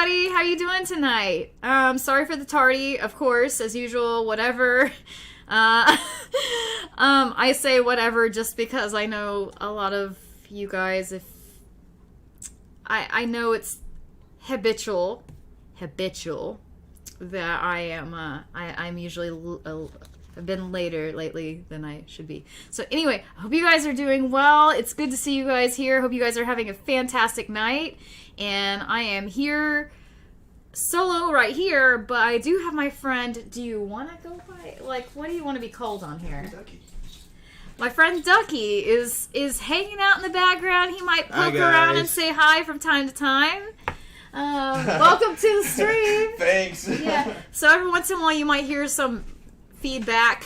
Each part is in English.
everybody. How you doing tonight? Sorry for the tardy, of course, as usual, whatever. I say whatever just because I know a lot of you guys, if I know it's habitual that I am I'm usually I've been later lately than I should be. So anyway, I hope you guys are doing well. It's good to see you guys here. Hope you guys are having a fantastic night. And I am here solo right here, but I do have my friend. Do you want to go by, like, what do you want to be called on here? Ducky. My friend Ducky is hanging out in the background. He might poke around and say hi from time to time. Welcome to the stream. Thanks. Yeah. So every once in a while you might hear some feedback,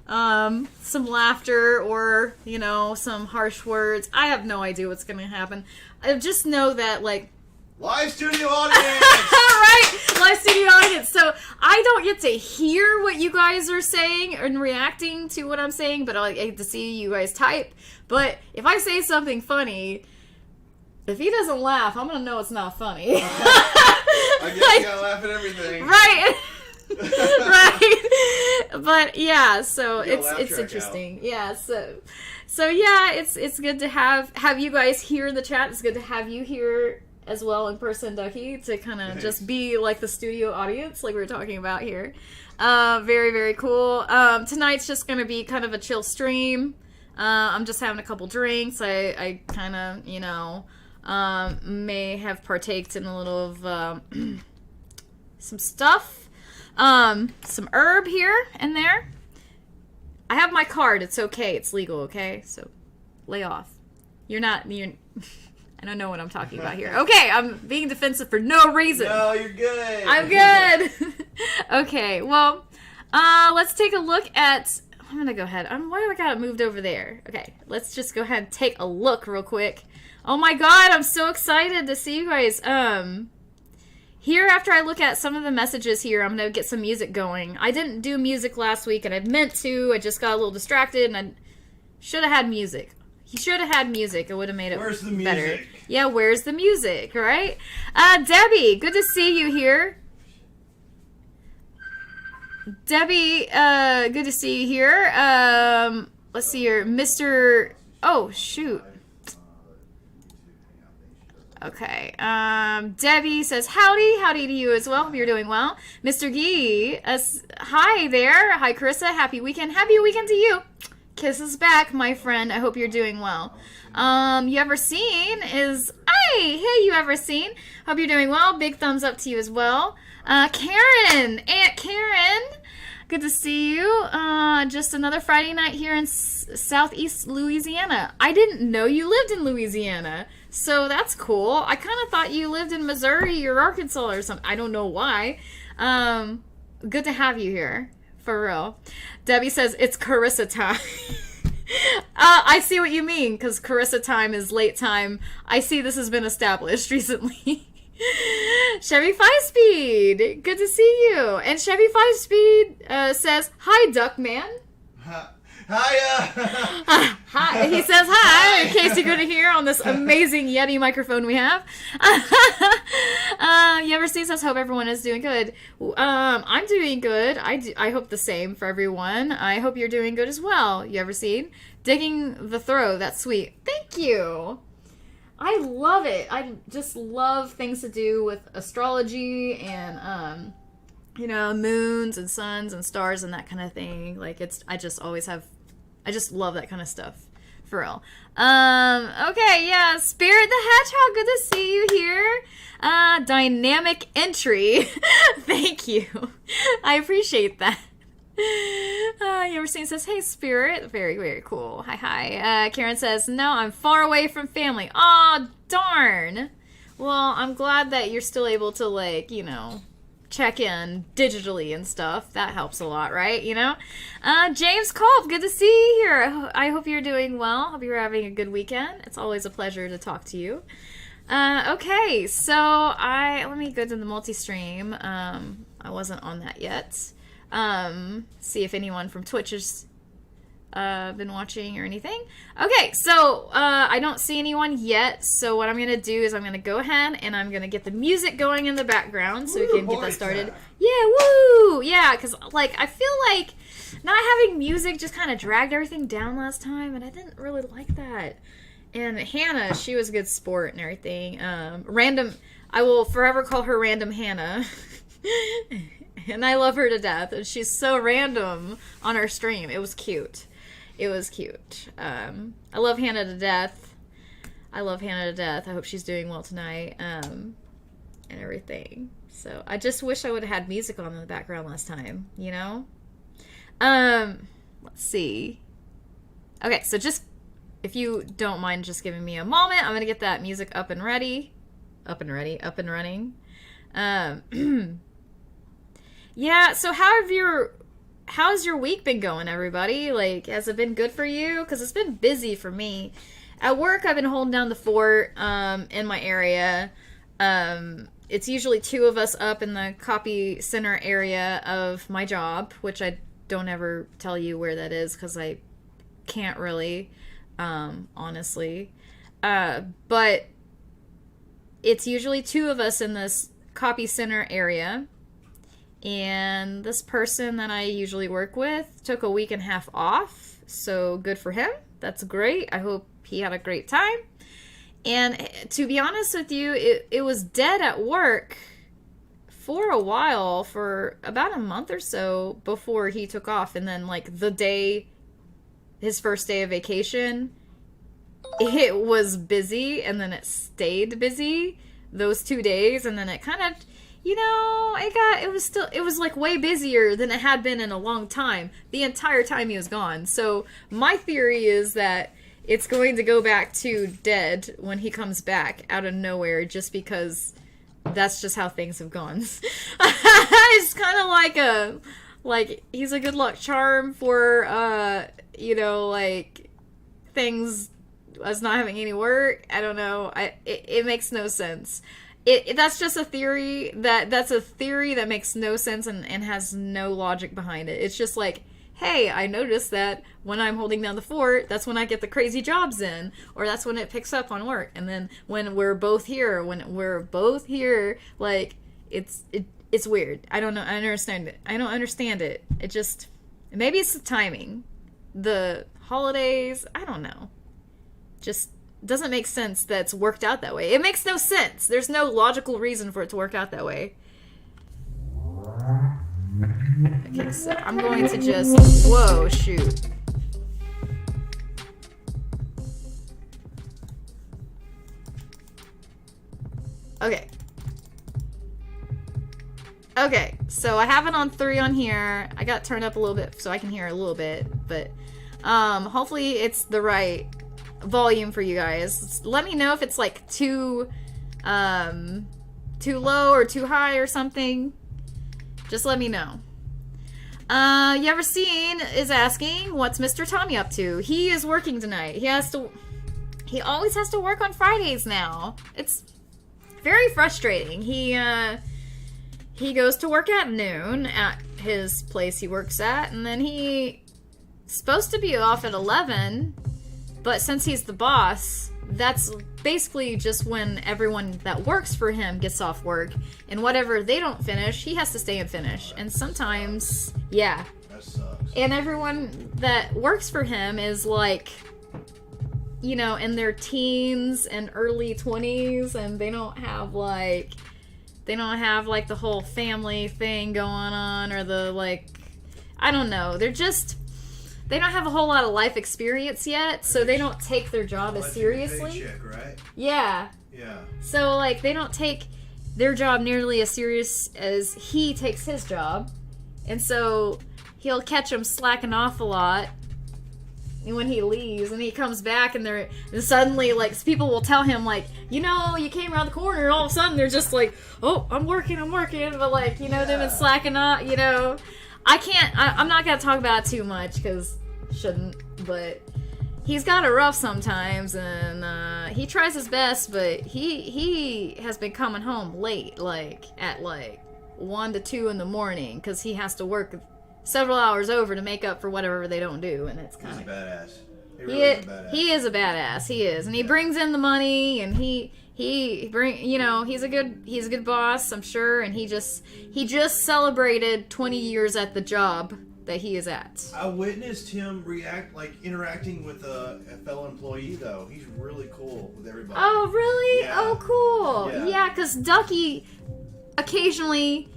some laughter, or, you know, some harsh words. I have no idea what's going to happen. I just know that, like, live studio audience! Right! Live studio audience. So I don't get to hear what you guys are saying and reacting to what I'm saying, but I get to see you guys type. But if I say something funny, if he doesn't laugh, I'm going to know it's not funny. I guess you gotta laugh at everything. Right! Right, but yeah, so it's interesting. Out. Yeah, so yeah, it's good to have you guys here in the chat. It's good to have you here as well in person, Ducky, to kind of just be like the studio audience, like we were talking about here. Very, very cool. Tonight's just gonna be kind of a chill stream. I'm just having a couple drinks. I kind of, you know, may have partaked in a little of some stuff. Some herb here and there. I have my card. It's okay. It's legal, okay? So, lay off. You're I don't know what I'm talking about here. Okay, I'm being defensive for no reason. No, you're good. I'm good. Okay, well, let's take a look at... I'm gonna go ahead. Why do I got it moved over there? Okay, let's just go ahead and take a look real quick. Oh my god, I'm so excited to see you guys. Here, after I look at some of the messages here, I'm going to get some music going. I didn't do music last week, and I meant to. I just got a little distracted, and I should have had music. He should have had music. It would have made it Where's the better. music? Yeah, where's the music, right? Debbie, good to see you here. Debbie, good to see you here. Let's see here. Mr... Oh, shoot. Okay, Debbie says, howdy to you as well, hope you're doing well. Mr. Gee, hi there, hi Carissa, happy weekend to you. Kisses back, my friend, I hope you're doing well. You ever seen is, hey, you ever seen, hope you're doing well, big thumbs up to you as well. Karen, Aunt Karen, good to see you, just another Friday night here in Southeast Louisiana. I didn't know you lived in Louisiana. So that's cool. I kind of thought you lived in Missouri or Arkansas or something. I don't know why. Good to have you here. For real. Debbie says, it's Carissa time. I see what you mean, because Carissa time is late time. I see this has been established recently. Chevy 5-Speed. Good to see you. And Chevy 5-Speed says, hi, Duckman. Hiya! Hi. He says hi, in case you couldn't hear on this amazing Yeti microphone we have. You ever see us? Hope everyone is doing good. I'm doing good. I hope the same for everyone. I hope you're doing good as well. You ever seen? Digging the throw. That's sweet. Thank you. I love it. I just love things to do with astrology and, you know, moons and suns and stars and that kind of thing. Like, I just love that kind of stuff. For real. Okay, yeah. Spirit the Hedgehog, good to see you here. Dynamic entry. Thank you. I appreciate that. You ever seen says, hey, Spirit. Very, very cool. Hi. Karen says, no, I'm far away from family. Aw, darn. Well, I'm glad that you're still able to, like, you know, check in digitally and stuff. That helps a lot, right? You know? James Culp, good to see you here. I hope you're doing well. Hope you're having a good weekend. It's always a pleasure to talk to you. Okay, so let me go to the multi-stream. I wasn't on that yet. See if anyone from Twitch is been watching or anything. Okay, so I don't see anyone yet. So what I'm gonna do is I'm gonna go ahead and I'm gonna get the music going in the background so we can get that started. Yeah, woo! Yeah, because like I feel like not having music just kind of dragged everything down last time, and I didn't really like that. And Hannah, she was a good sport and everything. Random, I will forever call her Random Hannah. And I love her to death. And she's so random on our stream. It was cute. It was cute. I love Hannah to death. I love Hannah to death. I hope she's doing well tonight. And everything. So I just wish I would have had music on in the background last time, you know? Let's see. Okay, so just, if you don't mind just giving me a moment, I'm going to get that music up and ready. Up and running. Yeah, so how's your week been going, everybody? Like, has it been good for you? Because it's been busy for me. At work, I've been holding down the fort in my area. It's usually 2 of us up in the copy center area of my job, which I don't ever tell you where that is because I can't really, honestly. But it's usually 2 of us in this copy center area. And this person that I usually work with took a week and a half off. So good for him. That's great. I hope he had a great time. And to be honest with you, it was dead at work for a while, for about a month or so before he took off. And then like his first day of vacation, it was busy and then it stayed busy those 2 days. And then it kind of, you know, it was like way busier than it had been in a long time, the entire time he was gone. So my theory is that it's going to go back to dead when he comes back out of nowhere, just because that's just how things have gone. It's kind of like he's a good luck charm for, you know, like things us not having any work. I don't know. It makes no sense. That's just a theory that's a theory that makes no sense and has no logic behind it. It's just like, hey, I noticed that when I'm holding down the fort, that's when I get the crazy jobs in, or that's when it picks up on work. And then when we're both here, like it's weird. I don't know. I don't understand it. I don't understand it. It just, maybe it's the timing, the holidays. I don't know. Just doesn't make sense that it's worked out that way. It makes no sense. There's no logical reason for it to work out that way. Okay, so I'm going to just... Whoa, shoot. Okay. Okay, so I have it on 3 on here. I got turned up a little bit so I can hear a little bit, but hopefully it's the right volume for you guys. Let me know if it's like too low or too high or something. Just let me know. You ever seen is asking, what's Mr. Tommy up to? He is working tonight. He always has to work on Fridays now. It's very frustrating. He goes to work at noon at his place he works at, and then he's supposed to be off at 11. But since he's the boss, that's basically just when everyone that works for him gets off work. And whatever they don't finish, he has to stay and finish. And sometimes, yeah. That sucks. And everyone that works for him is like, you know, in their teens and early 20s. And they don't have like the whole family thing going on. Or the like, I don't know. They don't have a whole lot of life experience yet, so they don't take their job as seriously. Paycheck, right? Yeah. Yeah. So, like, they don't take their job nearly as serious as he takes his job. And so, he'll catch them slacking off a lot when he leaves, and he comes back, and suddenly, like, people will tell him, like, you know, you came around the corner, and all of a sudden, they're just like, oh, I'm working, but, like, you know, they've been slacking off, you know. I'm not going to talk about it too much, because shouldn't, but he's got it rough sometimes, and he tries his best, but he has been coming home late, like, at, like, 1 to 2 in the morning, because he has to work several hours over to make up for whatever they don't do, and it's kind He's a of badass. He really is a badass. he is a badass. He is, and he brings in the money, and he's a good boss, I'm sure, and he just celebrated 20 years at the job that he is at. I witnessed him interacting with a fellow employee, though. He's really cool with everybody. Oh, really? Yeah. Oh, cool. Yeah, because Ducky occasionally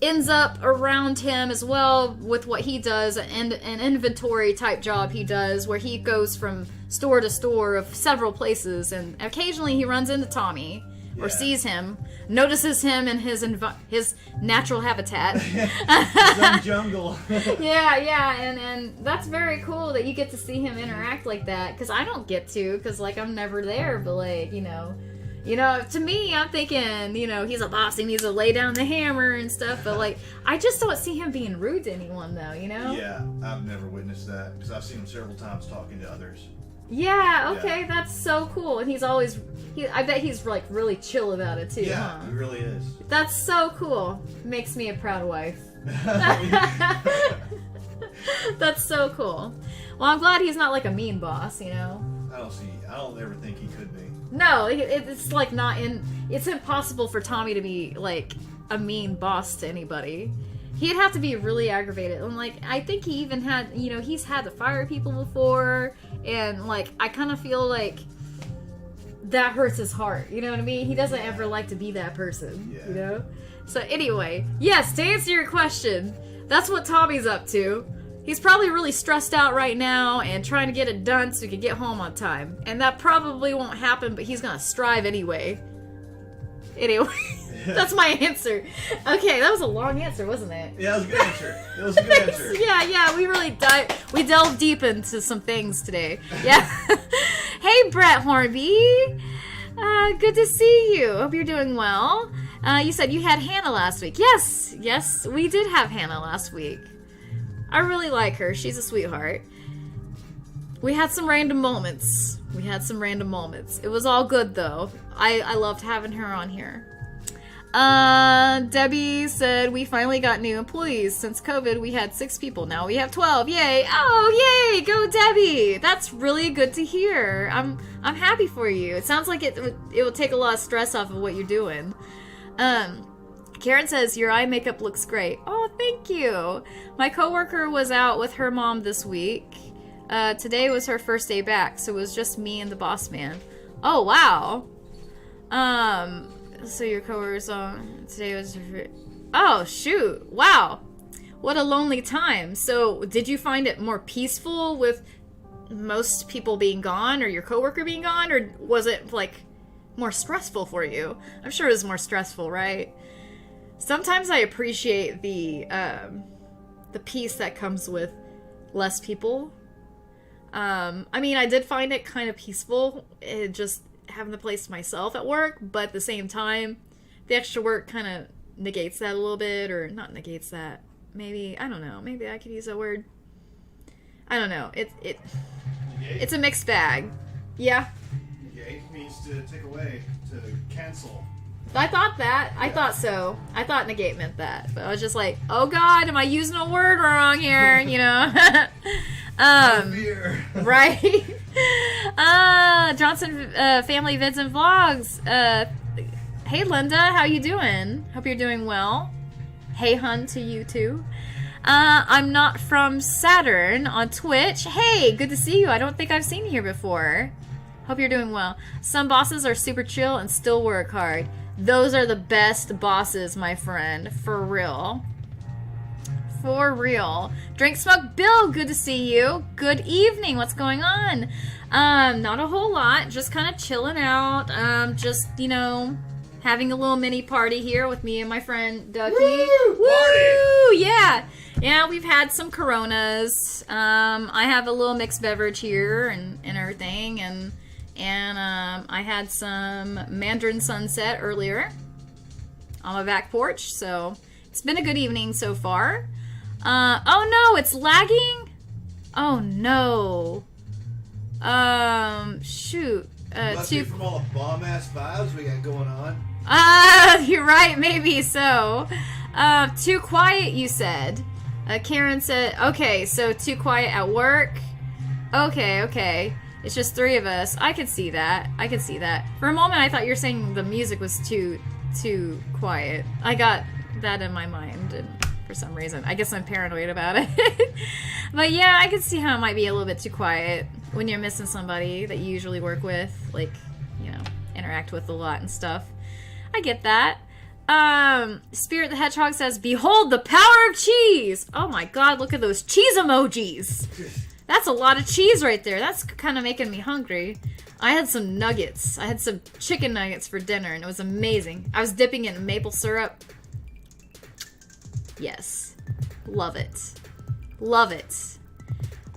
ends up around him as well with what he does, an inventory type job he does where he goes from store to store of several places, and occasionally he runs into Tommy or sees him, notices him in his natural habitat. His own jungle. and that's very cool that you get to see him interact like that, because I don't get to, because like I'm never there, but like to me, I'm thinking, he's a boss, he needs to lay down the hammer and stuff, but like, I just don't see him being rude to anyone, though, Yeah, I've never witnessed that, because I've seen him several times talking to others. Yeah, okay, that's so cool, and he's always, I bet he's like really chill about it too, Yeah, huh? he really is. That's so cool. Makes me a proud wife. That's so cool. Well, I'm glad he's not like a mean boss, I don't ever think he could be. No, it's like it's impossible for Tommy to be like a mean boss to anybody. He'd have to be really aggravated. And like, I think he even had, he's had to fire people before, and like, I kind of feel like that hurts his heart. You know what I mean? He doesn't ever like to be that person, So anyway, yes, to answer your question, that's what Tommy's up to. He's probably really stressed out right now and trying to get it done so he can get home on time. And that probably won't happen, but he's gonna strive anyway. Anyway, that's my answer. Okay, that was a long answer, wasn't it? Yeah, it was a good answer. It was a good answer. Yeah, we really delved deep into some things today. Yeah. Hey, Brett Hornby. Good to see you. Hope you're doing well. You said you had Hannah last week. Yes, we did have Hannah last week. I really like her. She's a sweetheart. We had some random moments. It was all good, though. I loved having her on here. Debbie said, we finally got new employees. Since COVID, we had 6 people. Now we have 12. Yay! Oh, yay! Go, Debbie! That's really good to hear. I'm happy for you. It sounds like it will take a lot of stress off of what you're doing. Karen says, your eye makeup looks great. Oh, thank you. My coworker was out with her mom this week. Today was her first day back, so it was just me and the boss man. Oh, wow. So your coworker's on. Today was her Oh, shoot. Wow. What a lonely time. So, did you find it more peaceful with most people being gone or your coworker being gone, or was it, like, more stressful for you? I'm sure it was more stressful, right? Sometimes I appreciate the peace that comes with less people. I mean, I did find it kind of peaceful, just having the place to myself at work, but at the same time, the extra work kind of negates that a little bit, or not negates that. Maybe, I don't know, maybe I could use that word. I don't know. It's a mixed bag. Yeah. Negate means to take away, to cancel. I thought that. I thought so. I thought negate meant that. But I was just like, oh God, am I using a word wrong here? You know? Right? Johnson Family Vids and Vlogs. Hey Linda, how you doing? Hope you're doing well. Hey hun to you too. I'm not from Saturn on Twitch. Hey, good to see you. I don't think I've seen you here before. Hope you're doing well. Some bosses are super chill and still work hard. Those are the best bosses, my friend. For real. For real. Drink Smoke Bill, good to see you. Good evening. What's going on? Not a whole lot. Just kind of chilling out. Just, you know, having a little mini party here with me and my friend Ducky. Woo! Woo! Yeah. Yeah, we've had some Coronas. I have a little mixed beverage here and everything, and I had some Mandarin Sunset earlier on my back porch, so it's been a good evening so far. Oh no, it's lagging? Oh no. Shoot. Must be from all the bomb-ass vibes we got going on. You're right, maybe so. Too quiet, you said. Karen said, okay, so too quiet at work. Okay. It's just 3 of us. I could see that. For a moment, I thought you were saying the music was too quiet. I got that in my mind, and for some reason, I guess I'm paranoid about it. But yeah, I could see how it might be a little bit too quiet when you're missing somebody that you usually work with, like, you know, interact with a lot and stuff. I get that. Spirit the Hedgehog says, behold the power of cheese! Oh my god, look at those cheese emojis! That's a lot of cheese right there. That's kind of making me hungry. I had some nuggets. I had some chicken nuggets for dinner, and it was amazing. I was dipping it in maple syrup. Yes. Love it. Love it.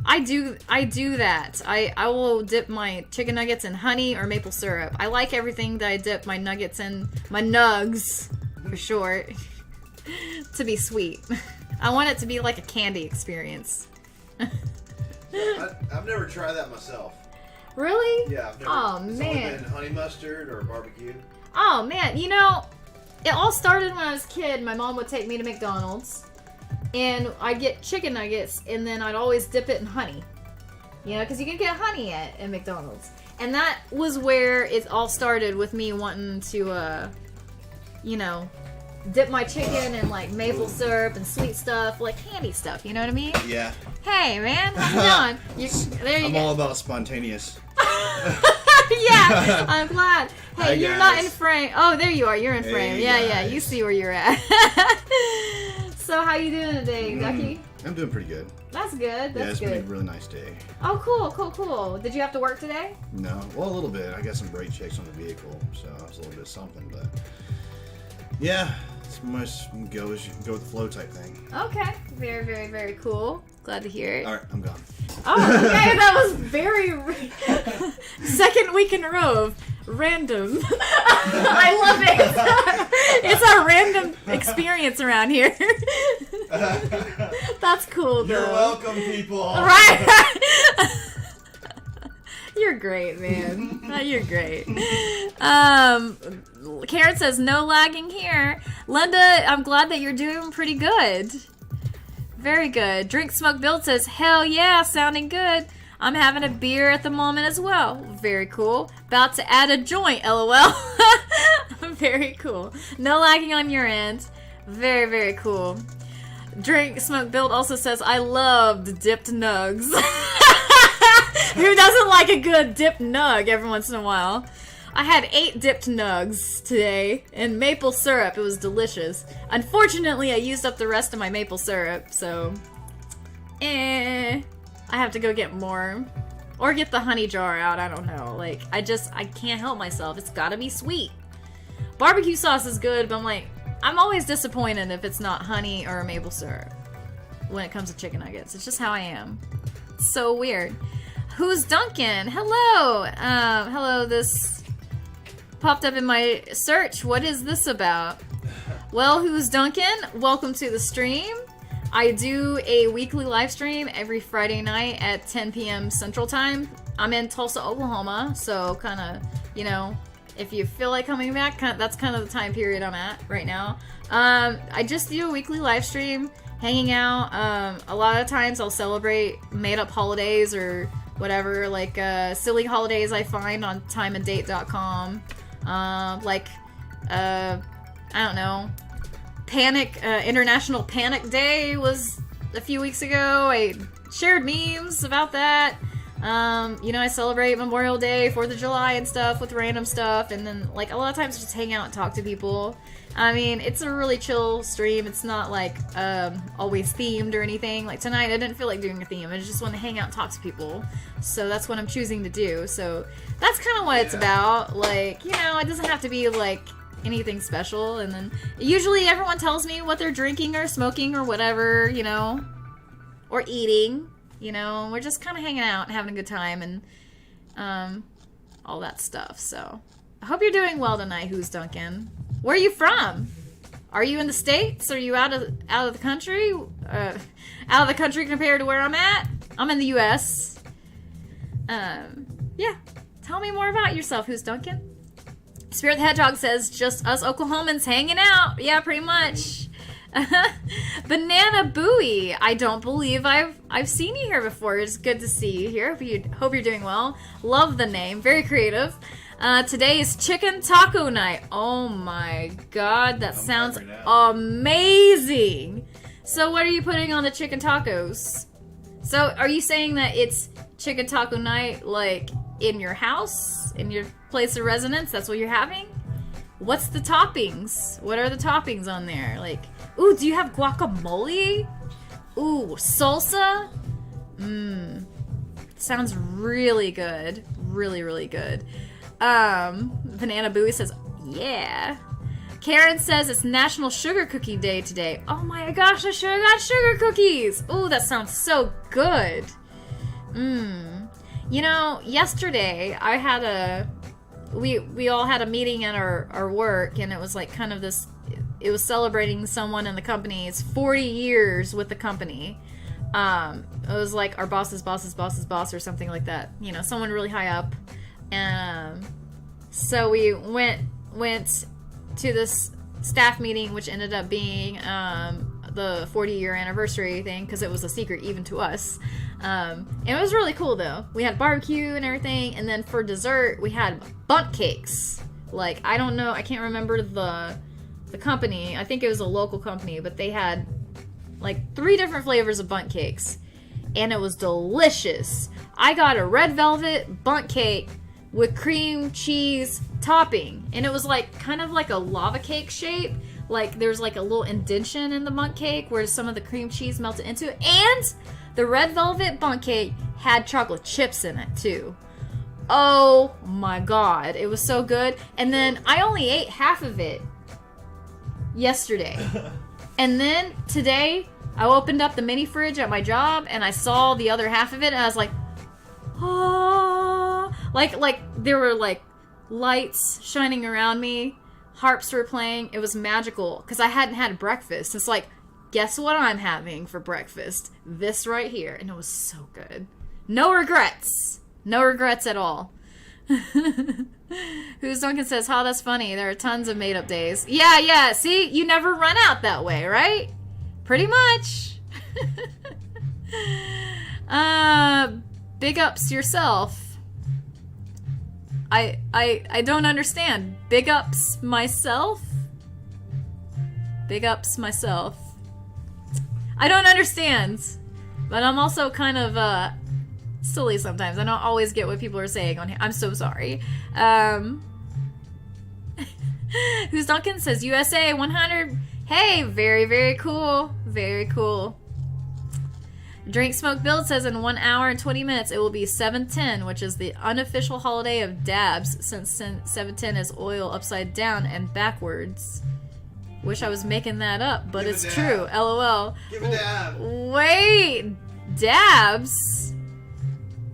I do that. I will dip my chicken nuggets in honey or maple syrup. I like everything that I dip my nuggets in, my nugs, for short, to be sweet. I want it to be like a candy experience. I've never tried that myself. Really? Yeah, I've never. Oh, it's man. only been honey mustard or barbecue. Oh, man. You know, it all started when I was a kid. My mom would take me to McDonald's, and I'd get chicken nuggets, and then I'd always dip it in honey. You know, because you can get honey at McDonald's. And that was where it all started with me wanting to, you know, dip my chicken in, like, maple syrup and sweet stuff, like candy stuff, you know what I mean? Yeah. Hey, man, how's it going? There you I'm go. all about spontaneous. Yeah, I'm glad. Hey, Hi, you're not guys. in frame. Oh, there you are. You're in frame. Hey, Yeah, you guys. see where you're at. So, how you doing today, Ducky? I'm doing pretty good. That's good. Yeah, That's it's been a good. really nice day. Oh, cool. Did you have to work today? No, well, a little bit. I got some brake checks on the vehicle, so it's a little bit of something, but yeah, it's much go with the flow type thing. Okay. Very cool. Glad to hear it. All right, I'm gone. Oh, okay. That was very... Second week in a row of random. I love it. It's a random experience around here. That's cool, though. You're welcome, people. Right. You're great, man. You're great. Karen says, no lagging here. Linda, I'm glad that you're doing pretty good. Very good. Drink Smoke Build says, hell yeah, sounding good. I'm having a beer at the moment as well. Very cool. About to add a joint, lol. Very cool. No lagging on your end. Very cool. Drink Smoke Build also says, I loved dipped nugs. Who doesn't like a good dipped nug every once in a while? I had 8 dipped nugs today in maple syrup. It was delicious. Unfortunately, I used up the rest of my maple syrup, so... I have to go get more. Or get the honey jar out, I don't know. Like, I can't help myself. It's gotta be sweet. Barbecue sauce is good, but I'm always disappointed if it's not honey or maple syrup when it comes to chicken nuggets. It's just how I am. It's so weird. Who's Duncan? Hello! Hello, this popped up in my search. What is this about? Well, who's Duncan? Welcome to the stream. I do a weekly live stream every Friday night at 10 p.m. Central Time. I'm in Tulsa, Oklahoma, so kind of, you know, if you feel like coming back, that's kind of the time period I'm at right now. I just do a weekly live stream, hanging out. A lot of times I'll celebrate made-up holidays or whatever, like silly holidays I find on timeanddate.com. I don't know, International Panic Day was a few weeks ago. I shared memes about that. You know, I celebrate Memorial Day, 4th of July and stuff with random stuff, and then, like, a lot of times just hang out and talk to people. I mean, it's a really chill stream. It's not, like, always themed or anything. Like, tonight I didn't feel like doing a theme. I just want to hang out and talk to people. So that's what I'm choosing to do. So that's kind of what it's about. Like, you know, it doesn't have to be, like, anything special. And then usually everyone tells me what they're drinking or smoking or whatever, you know, or eating. You know, we're just kind of hanging out and having a good time and all that stuff. So I hope you're doing well tonight, Who's Duncan. Where are you from? Are you in the States? Are you out of the country? Out of the country compared to where I'm at? I'm in the U.S. Yeah. Tell me more about yourself, Who's Duncan. Spirit the Hedgehog says, just us Oklahomans hanging out. Yeah, pretty much. Banana Buoy. I don't believe I've seen you here before. It's good to see you here. Hope you're doing well. Love the name. Very creative. Today is chicken taco night. Oh my god, that sounds amazing. So what are you putting on the chicken tacos? So are you saying that it's chicken taco night like in your house, in your place of residence? That's what you're having? What's the toppings? What are the toppings on there? Like, ooh, do you have guacamole? Ooh, salsa? Sounds really good. Really, really good. Banana Buoy says, yeah. Karen says it's National Sugar Cookie Day today. Oh my gosh, I sure got sugar cookies. Ooh, that sounds so good. You know, yesterday I had we all had a meeting at our work, and it was like kind of this, it was celebrating someone in the company's 40 years with the company. It was like our boss's boss or something like that. You know, someone really high up. And so we went to this staff meeting, which ended up being the 40-year anniversary thing, because it was a secret even to us. And it was really cool though. We had barbecue and everything, and then for dessert we had bundt cakes. Like, I don't know, I can't remember the company. I think it was a local company, but they had like 3 different flavors of bundt cakes, and it was delicious. I got a red velvet bundt cake with cream cheese topping, and it was like kind of like a lava cake shape. Like there's like a little indentation in the bundt cake where some of the cream cheese melted into it, and the red velvet bundt cake had chocolate chips in it too. Oh my god, it was so good. And then I only ate half of it yesterday. And then today I opened up the mini fridge at my job and I saw the other half of it, and I was like, oh, like there were like lights shining around me, harps were playing. It was magical because I hadn't had breakfast. It's like, guess what I'm having for breakfast? This right here. And it was so good. No regrets. No regrets at all. Who's Duncan says, "Oh, that's funny. There are tons of made-up days." Yeah. See, you never run out that way, right? Pretty much. Big ups yourself. I don't understand. Big ups myself? Big ups myself. I don't understand. But I'm also kind of silly sometimes. I don't always get what people are saying on here. I'm so sorry. Who's Duncan says USA 100. Hey, very, very cool. Very cool. Drink Smoke Build says in 1 hour and 20 minutes it will be 7/10, which is the unofficial holiday of dabs, since 7/10 is oil upside down and backwards. Wish I was making that up, but it's true. LOL. Give a dab. Wait, dabs?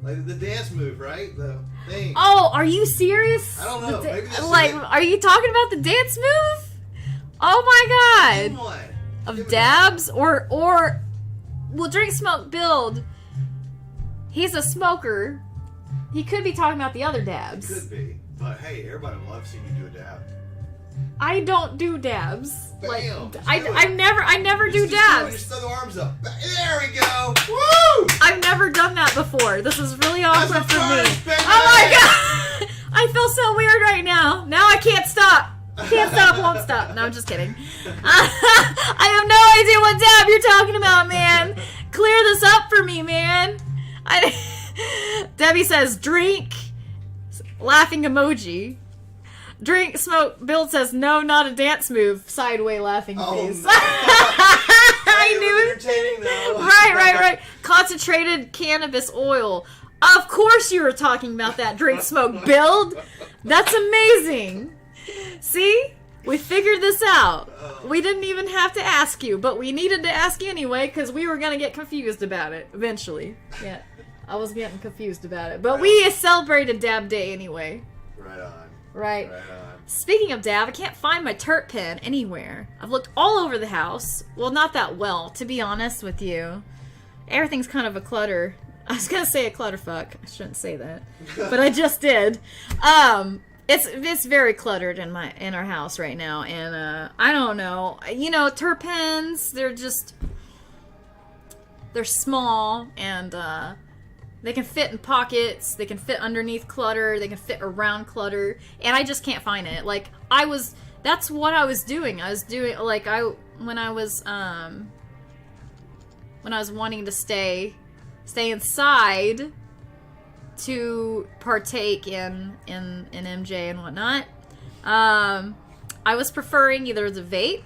Like the dance move, right? The thing. Oh, are you serious? I don't know. Maybe that's like, are you talking about the dance move? Oh my god. What? Of dabs or well, Drink Smoke Build. He's a smoker. He could be talking about the other dabs. Could be, but hey, everybody loves seeing you do a dab. I don't do dabs. Bam, I never do dabs. Just throw the arms up. There we go. Woo! I've never done that before. This is really awkward for me. Baby. Oh my god! I feel so weird right now. Now I can't stop. Can't stop, won't stop. No, I'm just kidding. I have no idea what dab you're talking about, man. Clear this up for me, man. Debbie says, drink. Laughing emoji. Drink Smoke Build says, no, not a dance move. Sideway laughing face. No. I knew it. Entertaining though. Right. Concentrated cannabis oil. Of course you were talking about that, Drink Smoke Build. That's amazing. See? We figured this out. We didn't even have to ask you, but we needed to ask you anyway because we were going to get confused about it eventually. Yeah, I was getting confused about it. But we celebrated Dab Day anyway. Right on. Right. Right on. Speaking of dab, I can't find my terp pen anywhere. I've looked all over the house. Well, not that well, to be honest with you. Everything's kind of a clutter. I was going to say a clutterfuck. I shouldn't say that. But I just did. It's very cluttered in our house right now, and I don't know. You know, terpenes, they're small, and they can fit in pockets, they can fit underneath clutter, they can fit around clutter, and I just can't find it. Like, that's what I was doing. I was doing, like, when I was wanting to stay inside to partake in MJ and whatnot, I was preferring either the vape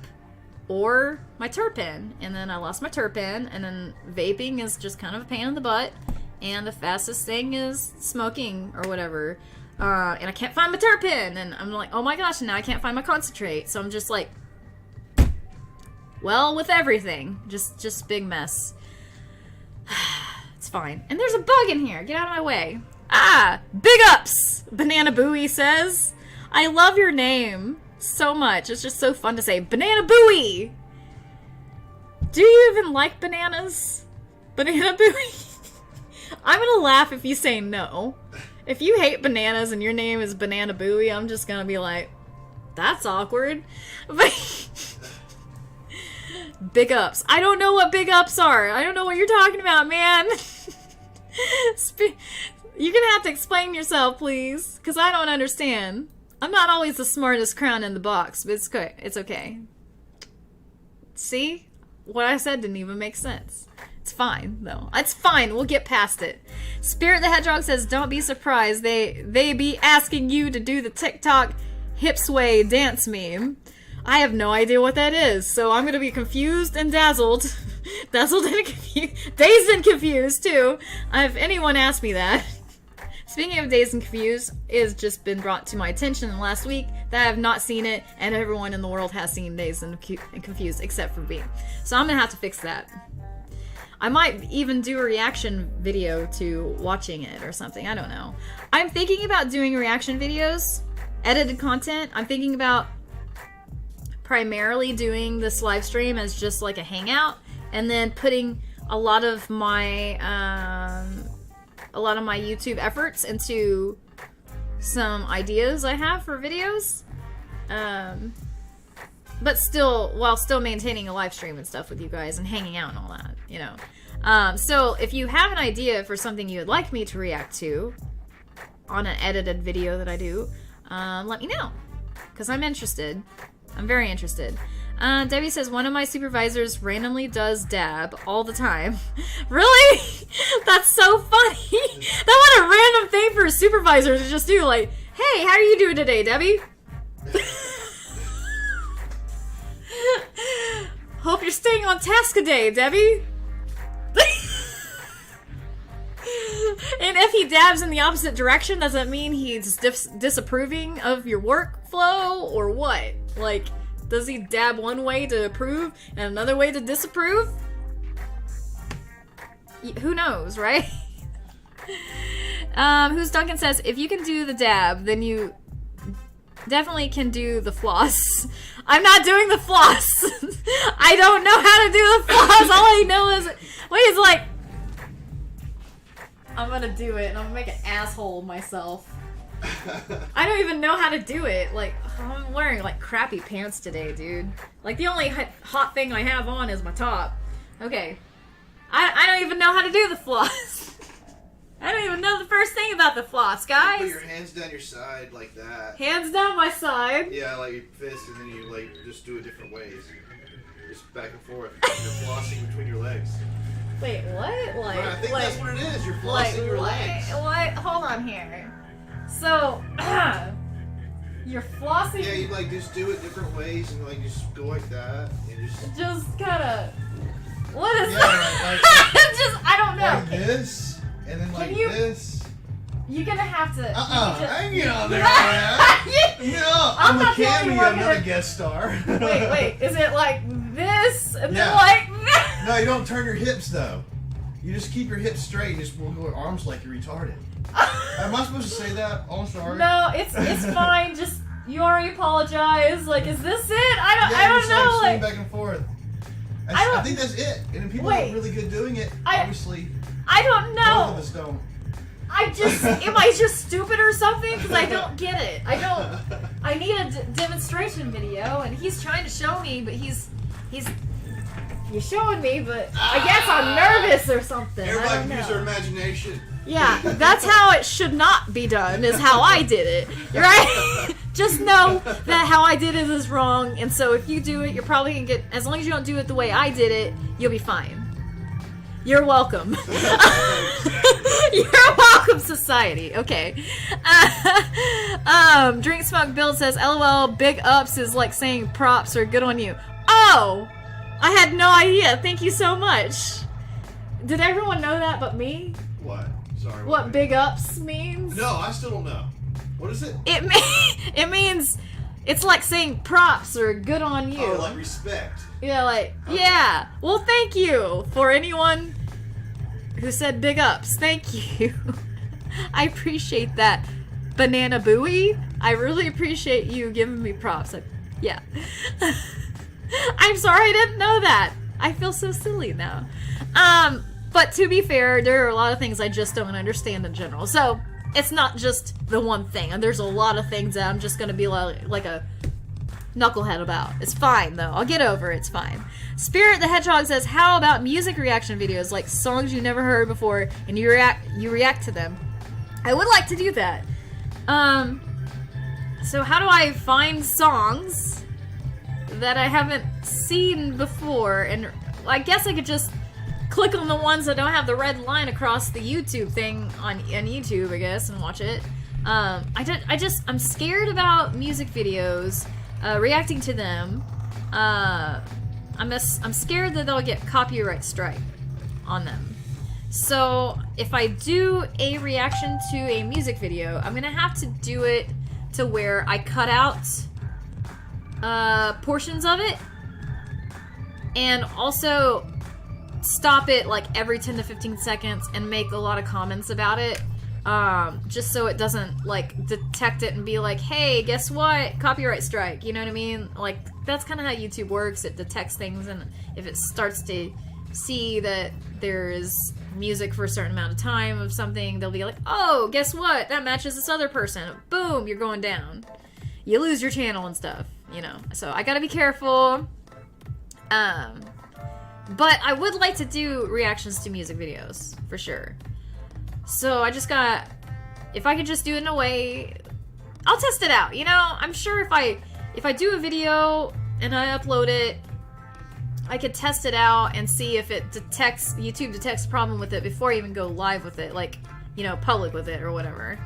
or my terpen, and then I lost my terpen, and then vaping is just kind of a pain in the butt, and the fastest thing is smoking or whatever, and I can't find my terpen, and I'm like, oh my gosh, now I can't find my concentrate, so I'm just like, well, with everything, just big mess. It's fine. And there's a bug in here. Get out of my way. Ah! Big ups! Banana Booey says. I love your name so much. It's just so fun to say. Banana Booey! Do you even like bananas? Banana Booey? I'm gonna laugh if you say no. If you hate bananas and your name is Banana Booey, I'm just gonna be like, that's awkward. Big ups. I don't know what big ups are. I don't know what you're talking about, man. You're gonna have to explain yourself, please, because I don't understand. I'm not always the smartest crown in the box, but it's okay. It's okay. See? What I said didn't even make sense. It's fine, though. It's fine. We'll get past it. Spirit the Hedgehog says, don't be surprised. They be asking you to do the TikTok hip sway dance meme. I have no idea what that is, so I'm gonna be confused and dazzled. Dazzled and confused. Dazed and confused, too. If anyone asked me that. Speaking of Dazed and Confused, it has just been brought to my attention last week that I have not seen it, and everyone in the world has seen Dazed and Confused, except for me. So I'm gonna have to fix that. I might even do a reaction video to watching it or something, I don't know. I'm thinking about doing reaction videos, edited content. I'm thinking about primarily doing this live stream as just like a hangout, and then putting a lot of my YouTube efforts into some ideas I have for videos, but while still maintaining a live stream and stuff with you guys and hanging out and all that, you know. So if you have an idea for something you would like me to react to on an edited video that I do, let me know, because I'm interested. I'm very interested. Debbie says, one of my supervisors randomly does dab all the time. Really? That's so funny. That was a random thing for a supervisor to just do. Like, hey, how are you doing today, Debbie? Hope you're staying on task today, Debbie. And if he dabs in the opposite direction, does that mean he's disapproving of your workflow or what? Like, does he dab one way to approve and another way to disapprove? Who knows, right? Who's Duncan says, if you can do the dab, then you definitely can do the floss. I'm not doing the floss. I don't know how to do the floss. All I know is, it's like, I'm gonna do it and I'm gonna make an asshole of myself. I don't even know how to do it. Like, I'm wearing like crappy pants today, dude. Like, the only hot thing I have on is my top. Okay. I don't even know how to do the floss. I don't even know the first thing about the floss, guys. You put your hands down your side like that. Hands down my side. Yeah, like your fist, and then you like just do it different ways. Just back and forth. You're flossing between your legs. Wait, what? Like, I think that's what it is. You're flossing like, your legs. What? Hold on here. So, you're flossing. Yeah, you like just do it different ways, and like just go like that, and just kind of. What is yeah, that? Just, I don't know. Like this, and then like this. You're gonna have to. I ain't get on there. No, I'm a cameo, not a guest star. Wait. Is it like this and yeah. then like this? No, you don't turn your hips though. You just keep your hips straight and just wiggle your arms like you're retarded. Am I supposed to say that? Oh, I'm sorry. No, it's fine. Just, you already apologized. Like, is this it? I don't know. Like, back and forth. I think that's it. And people are really good doing it. Obviously. I don't know. Both of us don't. Am I just stupid or something? Because I don't get it. I need a demonstration video, and he's trying to show me, but he's showing me, but I guess I'm nervous or something. Everybody can use their imagination. Yeah, that's how it should not be done, is how I did it, right? Just know that how I did it is wrong, and so if you do it, you're probably going to get, as long as you don't do it the way I did it, you'll be fine. You're welcome. You're welcome, society. Okay. Drink Smoke Build says, LOL, big ups is like saying props or good on you. Oh! I had no idea. Thank you so much. Did everyone know that but me? What? Sorry. What big ups means? No, I still don't know. What is it? It means it's like saying props or good on you. Oh, like respect. Yeah, like, Okay. yeah. Well, thank you for anyone who said big ups. Thank you. I appreciate that. Banana Booey, I really appreciate you giving me props. Yeah. I'm sorry I didn't know that. I feel so silly now. But to be fair, there are a lot of things I just don't understand in general. So, it's not just the one thing. And there's a lot of things that I'm just going to be like a knucklehead about. It's fine, though. I'll get over it. It's fine. Spirit the Hedgehog says, how about music reaction videos, like songs you never heard before, and you react to them? I would like to do that. So how do I find songs that I haven't seen before? And I guess I could just click on the ones that don't have the red line across the YouTube thing on YouTube, I guess, and watch it. I'm scared about music videos, reacting to them. I'm scared that they'll get copyright strike on them. So if I do a reaction to a music video, I'm gonna have to do it to where I cut out portions of it, and also stop it like every 10 to 15 seconds and make a lot of comments about it, just so it doesn't like detect it and be like, hey, guess what, copyright strike, you know what I mean? Like, that's kind of how YouTube works. It detects things, and if it starts to see that there is music for a certain amount of time of something, they'll be like, oh, guess what, that matches this other person, boom, you're going down, you lose your channel and stuff, you know. So I gotta be careful. But I would like to do reactions to music videos, for sure. So I just got, if I could just do it in a way, I'll test it out, you know? I'm sure if I do a video and I upload it, I could test it out and see if YouTube detects a problem with it before I even go live with it, like, you know, public with it or whatever.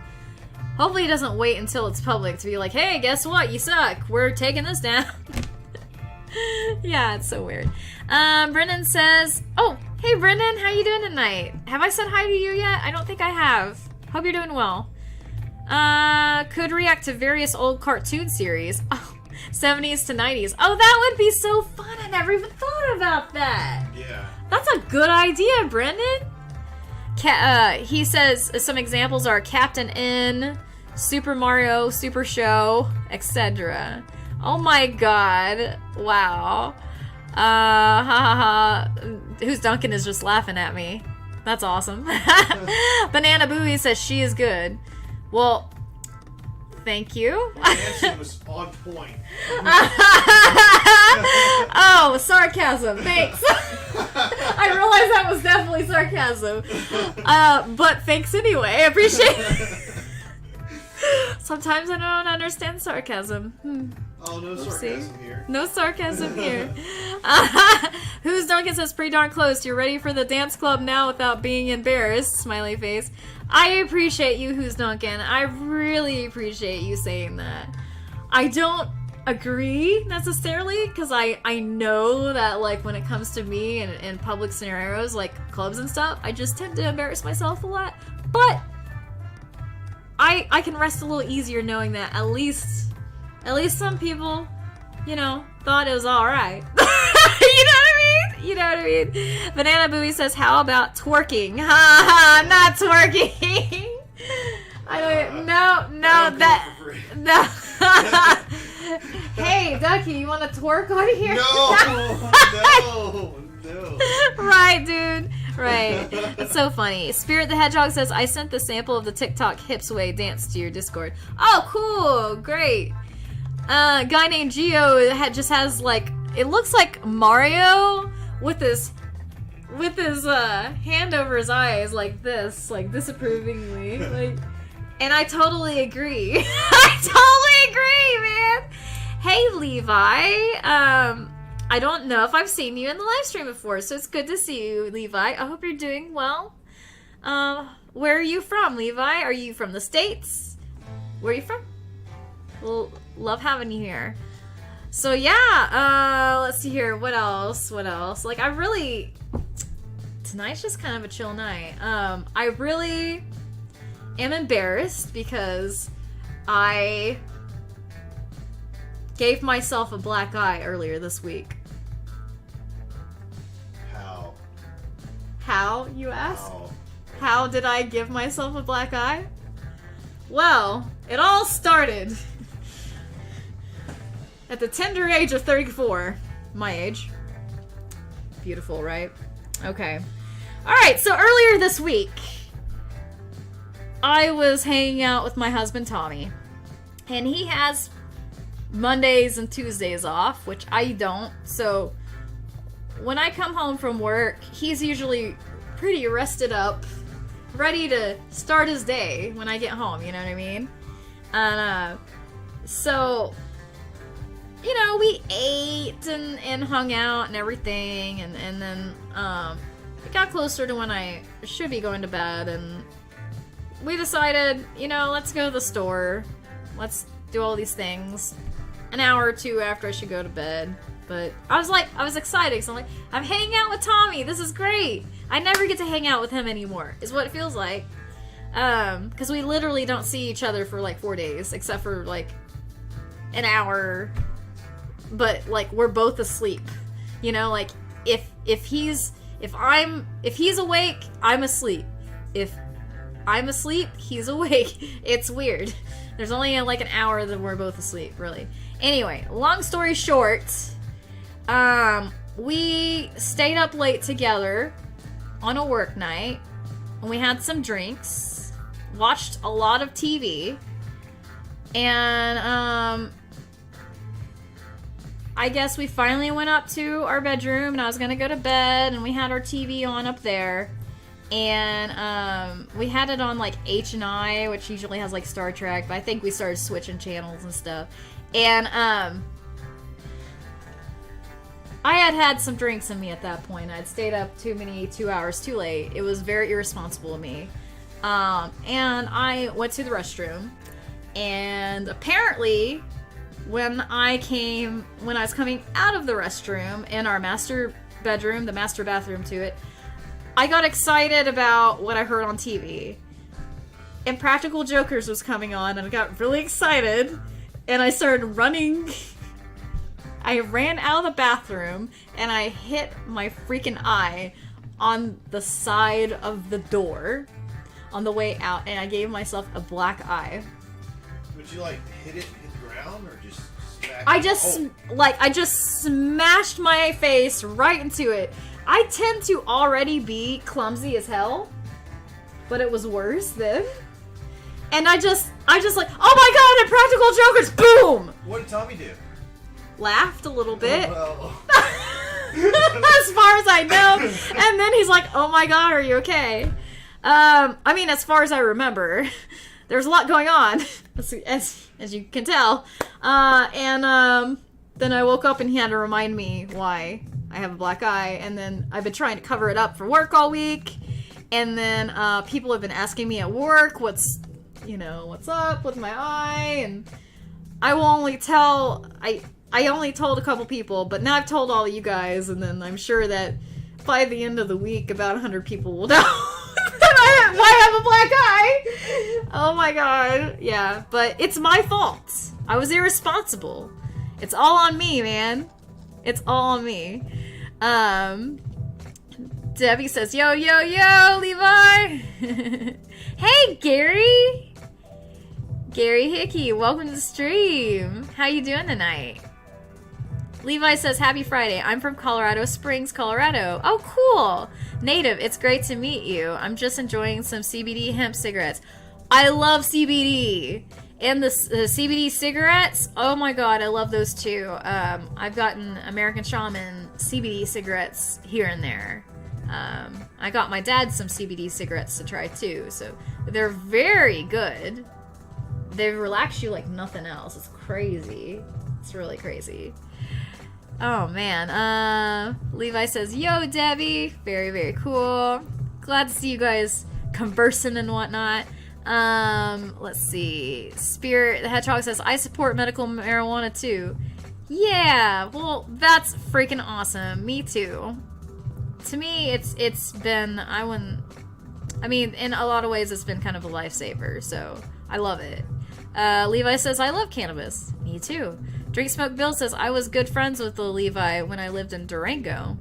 Hopefully it doesn't wait until it's public to be like, hey, guess what? You suck. We're taking this down. Yeah, it's so weird. Brennan says, oh, hey Brennan, how you doing tonight? Have I said hi to you yet? I don't think I have. Hope you're doing well. Could react to various old cartoon series. Oh, 70s to 90s. Oh, that would be so fun. I never even thought about that. Yeah. That's a good idea, Brendan. He says some examples are Captain N, Super Mario, Super Show, etc. Oh my god. Wow. Who's Duncan is just laughing at me. That's awesome. Banana Booey says she is good. Well, thank you. The answer was on point. Oh, sarcasm. Thanks. I realized that was definitely sarcasm. But thanks anyway. I appreciate it. Sometimes I don't understand sarcasm. Oh, no sarcasm here. No sarcasm here. Who's Duncan says pretty darn close. You're ready for the dance club now without being embarrassed. Smiley face. I appreciate you, Who's Duncan. I really appreciate you saying that. I don't agree necessarily, because I know that, like, when it comes to me and in public scenarios like clubs and stuff, I just tend to embarrass myself a lot. But I can rest a little easier knowing that at least some people, you know, thought it was alright. You know what I mean? Banana Booey says, how about twerking? Ha ha, not twerking. No. Hey, Ducky, you want to twerk on here? No. Right, dude. Right. It's so funny. Spirit the Hedgehog says, I sent the sample of the TikTok Hips Way dance to your Discord. Oh, cool. Great. A guy named Gio just has, like, it looks like Mario with his hand over his eyes like this, like disapprovingly. Like, and I totally agree. I totally agree, man. Hey, Levi. I don't know if I've seen you in the live stream before, so it's good to see you, Levi. I hope you're doing well. Where are you from, Levi? Are you from the States? Where are you from? Well, love having you here. So yeah, let's see here. What else? Like, I really... Tonight's just kind of a chill night. I really am embarrassed because I gave myself a black eye earlier this week. How, you ask? How did I give myself a black eye? Well, it all started at the tender age of 34. My age. Beautiful, right? Okay. Alright, so earlier this week, I was hanging out with my husband, Tommy. And he has Mondays and Tuesdays off, which I don't. So when I come home from work, he's usually pretty rested up, ready to start his day when I get home, you know what I mean? And so, you know, we ate and hung out and everything, and then it got closer to when I should be going to bed, and we decided, you know, let's go to the store, let's do all these things an hour or two after I should go to bed. But I was excited, because I'm like, I'm hanging out with Tommy, this is great. I never get to hang out with him anymore, is what it feels like. Because we literally don't see each other for like 4 days, except for like an hour. But like, we're both asleep. You know, like, if he's awake, I'm asleep. If I'm asleep, he's awake. It's weird. There's only like an hour that we're both asleep, really. Anyway, long story short, we stayed up late together on a work night, and we had some drinks, watched a lot of TV, and I guess we finally went up to our bedroom, and I was gonna go to bed, and we had our TV on up there, and we had it on like H&I, which usually has like Star Trek, but I think we started switching channels and stuff, and I had some drinks in me at that point. I'd stayed up 2 hours too late. It was very irresponsible of me. And I went to the restroom, and apparently when I was coming out of the restroom in our master bedroom, the master bathroom to it, I got excited about what I heard on TV. And Practical Jokers was coming on, and I got really excited, and I started running. I ran out of the bathroom, and I hit my freaking eye on the side of the door on the way out, and I gave myself a black eye. Would you like hit the ground, or just smack I just smashed my face right into it. I tend to already be clumsy as hell, but it was worse then. And I just like, oh my god, and Practical Jokers, boom! What did Tommy do? Laughed a little bit. Oh, As far as I know. And then he's like, oh my god, are you okay? I mean, as far as I remember, there's a lot going on, as you can tell. Then I woke up and he had to remind me why I have a black eye. And then I've been trying to cover it up for work all week. And then people have been asking me at work what's up with my eye. And I will only tell... I only told a couple people, but now I've told all of you guys, and then I'm sure that by the end of the week, about 100 people will know that I have a black eye. Oh my god. Yeah, but it's my fault. I was irresponsible. It's all on me, man. It's all on me. Debbie says, yo, yo, yo, Levi. Hey, Gary. Gary Hickey, welcome to the stream. How you doing tonight? Levi says, happy Friday. I'm from Colorado Springs, Colorado. Oh, cool. Native, it's great to meet you. I'm just enjoying some CBD hemp cigarettes. I love CBD. And the CBD cigarettes, oh my god, I love those too. I've gotten American Shaman CBD cigarettes here and there. I got my dad some CBD cigarettes to try too, so they're very good. They relax you like nothing else. It's crazy. It's really crazy. Oh man. Levi says, yo Debbie. Very, very cool. Glad to see you guys conversing and whatnot. Let's see. Spirit the Hedgehog says, I support medical marijuana too. Yeah, well, that's freaking awesome. Me too. To me, it's been, in a lot of ways, it's been kind of a lifesaver, so I love it. Levi says, I love cannabis. Me too. Drink Smoke Bill says, I was good friends with the Levi when I lived in Durango.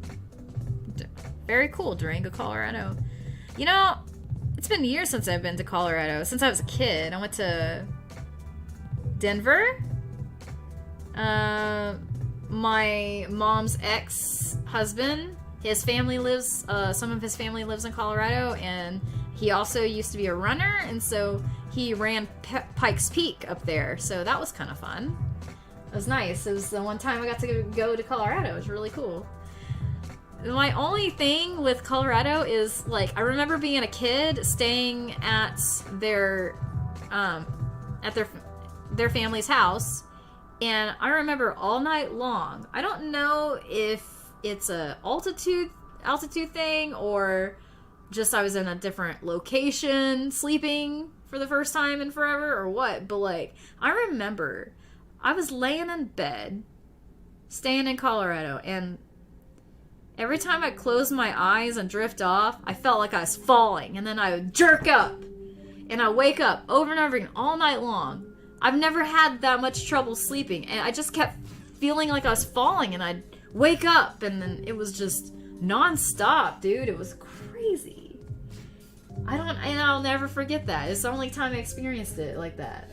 Very cool, Durango, Colorado. You know, it's been years since I've been to Colorado. Since I was a kid. I went to Denver. My mom's ex-husband, his family lives, some of his family lives in Colorado, and he also used to be a runner, and so he ran Pikes Peak up there, so that was kind of fun. It was nice. It was the one time I got to go to Colorado. It was really cool. My only thing with Colorado is, like, I remember being a kid staying at their family's house, and I remember all night long. I don't know if it's a altitude thing or just I was in a different location sleeping for the first time in forever or what, but like I remember I was laying in bed staying in Colorado, and every time I closed my eyes and drift off, I felt like I was falling, and then I would jerk up and I wake up over and over again all night long. I've never had that much trouble sleeping, and I just kept feeling like I was falling, and I'd wake up, and then it was just non-stop, dude. It was crazy. I'll never forget that. It's the only time I experienced it like that.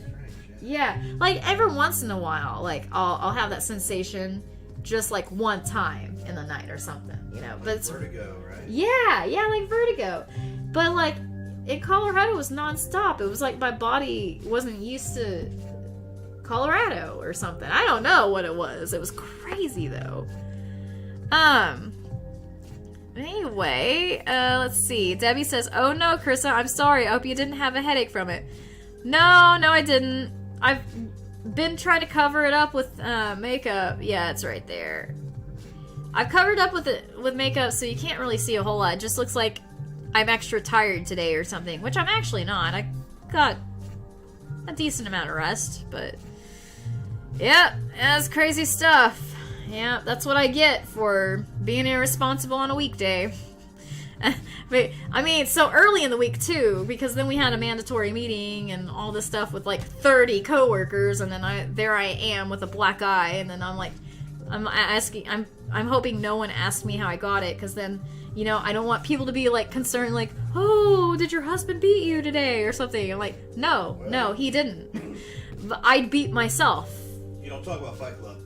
Yeah, like every once in a while, like I'll have that sensation just like one time in the night or something, you know. But it's vertigo, right? Yeah, like vertigo. But like in Colorado, it was non-stop. It was like my body wasn't used to Colorado or something. I don't know what it was. It was crazy though. Anyway, let's see. Debbie says, oh no, Carissa, I'm sorry. I hope you didn't have a headache from it. No, I didn't. I've been trying to cover it up with makeup. Yeah, it's right there. I've covered up with makeup so you can't really see a whole lot. It just looks like I'm extra tired today or something, which I'm actually not. I got a decent amount of rest, but yeah, that's crazy stuff. Yeah, that's what I get for being irresponsible on a weekday. But I mean, so early in the week too, because then we had a mandatory meeting and all this stuff with like 30 coworkers, and then there I am with a black eye, and then I'm hoping no one asked me how I got it, because then, you know, I don't want people to be like concerned, like, oh, did your husband beat you today or something? I'm like, no, he didn't. But I'd beat myself. You don't talk about Fight Club.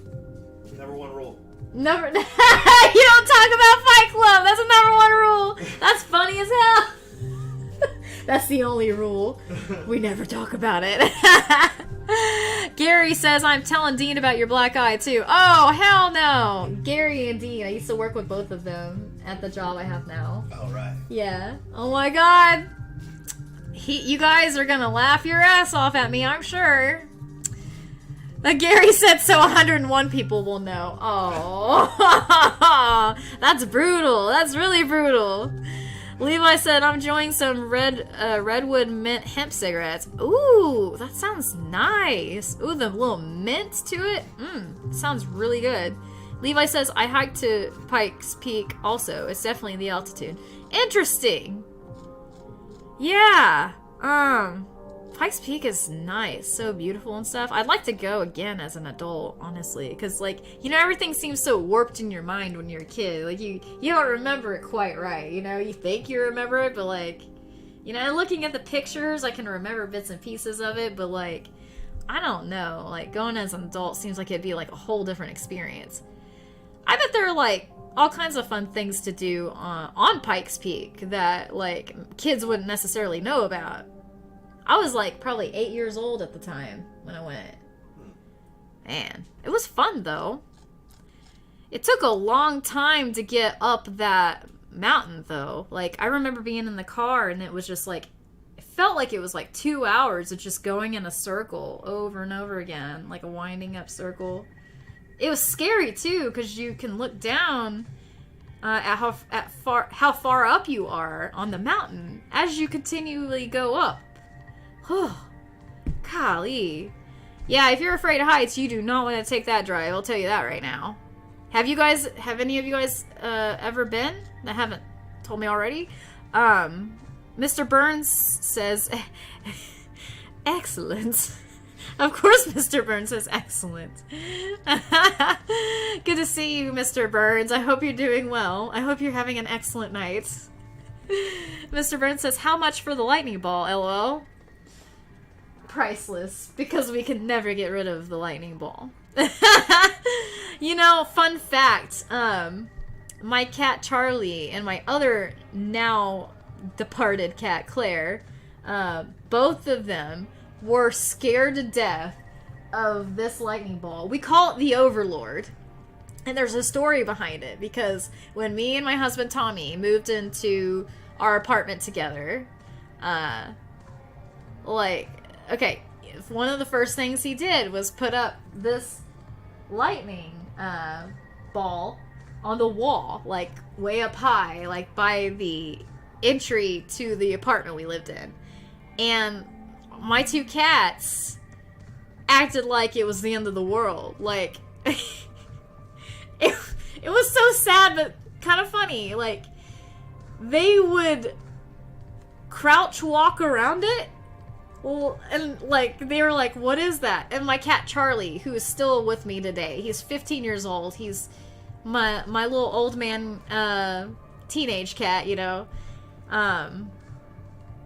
Number one rule. Never. You don't talk about Fight Club. That's a number one rule. That's funny as hell. That's the only rule. We never talk about it. Gary says, I'm telling Dean about your black eye too. Oh, hell no. Gary and Dean, I used to work with both of them at the job I have now. All right. Yeah. Oh my god. You guys are gonna laugh your ass off at me, I'm sure. Gary said, so 101 people will know. Oh, that's brutal. That's really brutal. Levi said, I'm enjoying some redwood mint hemp cigarettes. Ooh, that sounds nice. Ooh, the little mint to it. Sounds really good. Levi says, I hiked to Pikes Peak also. It's definitely the altitude. Interesting. Yeah. Pikes Peak is nice, so beautiful and stuff. I'd like to go again as an adult, honestly, because, like, you know, everything seems so warped in your mind when you're a kid. Like, you don't remember it quite right, you know? You think you remember it, but, like, you know, looking at the pictures, I can remember bits and pieces of it, but, like, I don't know. Like, going as an adult seems like it'd be, like, a whole different experience. I bet there are, like, all kinds of fun things to do on Pikes Peak that, like, kids wouldn't necessarily know about. I was, like, probably 8 years old at the time when I went. Man, it was fun, though. It took a long time to get up that mountain, though. Like, I remember being in the car, and it was just, like, it felt like it was, like, 2 hours of just going in a circle over and over again, like a winding up circle. It was scary, too, because you can look down at how far up you are on the mountain as you continually go up. Golly. Yeah, if you're afraid of heights, you do not want to take that drive. I'll tell you that right now. Have any of you guys ever been that haven't told me already? Mr. Burns says, excellent. Of course, Mr. Burns says excellent. Good to see you, Mr. Burns. I hope you're doing well. I hope you're having an excellent night. Mr. Burns says, how much for the lightning ball, LOL? Priceless, because we can never get rid of the lightning ball. You know, fun fact, my cat Charlie and my other now departed cat Claire, both of them were scared to death of this lightning ball. We call it the Overlord. And there's a story behind it, because when me and my husband Tommy moved into our apartment together, okay, one of the first things he did was put up this lightning ball on the wall, like way up high, like by the entry to the apartment we lived in. And my two cats acted like it was the end of the world. Like, it was so sad, but kind of funny. Like, they would crouch walk around it. Well, and like, they were like, what is that? And my cat Charlie, who is still with me today, he's 15 years old. He's my little old man, teenage cat, you know.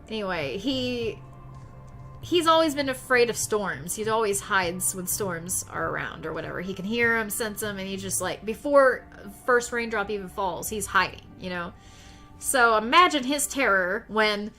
Anyway, he's always been afraid of storms. He always hides when storms are around or whatever. He can hear them, sense them, and he just, like, before first raindrop even falls, he's hiding, you know? So imagine his terror when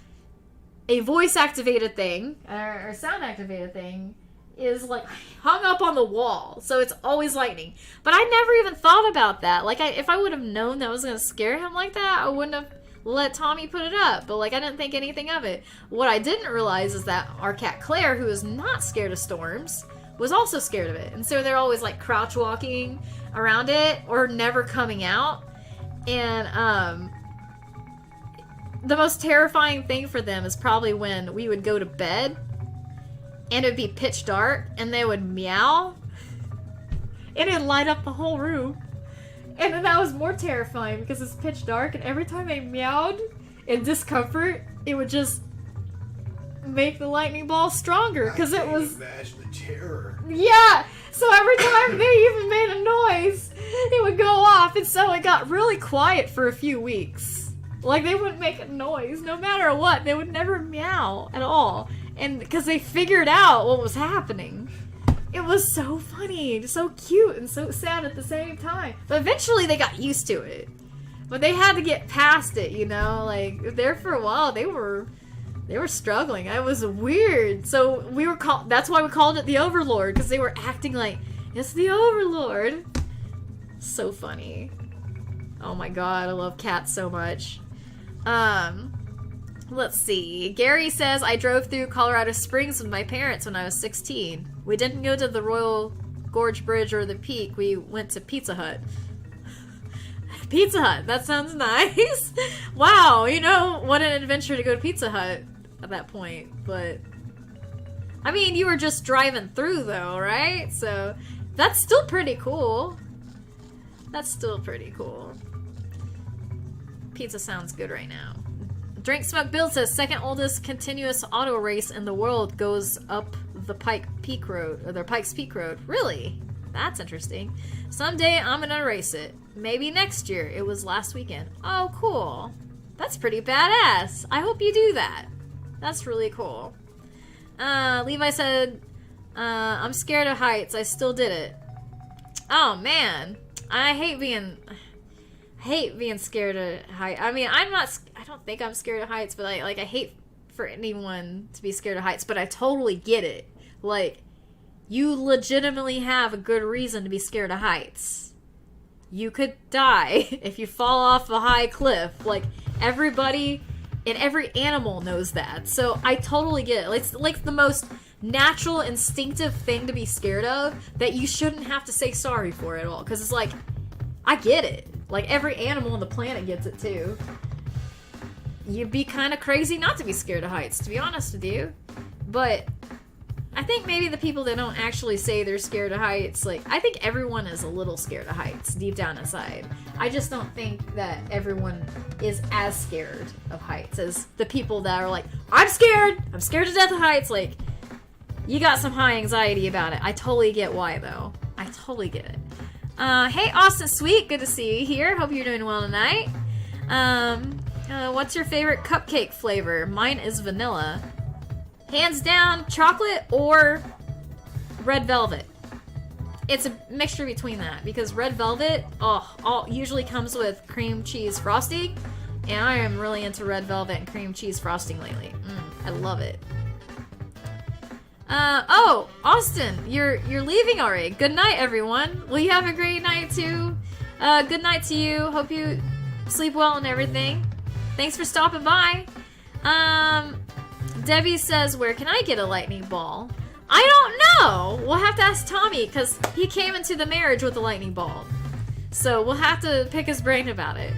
a voice-activated thing, or sound-activated thing, is, like, hung up on the wall. So it's always lightning. But I never even thought about that. Like, if I would have known that was going to scare him like that, I wouldn't have let Tommy put it up. But, like, I didn't think anything of it. What I didn't realize is that our cat Claire, who is not scared of storms, was also scared of it. And so they're always, like, crouch walking around it or never coming out. And, the most terrifying thing for them is probably when we would go to bed and it would be pitch dark and they would meow and it'd light up the whole room. And then that was more terrifying because it's pitch dark, and every time they meowed in discomfort, it would just make the lightning ball stronger because it was... Imagine the terror. Yeah! So every time they even made a noise, it would go off, and so it got really quiet for a few weeks. Like, they wouldn't make a noise no matter what. They would never meow at all. And because they figured out what was happening. It was so funny, so cute, and so sad at the same time. But eventually they got used to it. But they had to get past it, you know? Like, there for a while, they were struggling. It was weird. So we were that's why we called it the Overlord, because they were acting like, it's the Overlord. So funny. Oh my god, I love cats so much. Let's see. Gary says, I drove through Colorado Springs with my parents when I was 16. We didn't go to the Royal Gorge Bridge or the Peak. We went to Pizza Hut. Pizza Hut, that sounds nice. Wow, you know, what an adventure to go to Pizza Hut at that point. But, I mean, you were just driving through though, right? So, that's still pretty cool. That's still pretty cool. Pizza sounds good right now. Drink Smoke Build says, second oldest continuous auto race in the world goes up the Pikes Peak Road. Really? That's interesting. Someday I'm gonna race it. Maybe next year. It was last weekend. Oh, cool. That's pretty badass. I hope you do that. That's really cool. Levi said, I'm scared of heights. I still did it. Oh, man. I hate being scared of heights. I mean, I don't think I'm scared of heights, but I hate for anyone to be scared of heights, but I totally get it. Like, you legitimately have a good reason to be scared of heights. You could die if you fall off a high cliff. Like, everybody and every animal knows that. So I totally get it. It's like the most natural, instinctive thing to be scared of that you shouldn't have to say sorry for at all. Because it's like, I get it. Like, every animal on the planet gets it too. You'd be kind of crazy not to be scared of heights, to be honest with you. But I think maybe the people that don't actually say they're scared of heights, like, I think everyone is a little scared of heights deep down inside. I just don't think that everyone is as scared of heights as the people that are like, I'm scared to death of heights. Like, you got some high anxiety about it. I totally get why, though. I totally get it. Hey, Austin Sweet, good to see you here. Hope you're doing well tonight. What's your favorite cupcake flavor? Mine is vanilla. Hands down, chocolate or red velvet. It's a mixture between that, because red velvet usually comes with cream cheese frosting, and I am really into red velvet and cream cheese frosting lately. I love it. Austin, you're leaving already. Good night, everyone. Will you have a great night too? Good night to you. Hope you sleep well and everything. Thanks for stopping by. Debbie says, where can I get a lightning ball? I don't know. We'll have to ask Tommy, because he came into the marriage with a lightning ball. So we'll have to pick his brain about it.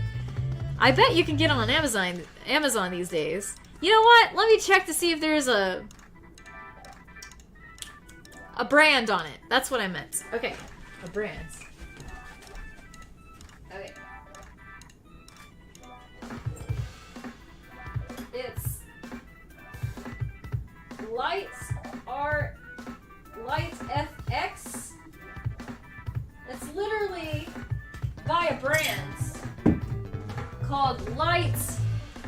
I bet you can get on Amazon these days. You know what? Let me check to see if there's a brand on it. That's what I meant. Okay. A brand. Okay. It's Light FX. It's literally by a brand called Light,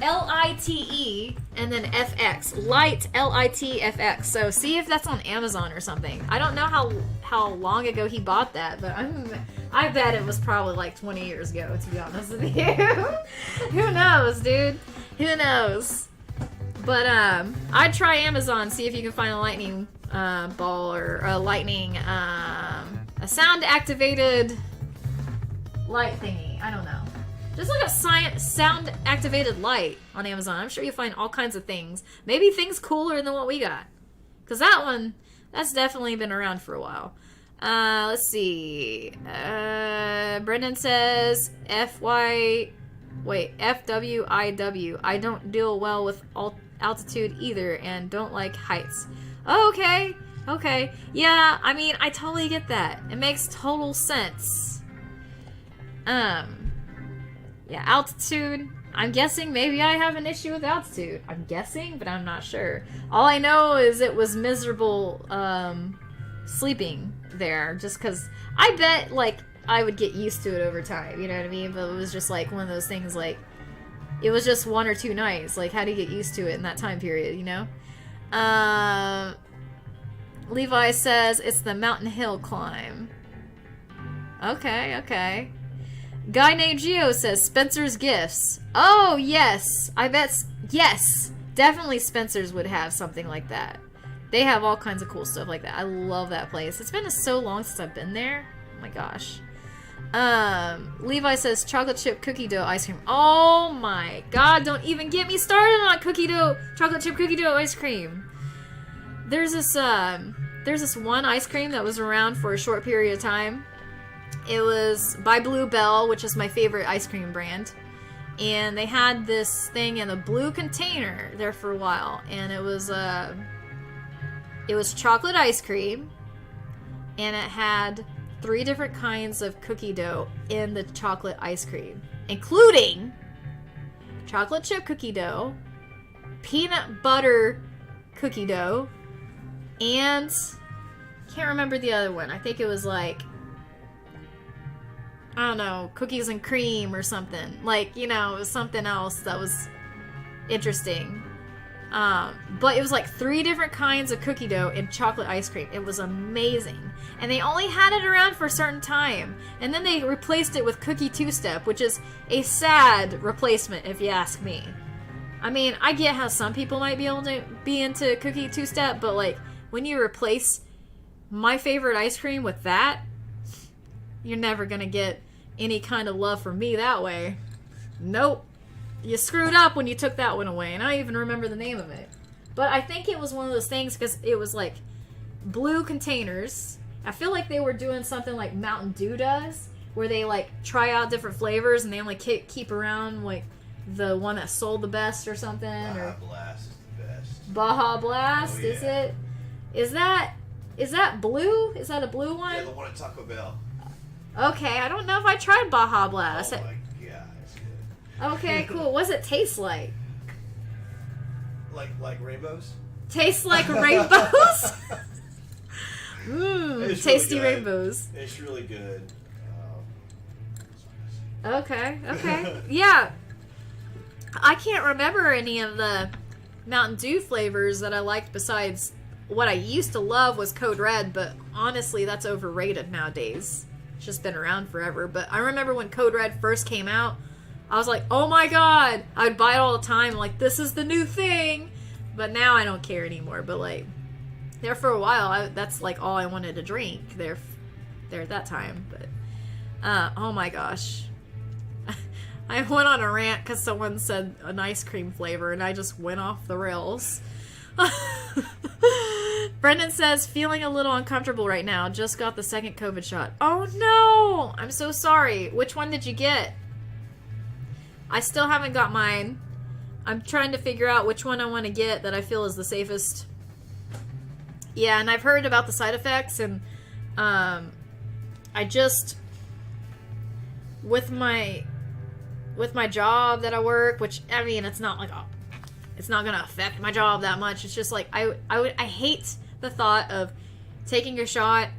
L-I-T-E, and then FX. Light, L-I-T, FX. So see if that's on Amazon or something. I don't know how long ago he bought that, but I bet it was probably like 20 years ago, to be honest with you. Who knows, dude? Who knows? But I'd try Amazon, see if you can find a lightning ball or a lightning, a sound-activated light thingy. I don't know. Just look up sound-activated light on Amazon. I'm sure you'll find all kinds of things. Maybe things cooler than what we got. Because that's definitely been around for a while. Let's see. Brendan says, FWIW. I don't deal well with altitude either and don't like heights. Oh, okay. Yeah, I mean, I totally get that. It makes total sense. Yeah, altitude. I'm guessing maybe I have an issue with altitude. I'm guessing, but I'm not sure. All I know is it was miserable sleeping there, just because I bet, like, I would get used to it over time, you know what I mean? But it was just, like, one of those things, like, it was just 1 or 2 nights. Like, how do you get used to it in that time period, you know? Levi says it's the Mountain Hill climb. Okay. Guy named Geo says Spencer's Gifts. Oh, yes. I bet, yes. Definitely Spencer's would have something like that. They have all kinds of cool stuff like that. I love that place. It's been so long since I've been there. Oh my gosh. Levi says chocolate chip cookie dough ice cream. Oh my god, don't even get me started on chocolate chip cookie dough ice cream. There's this one ice cream that was around for a short period of time. It was by Blue Bell, which is my favorite ice cream brand. And they had this thing in a blue container there for a while. And it was chocolate ice cream. And it had 3 different kinds of cookie dough in the chocolate ice cream. Including chocolate chip cookie dough, peanut butter cookie dough, and can't remember the other one. I think it was like, I don't know, cookies and cream or something. Like, you know, it was something else that was interesting. But it was like 3 different kinds of cookie dough and chocolate ice cream. It was amazing. And they only had it around for a certain time. And then they replaced it with cookie two-step, which is a sad replacement if you ask me. I mean, I get how some people might be able to be into cookie two-step, but like when you replace my favorite ice cream with that, you're never gonna get any kind of love from me that way. Nope. You screwed up when you took that one away, and I don't even remember the name of it. But I think it was one of those things because it was like blue containers. I feel like they were doing something like Mountain Dew does, where they like try out different flavors and they only keep around like the one that sold the best or something. Baja Blast is the best. Baja Blast, Oh, yeah. is it? Is that blue? Is that a blue one? Yeah, the one at Taco Bell. Okay, I don't know if I tried Baja Blast. Oh my god, it's good. Okay, cool. What's it taste like? Like rainbows? Tastes like rainbows? It's Tasty really good. rainbows. It's really good. Okay. Yeah. I can't remember any of the Mountain Dew flavors that I liked besides what I used to love was Code Red, but honestly, that's overrated nowadays. It's just been around forever. But I remember when Code Red first came out, I was like, oh my god! I'd buy it all the time, like, this is the new thing! But now I don't care anymore. But, like, there for a while, that's, like, all I wanted to drink there at that time. But, oh my gosh. I went on a rant because someone said an ice cream flavor, and I just went off the rails. Brendan says, feeling a little uncomfortable right now. Just got the second COVID shot. Oh no! I'm so sorry. Which one did you get? I still haven't got mine. I'm trying to figure out which one I want to get that I feel is the safest. Yeah, and I've heard about the side effects, and I just with my job that I work, which I mean, it's not like it's not gonna affect my job that much. It's just like I hate the thought of taking a shot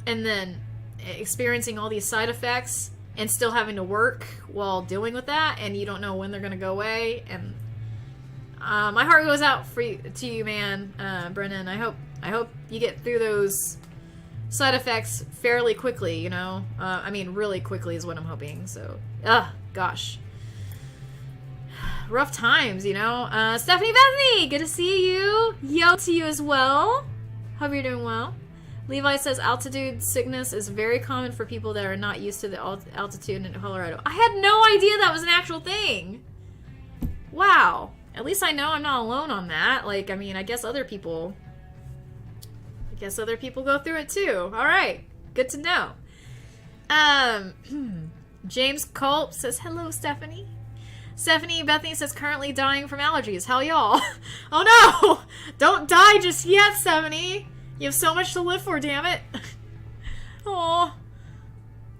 and then experiencing all these side effects and still having to work while dealing with that, and you don't know when they're gonna go away. And my heart goes out to you, man, Brennan. I hope you get through those side effects fairly quickly. You know, I mean, really quickly is what I'm hoping. So, gosh. Rough times, you know. Stephanie Bethany, good to see you. Yo to you as well. Hope you're doing well. Levi says altitude sickness is very common for people that are not used to the altitude in Colorado. I had no idea that was an actual thing. Wow. At least I know I'm not alone on that. Like, I mean, I guess other people go through it too. All right. Good to know. James Culp says, hello, Stephanie. Stephanie Bethany says, currently dying from allergies. Hell y'all. Oh no! Don't die just yet, Stephanie. You have so much to live for, damn it. Oh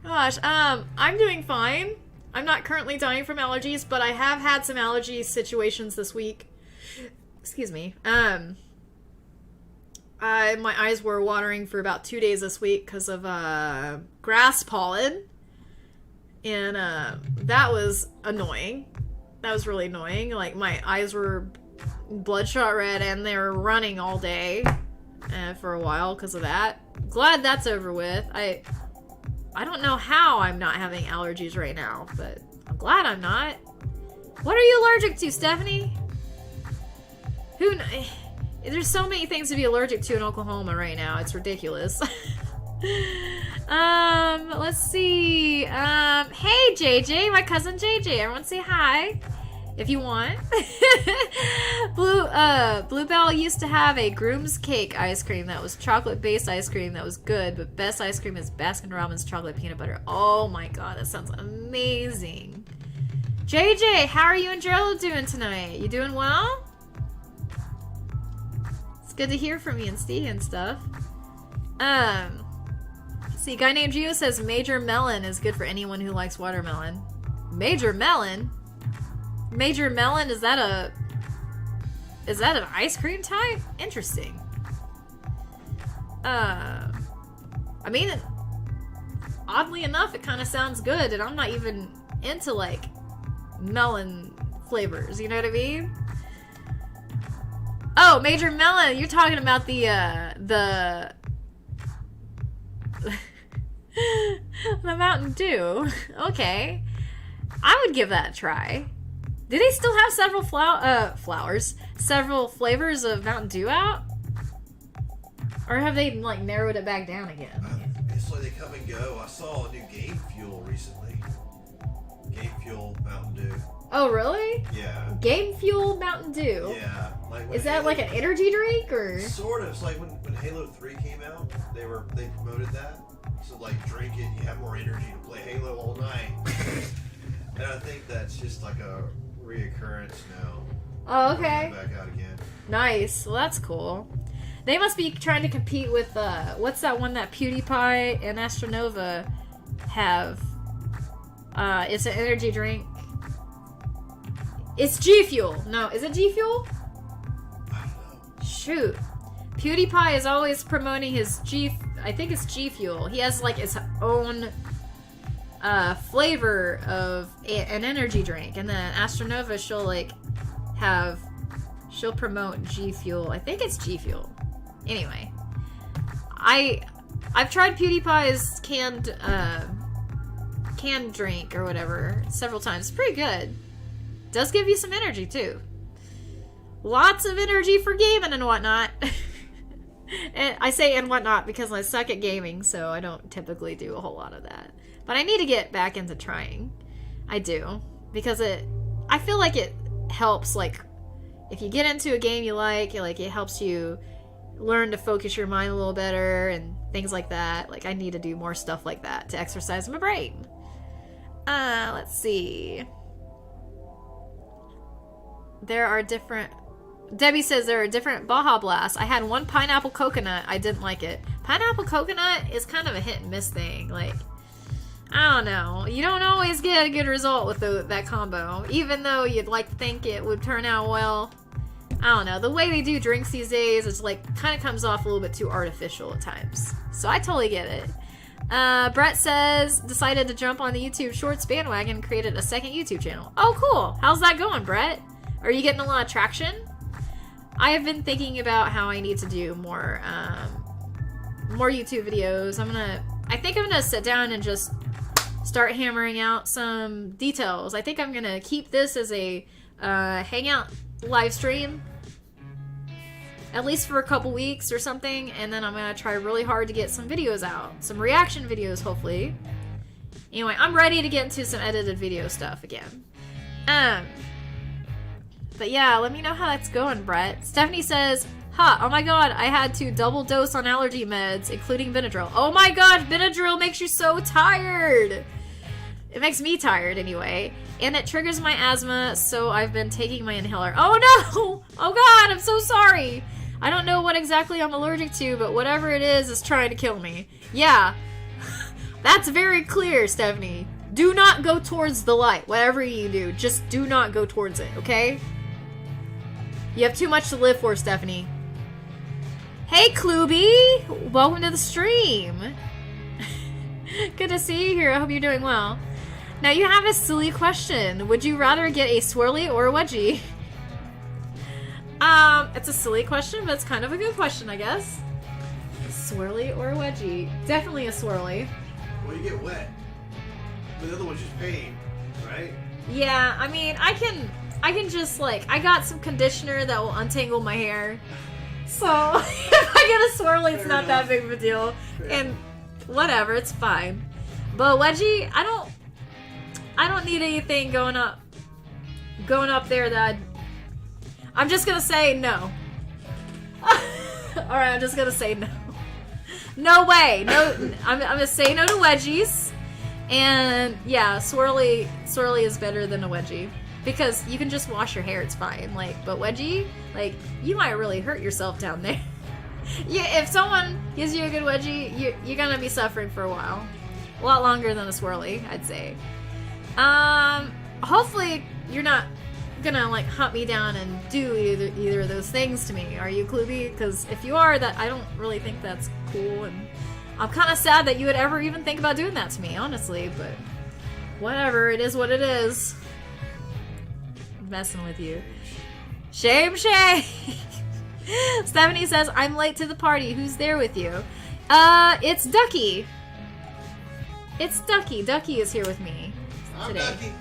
gosh. I'm doing fine. I'm not currently dying from allergies, but I have had some allergy situations this week. Excuse me. My eyes were watering for about 2 days this week because of grass pollen. And that was annoying. That was really annoying. Like, my eyes were bloodshot red and they were running all day for a while because of that. Glad that's over with. I don't know how I'm not having allergies right now, but I'm glad I'm not. What are you allergic to, Stephanie? There's so many things to be allergic to in Oklahoma right now. It's ridiculous. Let's see. Hey, JJ, my cousin JJ. Everyone say hi if you want. Bluebell used to have a Groom's Cake ice cream that was chocolate-based ice cream that was good, but best ice cream is Baskin-Robbins chocolate peanut butter. Oh my god, that sounds amazing. JJ, how are you and Gerald doing tonight? You doing well? It's good to hear from you and Steve and stuff. See, a guy named Gio says Major Melon is good for anyone who likes watermelon. Major Melon? Major Melon, is that an ice cream type? Interesting. I mean, oddly enough, it kind of sounds good, and I'm not even into, like, melon flavors, you know what I mean? Oh, Major Melon, you're talking about the the Mountain Dew. Okay. I would give that a try. Do they still have several several flavors of Mountain Dew out? Or have they, like, narrowed it back down again? It's like they come and go. I saw a new Game Fuel recently. Game Fuel Mountain Dew. Oh, really? Yeah. Game Fuel Mountain Dew? Yeah. Like is that like an energy drink, or? Sort of. It's like when Halo 3 came out, they promoted that. So, like, drink it, you have more energy to play Halo all night. And I think that's just like a reoccurrence now. Oh, okay. Back out again. Nice. Well, that's cool. They must be trying to compete with, what's that one that PewDiePie and Astronova have? It's an energy drink. It's G Fuel. No, is it G Fuel? I don't know. Shoot. PewDiePie is always promoting his I think it's G Fuel. He has, like, his own flavor of an energy drink. And then Astronova, she'll promote G Fuel. I think it's G Fuel. Anyway. I've tried PewDiePie's canned drink or whatever several times. It's pretty good. Does give you some energy too. Lots of energy for gaming and whatnot. And I say and whatnot because I suck at gaming, so I don't typically do a whole lot of that. But I need to get back into trying. I do. Because I feel like it helps, like, if you get into a game you like, it helps you learn to focus your mind a little better and things like that. Like, I need to do more stuff like that to exercise my brain. Let's see. Debbie says there are different Baja Blasts. I had one pineapple coconut. I didn't like it. Pineapple coconut is kind of a hit and miss thing. Like, I don't know. You don't always get a good result with that combo. Even though you'd like to think it would turn out well. I don't know. The way they do drinks these days, it's like, kind of comes off a little bit too artificial at times. So I totally get it. Brett says, decided to jump on the YouTube Shorts bandwagon and created a second YouTube channel. Oh, cool. How's that going, Brett? Are you getting a lot of traction? I have been thinking about how I need to do more YouTube videos. I think I'm gonna sit down and just start hammering out some details. I think I'm gonna keep this as a hangout live stream, at least for a couple weeks or something, and then I'm gonna try really hard to get some videos out, some reaction videos, hopefully. Anyway, I'm ready to get into some edited video stuff again. But yeah, let me know how that's going, Brett. Stephanie says, oh my god, I had to double dose on allergy meds, including Benadryl. Oh my god, Benadryl makes you so tired! It makes me tired, anyway. And it triggers my asthma, so I've been taking my inhaler. Oh no! Oh god, I'm so sorry! I don't know what exactly I'm allergic to, but whatever it is trying to kill me. Yeah. That's very clear, Stephanie. Do not go towards the light. Whatever you do, just do not go towards it, okay? You have too much to live for, Stephanie. Hey, Kluby! Welcome to the stream. Good to see you here. I hope you're doing well. Now, you have a silly question. Would you rather get a swirly or a wedgie? It's a silly question, but it's kind of a good question, I guess. A swirly or a wedgie? Definitely a swirly. Well, you get wet. The other one's just pain, right? Yeah, I mean, I can just, like, I got some conditioner that will untangle my hair. So, if I get a swirly, it's not that big of a deal. And whatever, it's fine. But wedgie, I don't need anything going up there that I'm just gonna say no. Alright, I'm just gonna say no. No way. No, I'm gonna say no to wedgies. And yeah, swirly is better than a wedgie. Because you can just wash your hair, it's fine. Like, but wedgie, like, you might really hurt yourself down there. Yeah, if someone gives you a good wedgie, you're gonna be suffering for a while. A lot longer than a swirly, I'd say. Hopefully you're not gonna, like, hunt me down and do either of those things to me. Are you, Kluby? Because if you are, that I don't really think that's cool, and I'm kind of sad that you would ever even think about doing that to me, honestly, but whatever, it is what it is. I'm messing with you. Shame. Stephanie says, I'm late to the party. Who's there with you? It's Ducky. It's Ducky. Ducky is here with me today. I'm Ducky.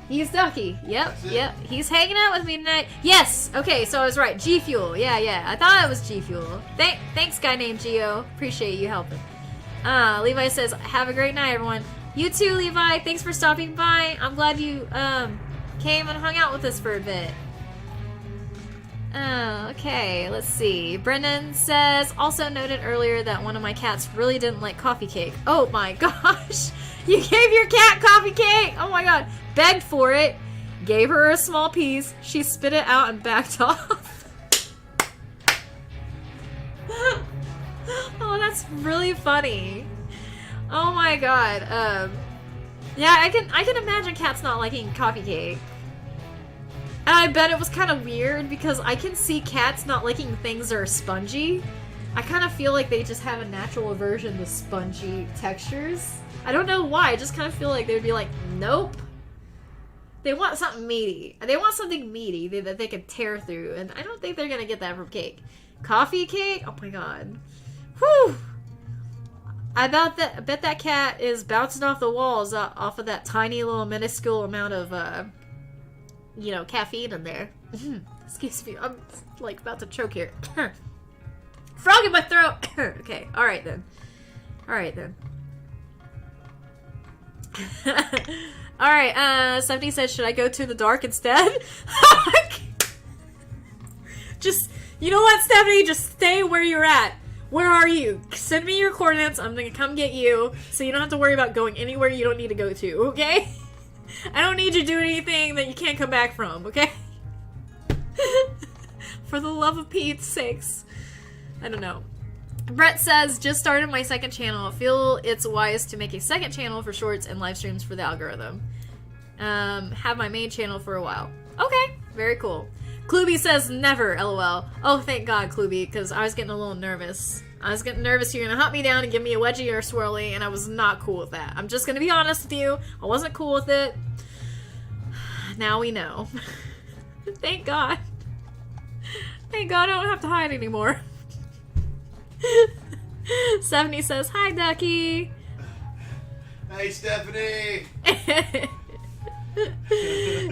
He's Ducky. Yep, yep. He's hanging out with me tonight. Yes. Okay, so I was right. G Fuel. Yeah. I thought it was G Fuel. Thanks, guy named Geo. Appreciate you helping. Levi says, have a great night, everyone. You too, Levi. Thanks for stopping by. I'm glad you came and hung out with us for a bit. Okay, let's see. Brendan says, also noted earlier that one of my cats really didn't like coffee cake. Oh my gosh. You gave your cat coffee cake? Oh my god. Begged for it. Gave her a small piece. She spit it out and backed off. Oh, that's really funny. Oh my god. Yeah, I can imagine cats not liking coffee cake. And I bet it was kind of weird because I can see cats not liking things that are spongy. I kind of feel like they just have a natural aversion to spongy textures. I don't know why. I just kind of feel like they'd be like, nope. They want something meaty. They want something meaty that they can tear through. And I don't think they're going to get that from cake. Coffee cake? Oh my god. Whew. I bet that cat is bouncing off the walls off of that tiny little minuscule amount of, caffeine in there. Excuse me. I'm, like, about to choke here. Frog in my throat! Okay, alright then. Alright, Stephanie says, should I go to the dark instead? Just, you know what, Stephanie? Just stay where you're at. Where are you? Send me your coordinates. I'm gonna come get you, so you don't have to worry about going anywhere you don't need to go to, okay? I don't need you to do anything that you can't come back from, okay? For the love of Pete's sakes. I don't know. Brett says, just started my second channel. I feel it's wise to make a second channel for shorts and live streams for the algorithm. Have my main channel for a while. Okay, very cool. Kluby says, never, lol. Oh, thank God, Kluby, because I was getting a little nervous. I was getting nervous you're going to hunt me down and give me a wedgie or a swirly, and I was not cool with that. I'm just going to be honest with you. I wasn't cool with it. Now we know. Thank God. Thank God I don't have to hide anymore. 70 says, hi, Ducky. Hey, Stephanie.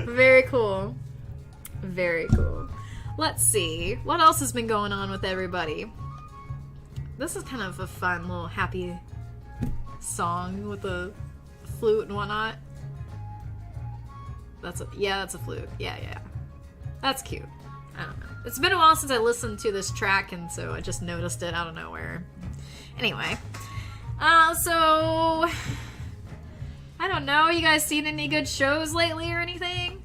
Very cool. Very cool. Let's see. What else has been going on with everybody? This is kind of a fun little happy song with the flute and whatnot. That's a flute. Yeah. That's cute. I don't know. It's been a while since I listened to this track, and so I just noticed it out of nowhere. Anyway. So I don't know. You guys seen any good shows lately or anything?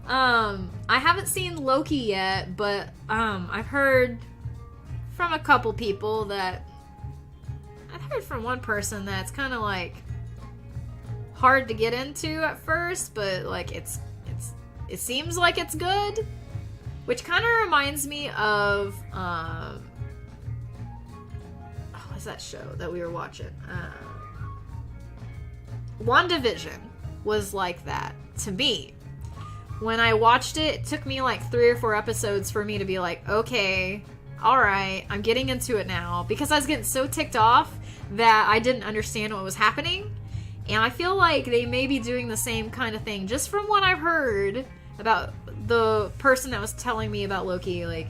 I haven't seen Loki yet, but I've heard from a couple people that I've heard from one person that's kind of like hard to get into at first, but like it seems like it's good, which kind of reminds me of what's that show that we were watching? WandaVision was like that to me. When I watched it, it took me like 3 or 4 episodes for me to be like, okay, alright, I'm getting into it now. Because I was getting so ticked off that I didn't understand what was happening. And I feel like they may be doing the same kind of thing. Just from what I've heard about the person that was telling me about Loki, like,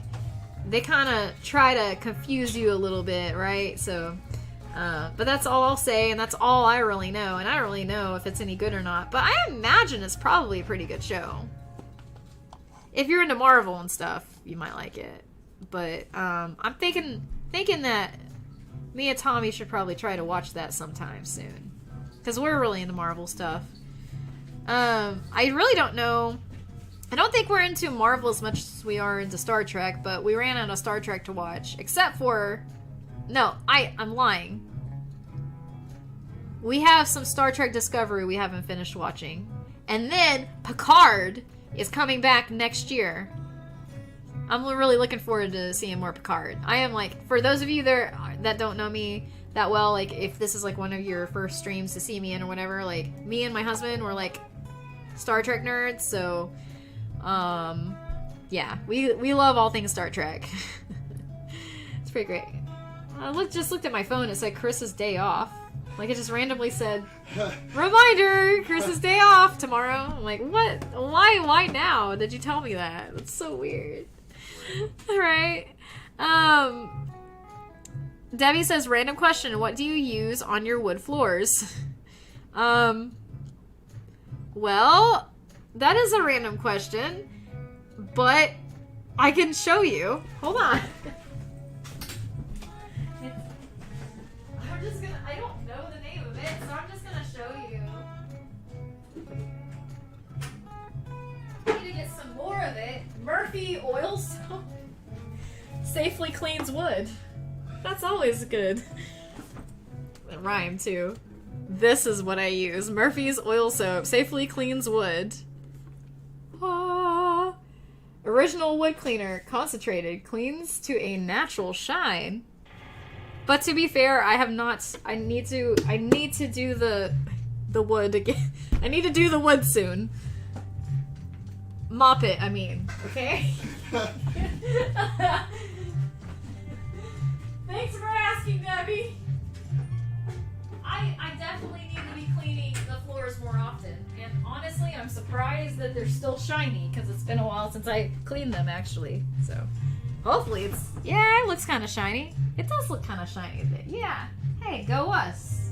they kind of try to confuse you a little bit, right? So, but that's all I'll say, and that's all I really know. And I don't really know if it's any good or not. But I imagine it's probably a pretty good show. If you're into Marvel and stuff, you might like it. But I'm thinking that me and Tommy should probably try to watch that sometime soon. Because we're really into Marvel stuff. I really don't know. I don't think we're into Marvel as much as we are into Star Trek, but we ran out of Star Trek to watch. Except for... No, I'm lying. We have some Star Trek Discovery we haven't finished watching. And then Picard is coming back next year. I'm really looking forward to seeing more Picard. I am like, for those of you that don't know me that well, like if this is like one of your first streams to see me in or whatever, like me and my husband were like Star Trek nerds, so yeah, we love all things Star Trek. It's pretty great. I just looked at my phone. It said Carissa's day off. Like, it just randomly said, reminder, Carissa's day off tomorrow. I'm like, what? Why now? Did you tell me that? That's so weird. All right. Debbie says, random question. What do you use on your wood floors? Well, that is a random question, but I can show you. Hold on. I don't know the name of it, so I'm just gonna show you. I need to get some more of it. Murphy oil soap safely cleans wood. That's always good. It rhymed too. This is what I use. Murphy's oil soap safely cleans wood. Ah. Original wood cleaner, concentrated, cleans to a natural shine. But to be fair, I have not. I need to do the wood again. I need to do the wood soon. Mop it, I mean. Okay? Thanks for asking, Debbie. I definitely need to be cleaning the floors more often. And honestly, I'm surprised that they're still shiny, because it's been a while since I cleaned them, actually. So, hopefully it's... Yeah, it looks kind of shiny. It does look kind of shiny, but yeah. Hey, go us.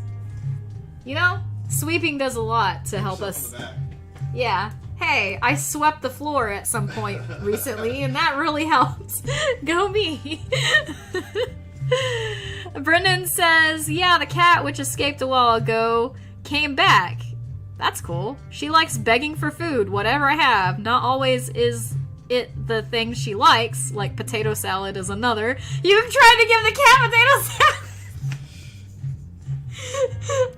You know, sweeping does a lot to help us. Yeah. Hey, I swept the floor at some point recently, and that really helped. Go me. Brendan says, yeah, the cat, which escaped a while ago, came back. That's cool. She likes begging for food, whatever I have. Not always is it the thing she likes, like potato salad is another. You've tried to give the cat potato salad!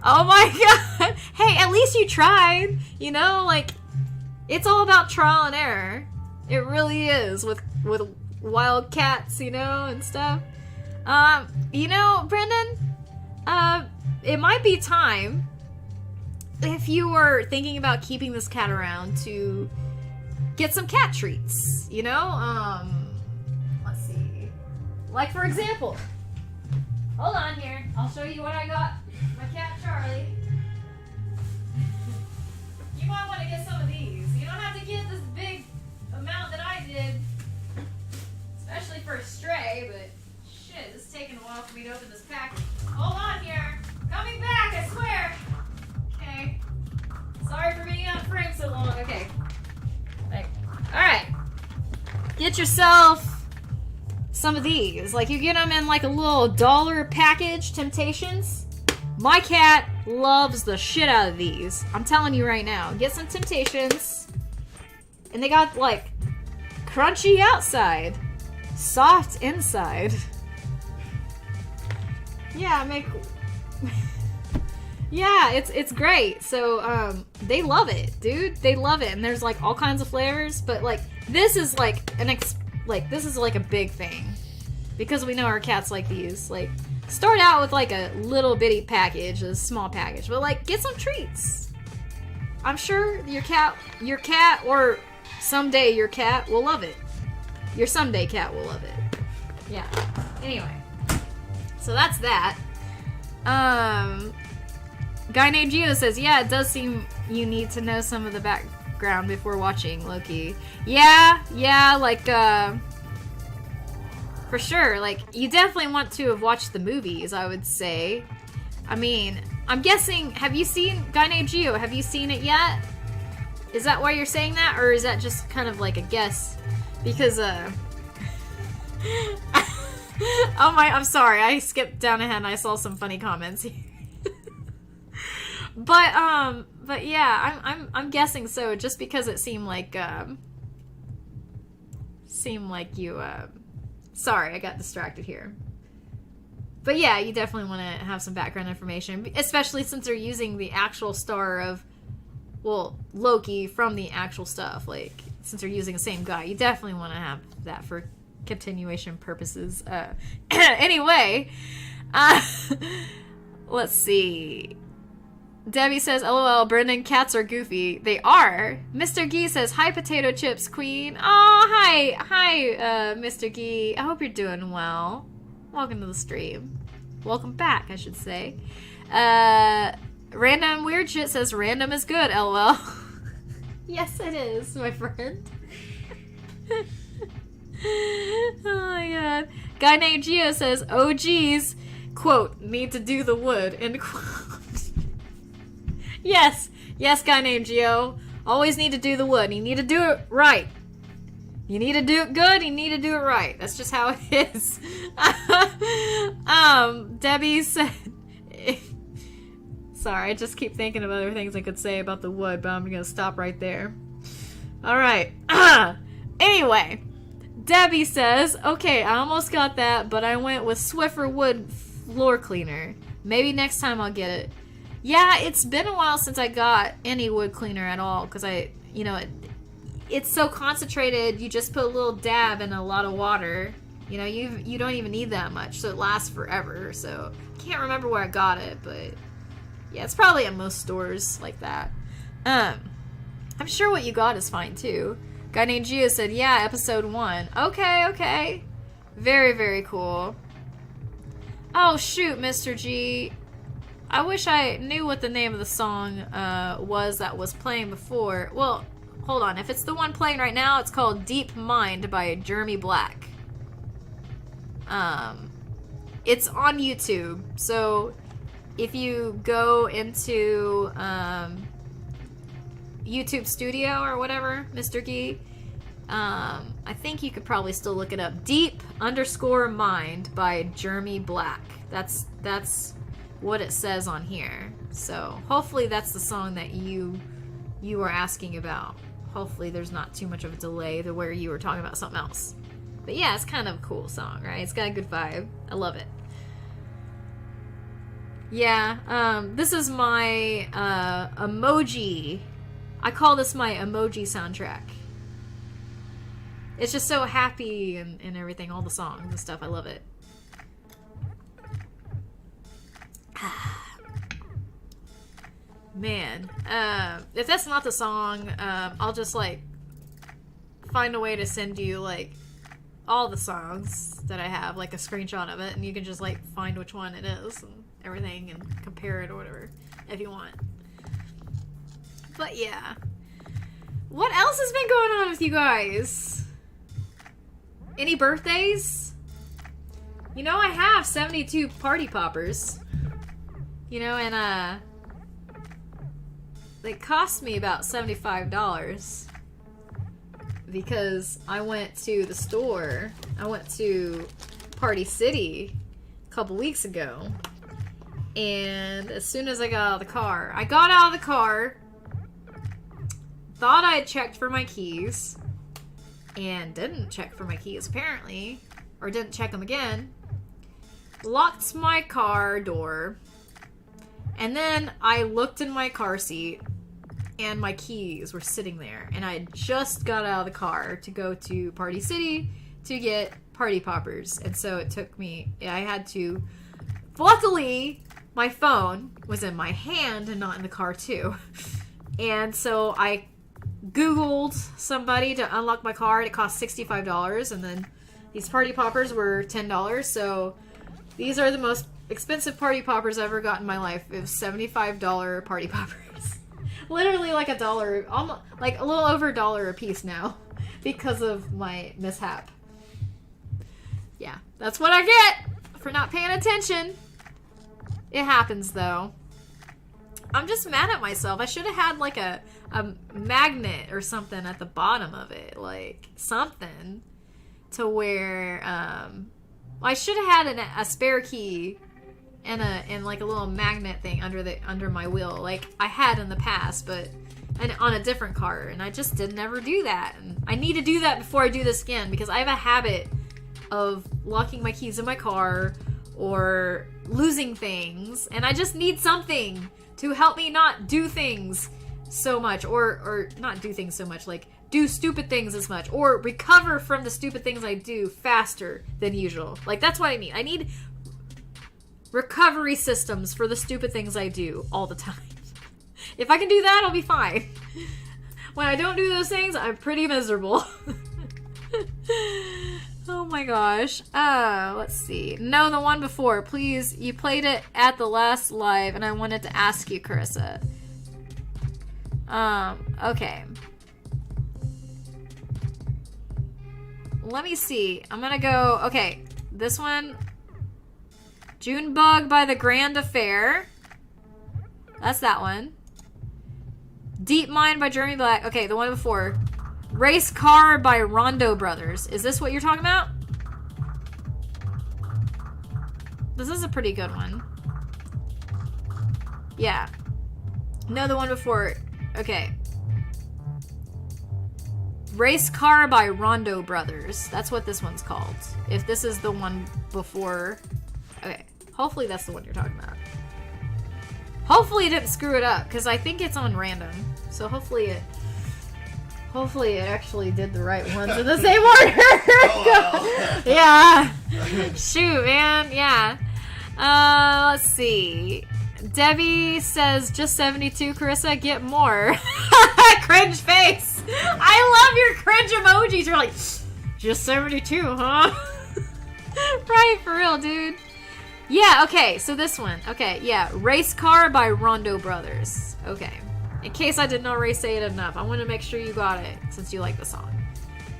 Oh my god. Hey, at least you tried. You know, like, it's all about trial and error. It really is with wild cats, you know, and stuff. You know, Brendan, it might be time, if you were thinking about keeping this cat around, to get some cat treats, you know? Let's see. Like, for example, hold on here. I'll show you what I got my cat Charlie. You might want to get some of these. You don't have to get this big amount that I did, especially for a stray, but shit, this is taking a while for me to open this package. Hold on here. Coming back, I swear. Okay. Sorry for being out of frame so long. Okay. Alright. Get yourself some of these. Like, you get them in like a little $1 package, Temptations. My cat loves the shit out of these. I'm telling you right now. Get some Temptations. And they got, like, crunchy outside, soft inside. Yeah, yeah, it's great. So, they love it, dude. They love it. And there's, like, all kinds of flavors. But, like, this is, like, this is, like, a big thing. Because we know our cats like these. Like, start out with, like, a little bitty package, a small package. But, like, get some treats. I'm sure your cat, or someday your cat will love it. Your someday cat will love it. Yeah. Anyway. So that's that. Guy named Gio says, yeah, it does seem you need to know some of the background before watching Loki. Yeah, like, for sure. Like, you definitely want to have watched the movies, I would say. I mean, I'm guessing, have you seen Guy Named Gio? Have you seen it yet? Is that why you're saying that? Or is that just kind of like a guess? Because, oh my, I'm sorry, I skipped down ahead and I saw some funny comments. But yeah, I'm guessing so, just because it seemed like you, sorry, I got distracted here. But yeah, you definitely want to have some background information, especially since they're using the actual star of, well, Loki from the actual stuff. Like, since they're using the same guy, you definitely want to have that for continuation purposes. Anyway, let's see. Debbie says, LOL, Brendan, cats are goofy. They are. Mr. Gee says, hi, potato chips queen. Oh, hi. Hi, Mr. Gee. I hope you're doing well. Welcome to the stream. Welcome back, I should say. Random Weird Shit says, random is good, LOL. Yes, it is, my friend. Oh, my God. Guy named Geo says, oh, geez. Quote, need to do the wood, end quote. Yes, guy named Geo. Always need to do the wood. You need to do it right. You need to do it good. You need to do it right. That's just how it is. Debbie said. Sorry, I just keep thinking of other things I could say about the wood, but I'm gonna stop right there. All right. Anyway, Debbie says, okay, I almost got that, but I went with Swiffer wood floor cleaner. Maybe next time I'll get it. Yeah, it's been a while since I got any wood cleaner at all, because it's so concentrated, you just put a little dab in a lot of water. You know, you don't even need that much, so it lasts forever. So, can't remember where I got it, but yeah, it's probably at most stores like that. I'm sure what you got is fine, too. Guy named Gio said, yeah, episode 1. Okay. Very, very cool. Oh, shoot, Mr. G. I wish I knew what the name of the song was that was playing before. Well, hold on. If it's the one playing right now, it's called Deep Mind by Jeremy Black. It's on YouTube. So if you go into YouTube Studio or whatever, Mr. Gee, I think you could probably still look it up. Deep_Mind by Jeremy Black. That's what it says on here. So hopefully that's the song that you were asking about. Hopefully there's not too much of a delay to where you were talking about something else. But yeah, it's kind of a cool song, right? It's got a good vibe. I love it. Yeah, this is my emoji. I call this my emoji soundtrack. It's just so happy and everything, all the songs and stuff. I love it. Man, if that's not the song, I'll just find a way to send you all the songs that I have, a screenshot of it, and you can just find which one it is and everything and compare it or whatever if you want. But yeah, what else has been going on with you guys? Any birthdays? You know, I have 72 party poppers. You know, and they cost me about $75 because I went to the store. I went to Party City a couple weeks ago, and as soon as I got out of the car, thought I had checked for my keys and didn't check for my keys apparently, or didn't check them again. Locked my car door. And then I looked in my car seat, and my keys were sitting there. And I just got out of the car to go to Party City to get party poppers. And so it took me, I had to, luckily, my phone was in my hand and not in the car too. And so I Googled somebody to unlock my car, and it cost $65. And then these party poppers were $10. So these are the most expensive party poppers I've ever got in my life. It was $75 party poppers. Literally $1, almost a little over $1 a piece now because of my mishap. Yeah, that's what I get for not paying attention. It happens though. I'm just mad at myself. I should have had a magnet or something at the bottom of it, something to where I should have had a spare key and a little magnet thing under my wheel, like I had in the past, and on a different car, and I just did never do that. And I need to do that before I do this again, because I have a habit of locking my keys in my car or losing things, and I just need something to help me not do things so much, or not do things so much, do stupid things as much, or recover from the stupid things I do faster than usual. That's what I need. I need recovery systems for the stupid things I do all the time. If I can do that, I'll be fine. When I don't do those things, I'm pretty miserable. Oh my gosh. Let's see. No, the one before. Please, you played it at the last live, and I wanted to ask you, Carissa. Okay. Let me see. I'm gonna go... Okay, this one. Junebug by the Grand Affair. That's that one. Deep Mind by Jeremy Black. Okay, the one before. Race Car by Rondo Brothers. Is this what you're talking about? This is a pretty good one. Yeah. No, the one before. Okay. Race Car by Rondo Brothers. That's what this one's called. If this is the one before... Okay. Hopefully that's the one you're talking about. Hopefully it didn't screw it up, because I think it's on random. So hopefully it actually did the right ones in the same order. Oh, wow. Yeah. Shoot, man. Yeah. Let's see. Debbie says, just 72, Carissa, get more. Cringe face. I love your cringe emojis. You're like, just 72, huh? Right, for real, dude. Yeah, okay, so this one. Okay, yeah. Race Car by Rondo Brothers. Okay. In case I did not already say it enough, I want to make sure you got it since you like the song.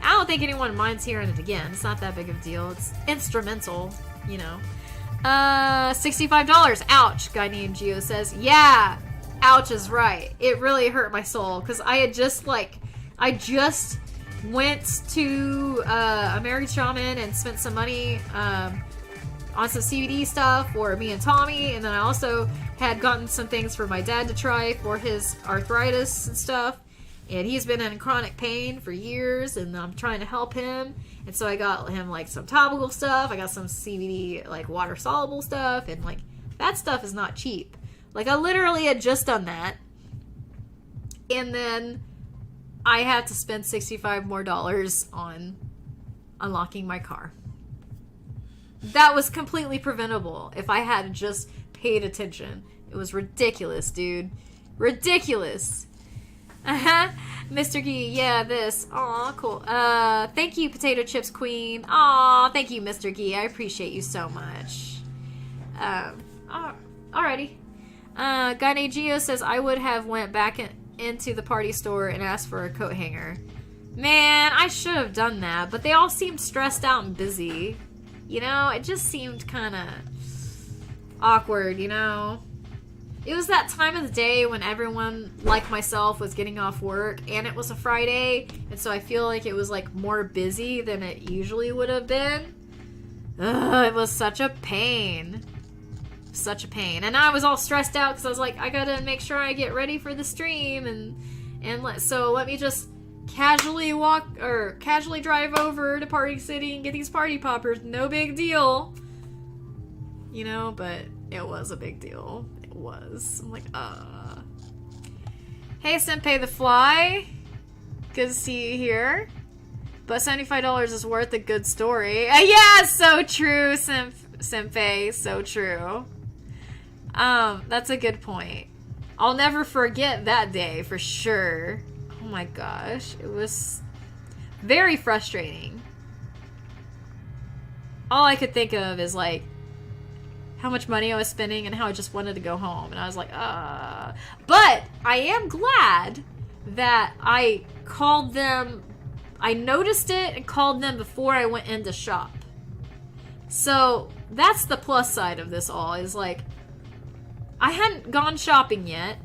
I don't think anyone minds hearing it again. It's not that big of a deal. It's instrumental, you know. $65. Ouch, guy named Geo says. Yeah, ouch is right. It really hurt my soul because I just went to American Shaman and spent some money on some CBD stuff for me and Tommy, and then I also had gotten some things for my dad to try for his arthritis and stuff, and he's been in chronic pain for years, and I'm trying to help him, and so I got him like some topical stuff, I got some CBD like water soluble stuff, and like that stuff is not cheap. Like I literally had just done that, and then I had to spend $65 more on unlocking my car. That was completely preventable if I had just paid attention. It was ridiculous, dude. Ridiculous. Mr. Gee, yeah, this. Aw, cool. Thank you, Potato Chips Queen. Aw, thank you, Mr. Gee. I appreciate you so much. Alrighty. Guy named Geo says, I would have went back into the party store and asked for a coat hanger. Man, I should have done that, but they all seemed stressed out and busy. You know, it just seemed kind of awkward, you know? It was that time of the day when everyone, like myself, was getting off work, and it was a Friday, and so I feel like it was, like, more busy than it usually would have been. Ugh, it was such a pain. Such a pain. And I was all stressed out because I was like, I gotta make sure I get ready for the stream, so let me just casually drive over to Party City and get these party poppers. No big deal. You know, but it was a big deal. It was. I'm like, Hey, Senpai the Fly. Good to see you here. But $75 is worth a good story. Yeah, so true, Senpai. So true. That's a good point. I'll never forget that day, for sure. Oh my gosh, it was very frustrating. All I could think of is like how much money I was spending and how I just wanted to go home, and I was like, But I am glad that I called them. I noticed it and called them before I went into shop. So that's the plus side of this all, is like I hadn't gone shopping yet,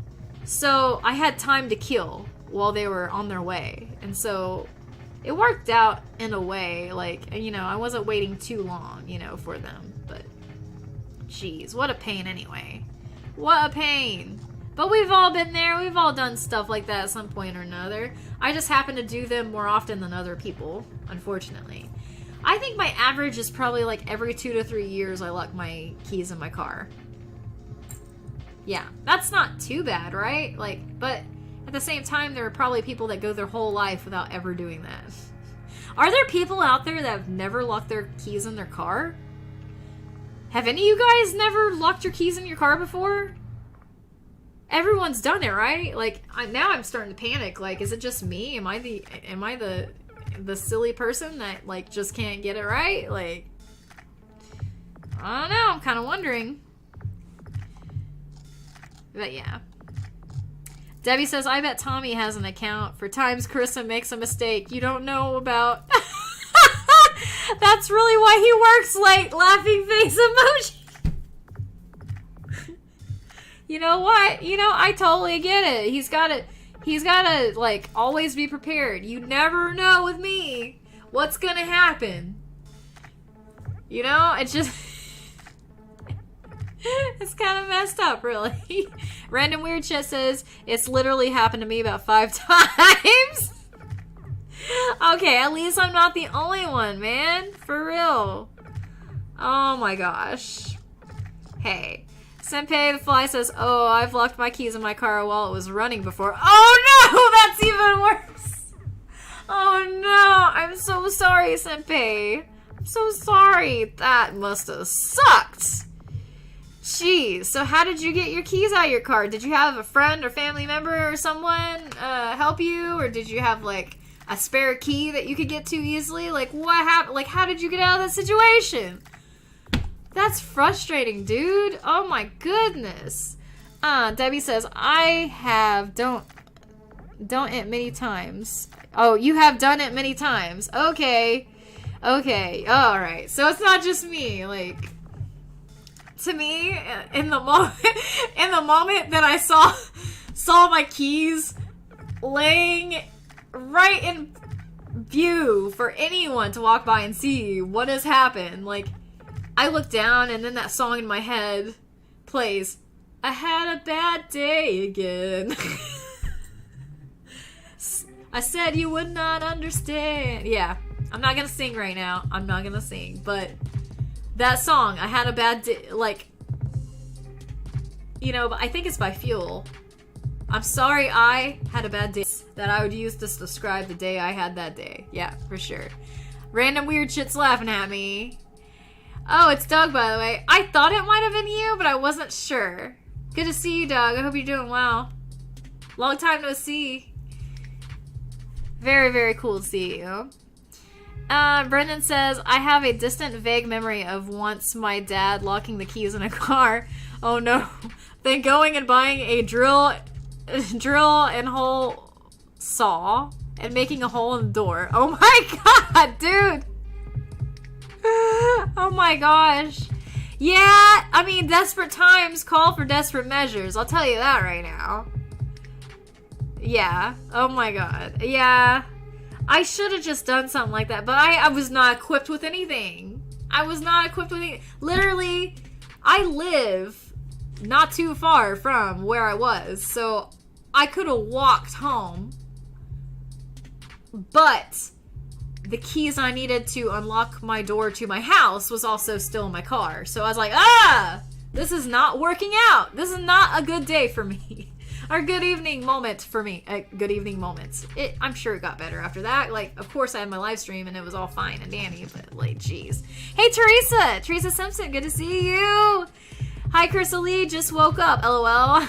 so I had time to kill while they were on their way, and so it worked out in a way. Like, you know, I wasn't waiting too long, you know, for them, but jeez, what a pain anyway. What a pain. But we've all been there. We've all done stuff like that at some point or another. I just happen to do them more often than other people, unfortunately. I think my average is probably like every 2 to 3 years I lock my keys in my car. Yeah, that's not too bad, right? Like, but at the same time, there are probably people that go their whole life without ever doing that. Are there people out there that have never locked their keys in their car? Have any of you guys never locked your keys in your car before? everyone's done it, right? Like, now I'm starting to panic. Like, is it just me? Am I the silly person that, like, just can't get it right? Like, I don't know. I'm kind of wondering. But yeah. Debbie says, I bet Tommy has an account for times Carissa makes a mistake you don't know about. That's really why he works late. Laughing face emoji. You know what? You know, I totally get it. He's gotta, like, always be prepared. You never know with me what's gonna happen. You know? It's just... it's kind of messed up, really. Random Weird Shit says, it's literally happened to me about 5 times. Okay, at least I'm not the only one, man. For real. Oh my gosh. Hey. Senpei the Fly says, oh, I've locked my keys in my car while it was running before. Oh no! That's even worse! Oh no! I'm so sorry, Senpei. I'm so sorry. That must have sucked. Jeez. So how did you get your keys out of your car? Did you have a friend or family member or someone help you? Or did you have, like, a spare key that you could get to easily? Like, what happened? Like, how did you get out of that situation? That's frustrating, dude. Oh my goodness. Debbie says, I have done it many times. Oh, you have done it many times. Okay. Okay. All right. So it's not just me. Like, to me, in the moment that I saw my keys laying right in view for anyone to walk by and see what has happened, like, I look down and then that song in my head plays. I had a bad day again. I said you would not understand. Yeah, I'm not gonna sing right now. I'm not gonna sing, but that song, I had a bad day, like, you know, but I think it's by Fuel. I'm sorry I had a bad day, that I would use to describe the day I had that day. Yeah, for sure. Random Weird Shit's laughing at me. Oh, it's Doug, by the way. I thought it might have been you, but I wasn't sure. Good to see you, Doug. I hope you're doing well. Long time no see. Very, very cool to see you. Brendan says, I have a distant, vague memory of once my dad locking the keys in a car. Oh no. Then going and buying a drill and hole saw and making a hole in the door. Oh my god, dude. Oh my gosh. Yeah, I mean, desperate times call for desperate measures. I'll tell you that right now. Yeah. Oh my god. Yeah. I should have just done something like that, but I was not equipped with anything. I was not equipped with anything. Literally, I live not too far from where I was, so I could have walked home, but the keys I needed to unlock my door to my house was also still in my car. So I was like, this is not working out. This is not a good day for me. Or good evening moment for me. Good evening moments. I'm sure it got better after that. Like, of course I had my live stream and it was all fine and dandy, but like, jeez. Hey, Teresa Simpson, good to see you. Hi, Carissa Lee, just woke up, LOL.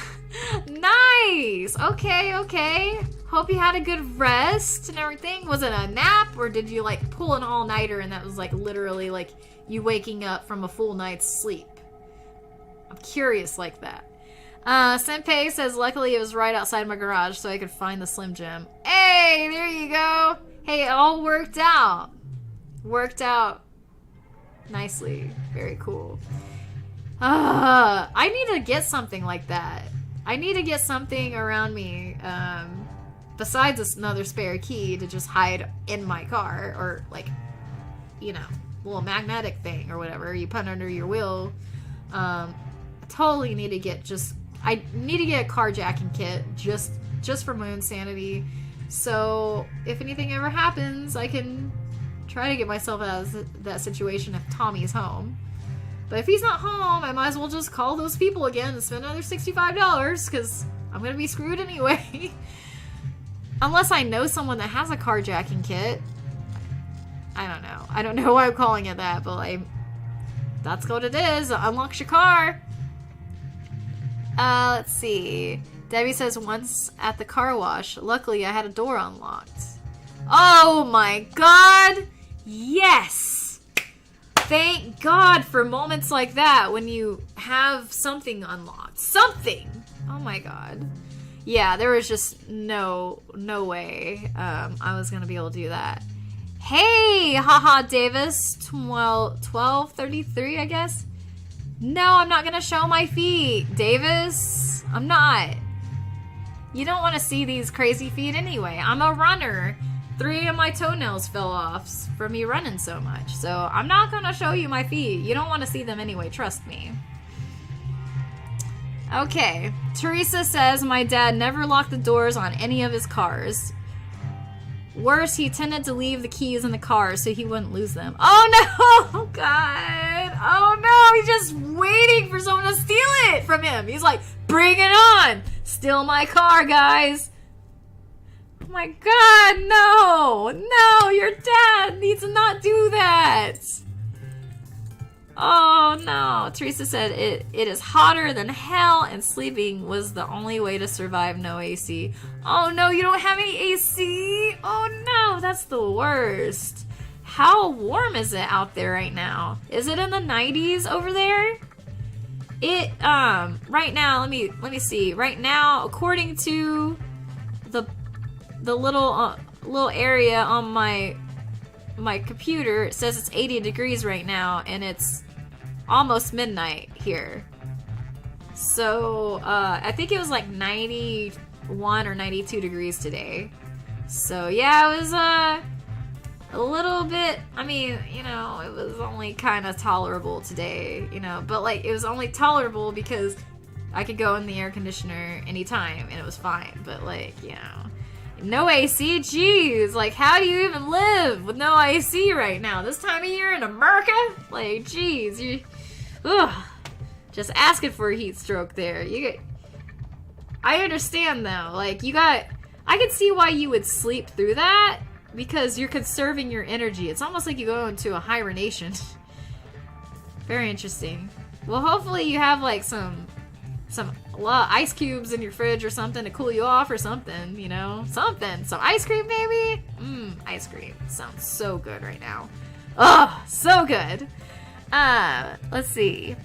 Nice. Okay. Hope you had a good rest and everything. Was it a nap or did you like pull an all-nighter and that was like literally like you waking up from a full night's sleep? I'm curious like that. Senpei says, luckily it was right outside my garage so I could find the Slim Jim. Hey, there you go. Hey, it all worked out. Worked out nicely. Very cool. I need to get something like that. I need to get something around me, besides another spare key to just hide in my car, or like, you know, a little magnetic thing or whatever you put under your wheel. I totally need to get I need to get a carjacking kit just for my own sanity. So if anything ever happens, I can try to get myself out of that situation if Tommy's home. But if he's not home, I might as well just call those people again and spend another $65 because I'm going to be screwed anyway. Unless I know someone that has a carjacking kit. I don't know. I don't know why I'm calling it that, but like, that's what it is. It unlocks your car. Let's see. Debbie says once at the car wash. Luckily, I had a door unlocked. Oh my god! Yes! Thank God for moments like that when you have something unlocked. Something! Oh my god. Yeah, there was just no way I was gonna be able to do that. Hey, haha Davis, 1233, I guess? No, I'm not gonna show my feet, Davis. I'm not. You don't want to see these crazy feet anyway. I'm a runner. 3 of my toenails fell off from me running so much. So I'm not gonna show you my feet. You don't want to see them anyway, trust me. Okay, Teresa says my dad never locked the doors on any of his cars. Worse, he tended to leave the keys in the car so he wouldn't lose them. Oh no! God! Oh no! He's just waiting for someone to steal it from him. He's like, bring it on! Steal my car, guys! Oh my god, no! No! Your dad needs to not do that! Oh no, Teresa said it is hotter than hell and sleeping was the only way to survive no AC. Oh no, you don't have any AC? Oh no, that's the worst. How warm is it out there right now? Is it in the 90s over there? It right now, let me see. Right now, according to the little area on my computer, it says it's 80 degrees right now and it's almost midnight here. So, I think it was like 91 or 92 degrees today. So, yeah, it was, a little bit, I mean, you know, it was only kind of tolerable today, you know, but, like, it was only tolerable because I could go in the air conditioner anytime and it was fine, but, like, you know, no AC, jeez, like, how do you even live with no AC right now? This time of year in America? Like, jeez, just asking for a heat stroke there. I understand though, like, I can see why you would sleep through that, because you're conserving your energy. It's almost like you go into a hibernation. Very interesting. Well, hopefully you have, like, some ice cubes in your fridge or something to cool you off or something, you know? Something. Some ice cream, maybe? Ice cream. Sounds so good right now. Oh, so good. Let's see.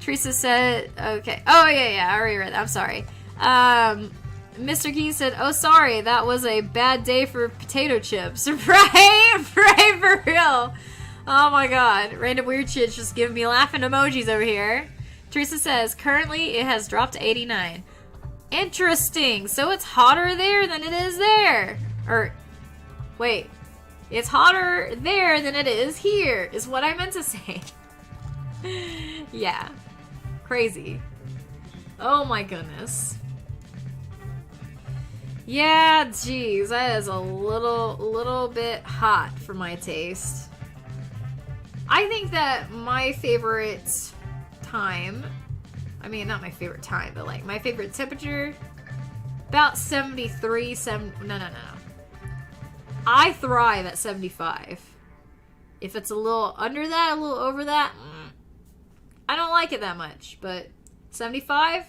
Teresa said, okay. Oh, yeah, I already read that. I'm sorry. Mr. Key said, oh, sorry, that was a bad day for potato chips. Right, for real. Oh my god. Random weird shit's just giving me laughing emojis over here. Teresa says, currently it has dropped to 89. Interesting. So it's hotter there than it is there. Or, wait. It's hotter there than it is here, is what I meant to say. Yeah. Crazy. Oh my goodness. Yeah, geez. That is a little bit hot for my taste. I think that my favorite time, I mean, not my favorite time, but like my favorite temperature, about 73, no. I thrive at 75. If it's a little under that, a little over that, I don't like it that much, but 75,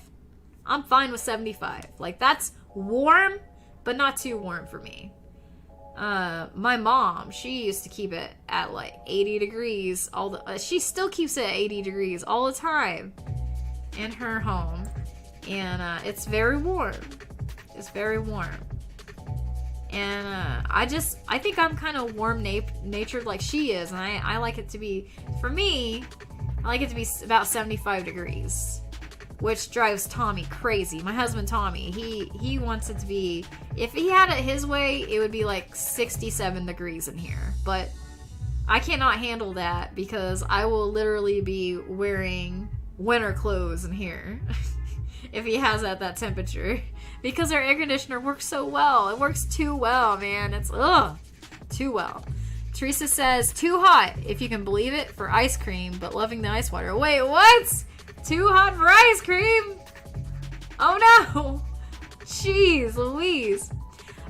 I'm fine with 75. Like, that's warm, but not too warm for me. My mom, she used to keep it at like 80 degrees she still keeps it at 80 degrees all the time in her home, and it's very warm. It's very warm. And I think I'm kind of warm natured like she is, and I like it to be, for me, I like it to be about 75 degrees, which drives Tommy crazy. My husband Tommy, he wants it to be, if he had it his way, it would be like 67 degrees in here. But I cannot handle that because I will literally be wearing winter clothes in here if he has it at that temperature. Because our air conditioner works so well. It works too well, man. It's, too well. Teresa says, too hot, if you can believe it, for ice cream, but loving the ice water. Wait, what? Too hot for ice cream? Oh no! Jeez Louise.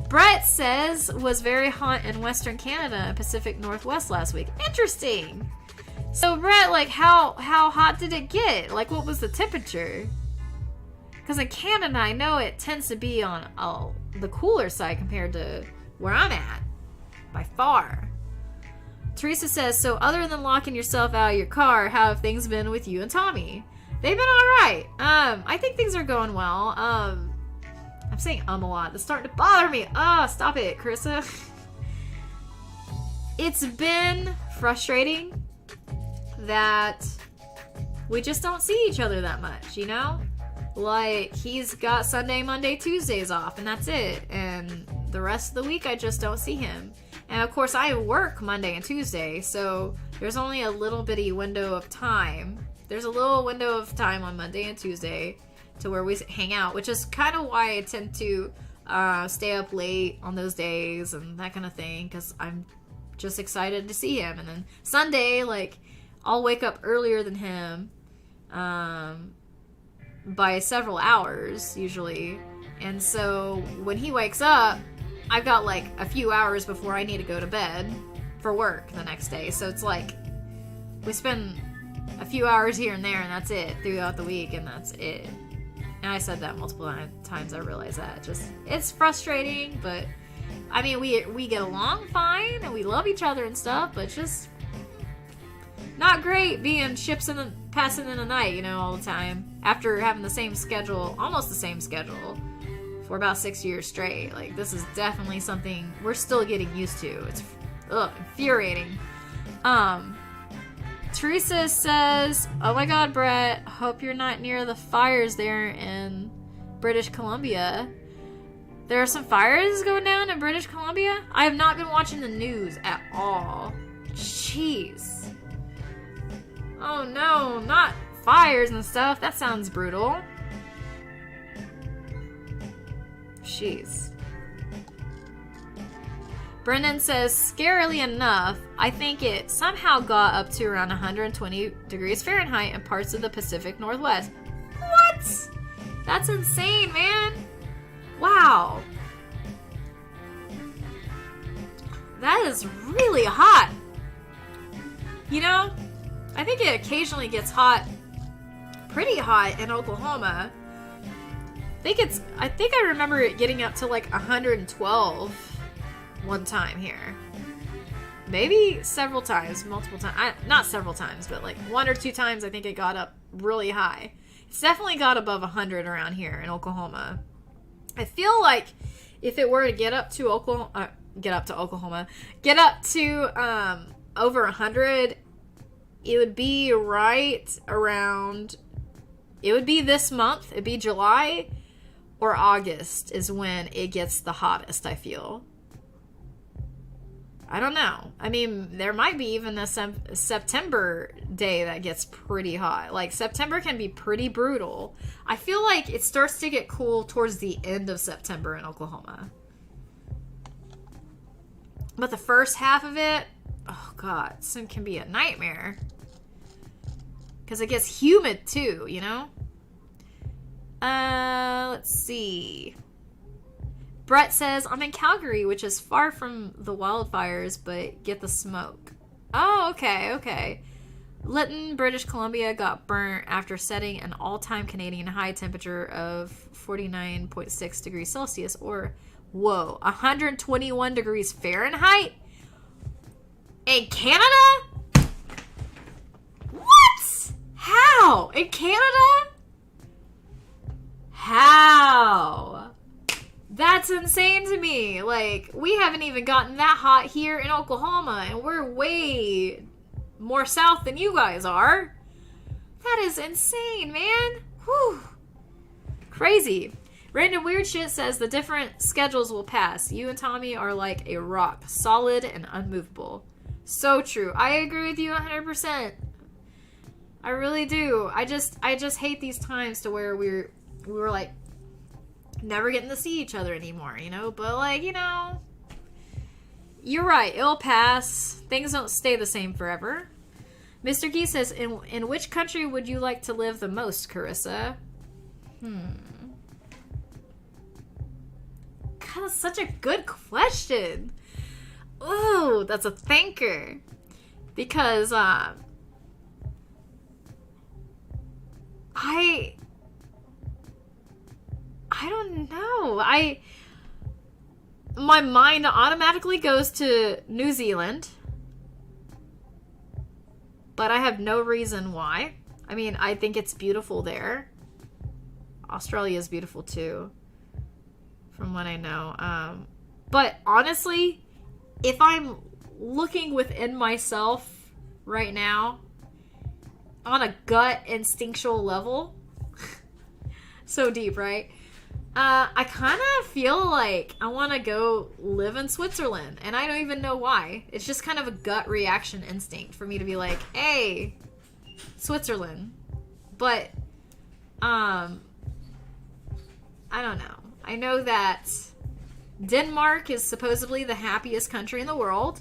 Brett says, was very hot in Western Canada and Pacific Northwest last week. Interesting. So Brett, like, how hot did it get? Like, what was the temperature? Because in Canada, I know it tends to be on the cooler side compared to where I'm at, by far. Teresa says, so other than locking yourself out of your car, how have things been with you and Tommy? They've been alright. I think things are going well. I'm saying a lot. It's starting to bother me. Stop it, Carissa. It's been frustrating that we just don't see each other that much, you know? Like, he's got Sunday, Monday, Tuesdays off, and that's it. And the rest of the week, I just don't see him. And of course, I work Monday and Tuesday, so there's only a little bitty window of time. There's a little window of time on Monday and Tuesday to where we hang out, which is kind of why I tend to stay up late on those days and that kind of thing, because I'm just excited to see him. And then Sunday, like, I'll wake up earlier than him by several hours, usually. And so when he wakes up, I've got like a few hours before I need to go to bed for work the next day. So it's like we spend a few hours here and there, and that's it throughout the week, and that's it. And I said that multiple times. I realize that. Just, it's frustrating, but I mean, we get along fine, and we love each other and stuff, but just not great being ships passing in the night, you know, all the time. After having the same schedule, almost the same schedule, for about 6 years straight. Like, this is definitely something we're still getting used to. It's infuriating. Teresa says, oh my god, Brett, hope you're not near the fires there in British Columbia. There are some fires going down in British Columbia? I have not been watching the news at all. Jeez. Oh no, not fires and stuff. That sounds brutal. Jeez. Brendan says, scarily enough, I think it somehow got up to around 120 degrees Fahrenheit in parts of the Pacific Northwest. What? That's insane, man. Wow. That is really hot. You know, I think it occasionally gets hot, pretty hot in Oklahoma. I think I remember it getting up to like 112 one time here. Maybe several times, multiple times. Not several times, but like 1 or 2 times I think it got up really high. It's definitely got above 100 around here in Oklahoma. I feel like if it were to get up to over 100, it would be right around, it would be this month, it'd be July or August is when it gets the hottest, I feel. I don't know. I mean, there might be even a September day that gets pretty hot. Like, September can be pretty brutal. I feel like it starts to get cool towards the end of September in Oklahoma. But the first half of it, oh god, it can be a nightmare. Because it gets humid too, you know? Let's see. Brett says, I'm in Calgary, which is far from the wildfires, but get the smoke. Oh, okay. Lytton, British Columbia got burnt after setting an all-time Canadian high temperature of 49.6 degrees Celsius, or, whoa, 121 degrees Fahrenheit? In Canada? What? How? In Canada? How? That's insane to me. Like, we haven't even gotten that hot here in Oklahoma, and we're way more south than you guys are. That is insane, man. Whew. Crazy. Random Weird Shit says the different schedules will pass. You and Tommy are like a rock, solid and unmovable. So true. I agree with you 100%. I really do. I just hate these times to where we were like never getting to see each other anymore, you know? But like, you know, you're right. It'll pass. Things don't stay the same forever. Mr. Gee says, in which country would you like to live the most, Carissa? God, that's such a good question. Ooh, that's a thinker. Because I don't know. My mind automatically goes to New Zealand, but I have no reason why. I mean, I think it's beautiful there. Australia is beautiful too, from what I know. But honestly, if I'm looking within myself right now, on a gut instinctual level, so deep, right? I kind of feel like I want to go live in Switzerland, and I don't even know why. It's just kind of a gut reaction instinct for me to be like, hey, Switzerland. But, I don't know. I know that Denmark is supposedly the happiest country in the world.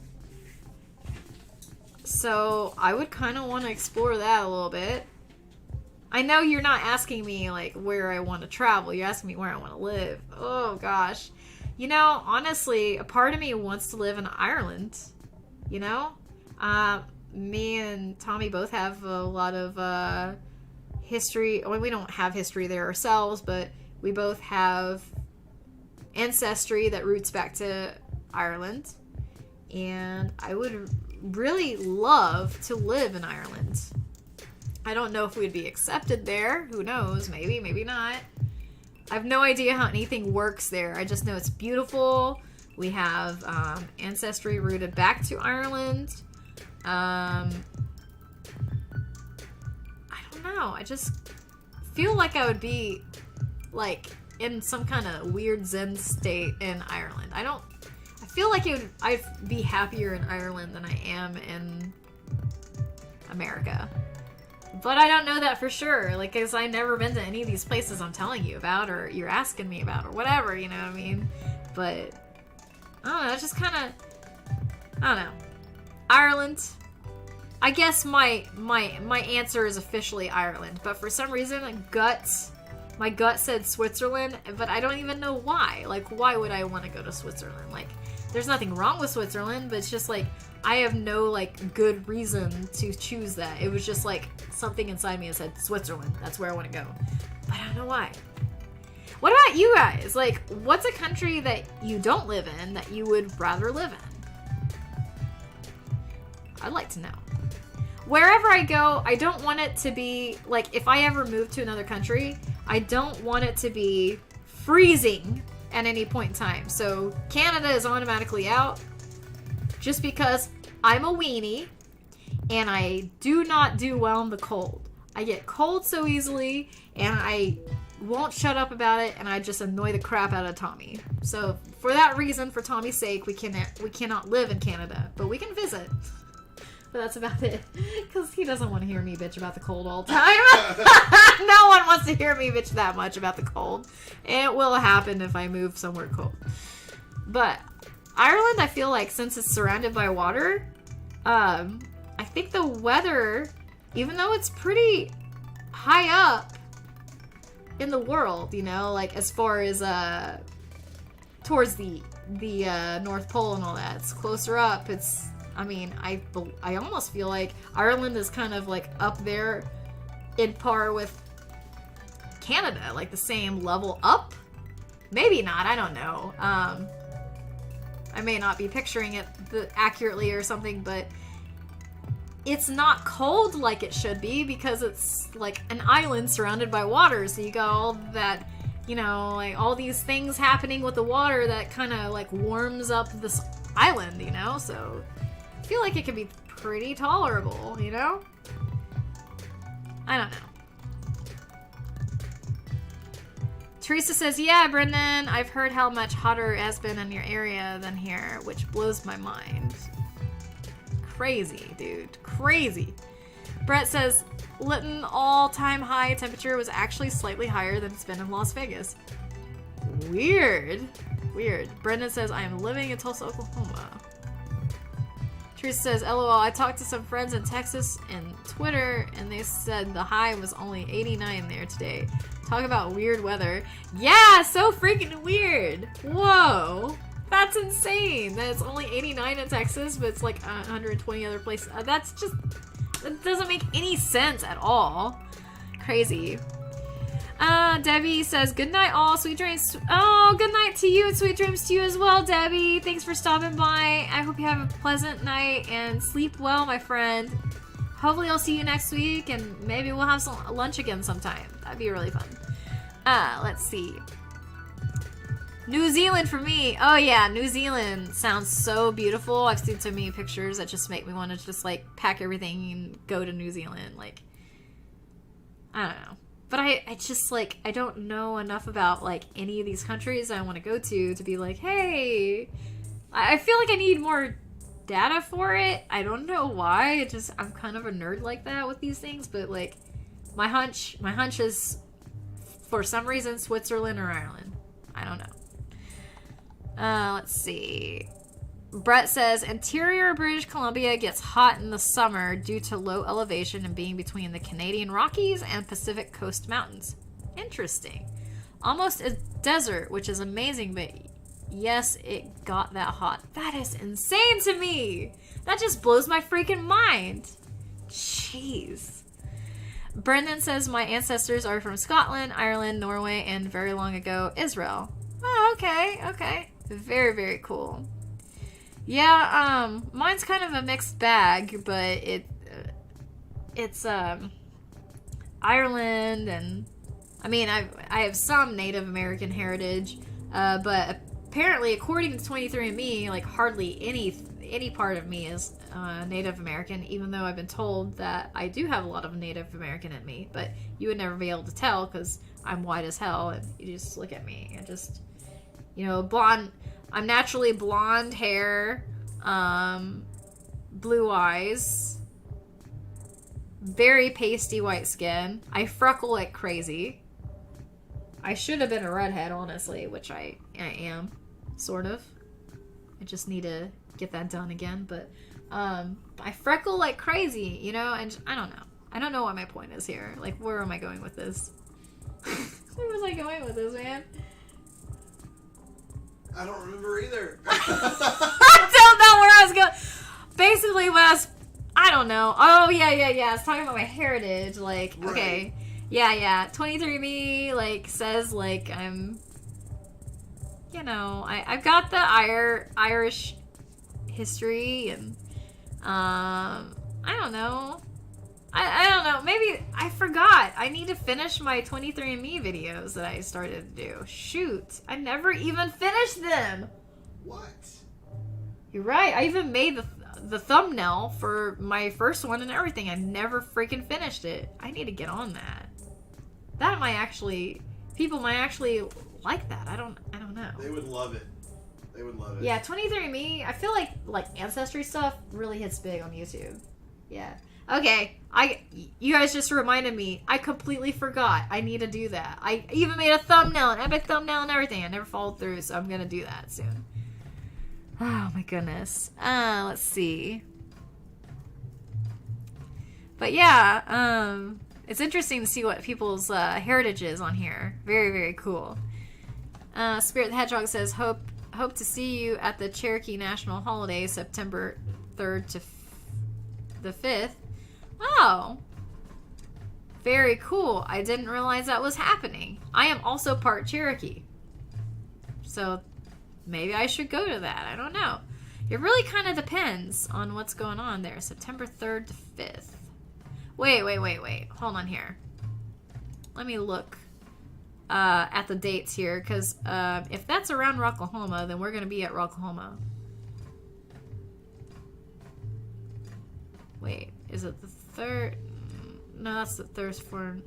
So I would kind of want to explore that a little bit. I know you're not asking me, like, where I want to travel. You're asking me where I want to live. Oh, gosh. You know, honestly, a part of me wants to live in Ireland. You know? Me and Tommy both have a lot of history. Well, we don't have history there ourselves, but we both have ancestry that roots back to Ireland. And I would really love to live in Ireland. I don't know if we'd be accepted there. Who knows? Maybe, maybe not. I have no idea how anything works there. I just know it's beautiful. We have ancestry rooted back to Ireland. I don't know. I just feel like I would be like in some kind of weird Zen state in Ireland. I feel like I'd be happier in Ireland than I am in America. But I don't know that for sure, like, because I've never been to any of these places I'm telling you about, or you're asking me about, or whatever, you know what I mean? But, I don't know, it's just kind of, I don't know. Ireland. I guess my answer is officially Ireland, but for some reason, my gut said Switzerland, but I don't even know why. Like, why would I want to go to Switzerland? Like, there's nothing wrong with Switzerland, but it's just like, I have no, like, good reason to choose that. It was just, like, something inside me that said, Switzerland, that's where I want to go. But I don't know why. What about you guys? Like, what's a country that you don't live in that you would rather live in? I'd like to know. Wherever I go, I don't want it to be, like, if I ever move to another country, I don't want it to be freezing at any point in time. So, Canada is automatically out. Just because I'm a weenie and I do not do well in the cold. I get cold so easily and I won't shut up about it, and I just annoy the crap out of Tommy. So for that reason, for Tommy's sake, we cannot live in Canada, but we can visit. But that's about it, because he doesn't want to hear me bitch about the cold all the time. No one wants to hear me bitch that much about the cold. It will happen if I move somewhere cold. But Ireland, I feel like, since it's surrounded by water, I think the weather, even though it's pretty high up in the world, you know, like as far as towards the North Pole and all that, it's closer up. It's, I mean, I almost feel like Ireland is kind of like up there in par with Canada, like the same level up. Maybe not, I don't know. I may not be picturing it accurately or something, but it's not cold like it should be because it's like an island surrounded by water. So you got all that, you know, like all these things happening with the water that kind of like warms up this island, you know? So I feel like it could be pretty tolerable, you know? I don't know. Teresa says, yeah, Brendan, I've heard how much hotter it has been in your area than here, which blows my mind. Crazy, dude. Crazy. Brett says, Lytton all-time high temperature was actually slightly higher than it's been in Las Vegas. Weird. Weird. Brendan says, I am living in Tulsa, Oklahoma. Teresa says, LOL, I talked to some friends in Texas and Twitter, and they said the high was only 89 there today. Talk about weird weather. Yeah, so freaking weird. Whoa. That's insane that it's only 89 in Texas, but it's like 120 other places. That doesn't make any sense at all. Crazy. Debbie says, good night all, sweet dreams. Oh, good night to you and sweet dreams to you as well, Debbie. Thanks for stopping by. I hope you have a pleasant night and sleep well, my friend. Hopefully I'll see you next week and maybe we'll have some lunch again sometime. That'd be really fun. Let's see. New Zealand for me. Oh yeah, New Zealand sounds so beautiful. I've seen so many pictures that just make me want to just like pack everything and go to New Zealand. Like, I don't know. But I just like, I don't know enough about like any of these countries I want to go to be like, hey, I feel like I need more data for it. I don't know why. I'm kind of a nerd like that with these things, but like my hunch is for some reason Switzerland or Ireland. I don't know. Let's see. Brett says, interior British Columbia gets hot in the summer due to low elevation and being between the Canadian Rockies and Pacific Coast Mountains. Interesting. Almost a desert, which is amazing, but yes, it got that hot. That is insane to me. That just blows my freaking mind. Jeez. Brendan says, my ancestors are from Scotland, Ireland, Norway, and very long ago, Israel. Oh, okay. Very, very cool. Yeah, mine's kind of a mixed bag, but it's Ireland, and I mean, I have some Native American heritage, but apparently, according to 23andMe, like hardly any part of me is Native American, even though I've been told that I do have a lot of Native American in me, but you would never be able to tell because I'm white as hell, and you just look at me and just, you know, blonde. I'm naturally blonde hair, blue eyes, very pasty white skin. I freckle like crazy. I should have been a redhead, honestly, which I am, sort of. I just need to get that done again, but I freckle like crazy, you know, and I don't know. I don't know what my point is here. Like, where am I going with this? Where was I going with this, man? I don't remember either. I don't know where I was going. Basically, I don't know. Oh, yeah. I was talking about my heritage. Like, right. Okay. Yeah. 23andMe, like, says, like, I'm, you know, I've got the Irish history, and, I don't know. I don't know. Maybe I forgot. I need to finish my 23andMe videos that I started to do. Shoot. I never even finished them. What? You're right. I even made the thumbnail for my first one and everything. I never freaking finished it. I need to get on that. People might actually like that. I don't know. They would love it. Yeah, 23andMe, I feel like ancestry stuff really hits big on YouTube. Yeah. Okay, you guys just reminded me. I completely forgot. I need to do that. I even made a thumbnail, an epic thumbnail and everything. I never followed through, so I'm gonna do that soon. Oh my goodness. Let's see. But yeah, it's interesting to see what people's heritage is on here. Very, very cool. Spirit the Hedgehog says, hope to see you at the Cherokee National Holiday, September 3rd to the 5th. Oh, very cool. I didn't realize that was happening. I am also part Cherokee, so maybe I should go to that. I don't know. It really kind of depends on what's going on there. September 3rd to 5th. Wait. Hold on here. Let me look at the dates here, because if that's around Rocklahoma, then we're going to be at Rocklahoma. Wait, is it the 3rd? No, that's the 3rd for...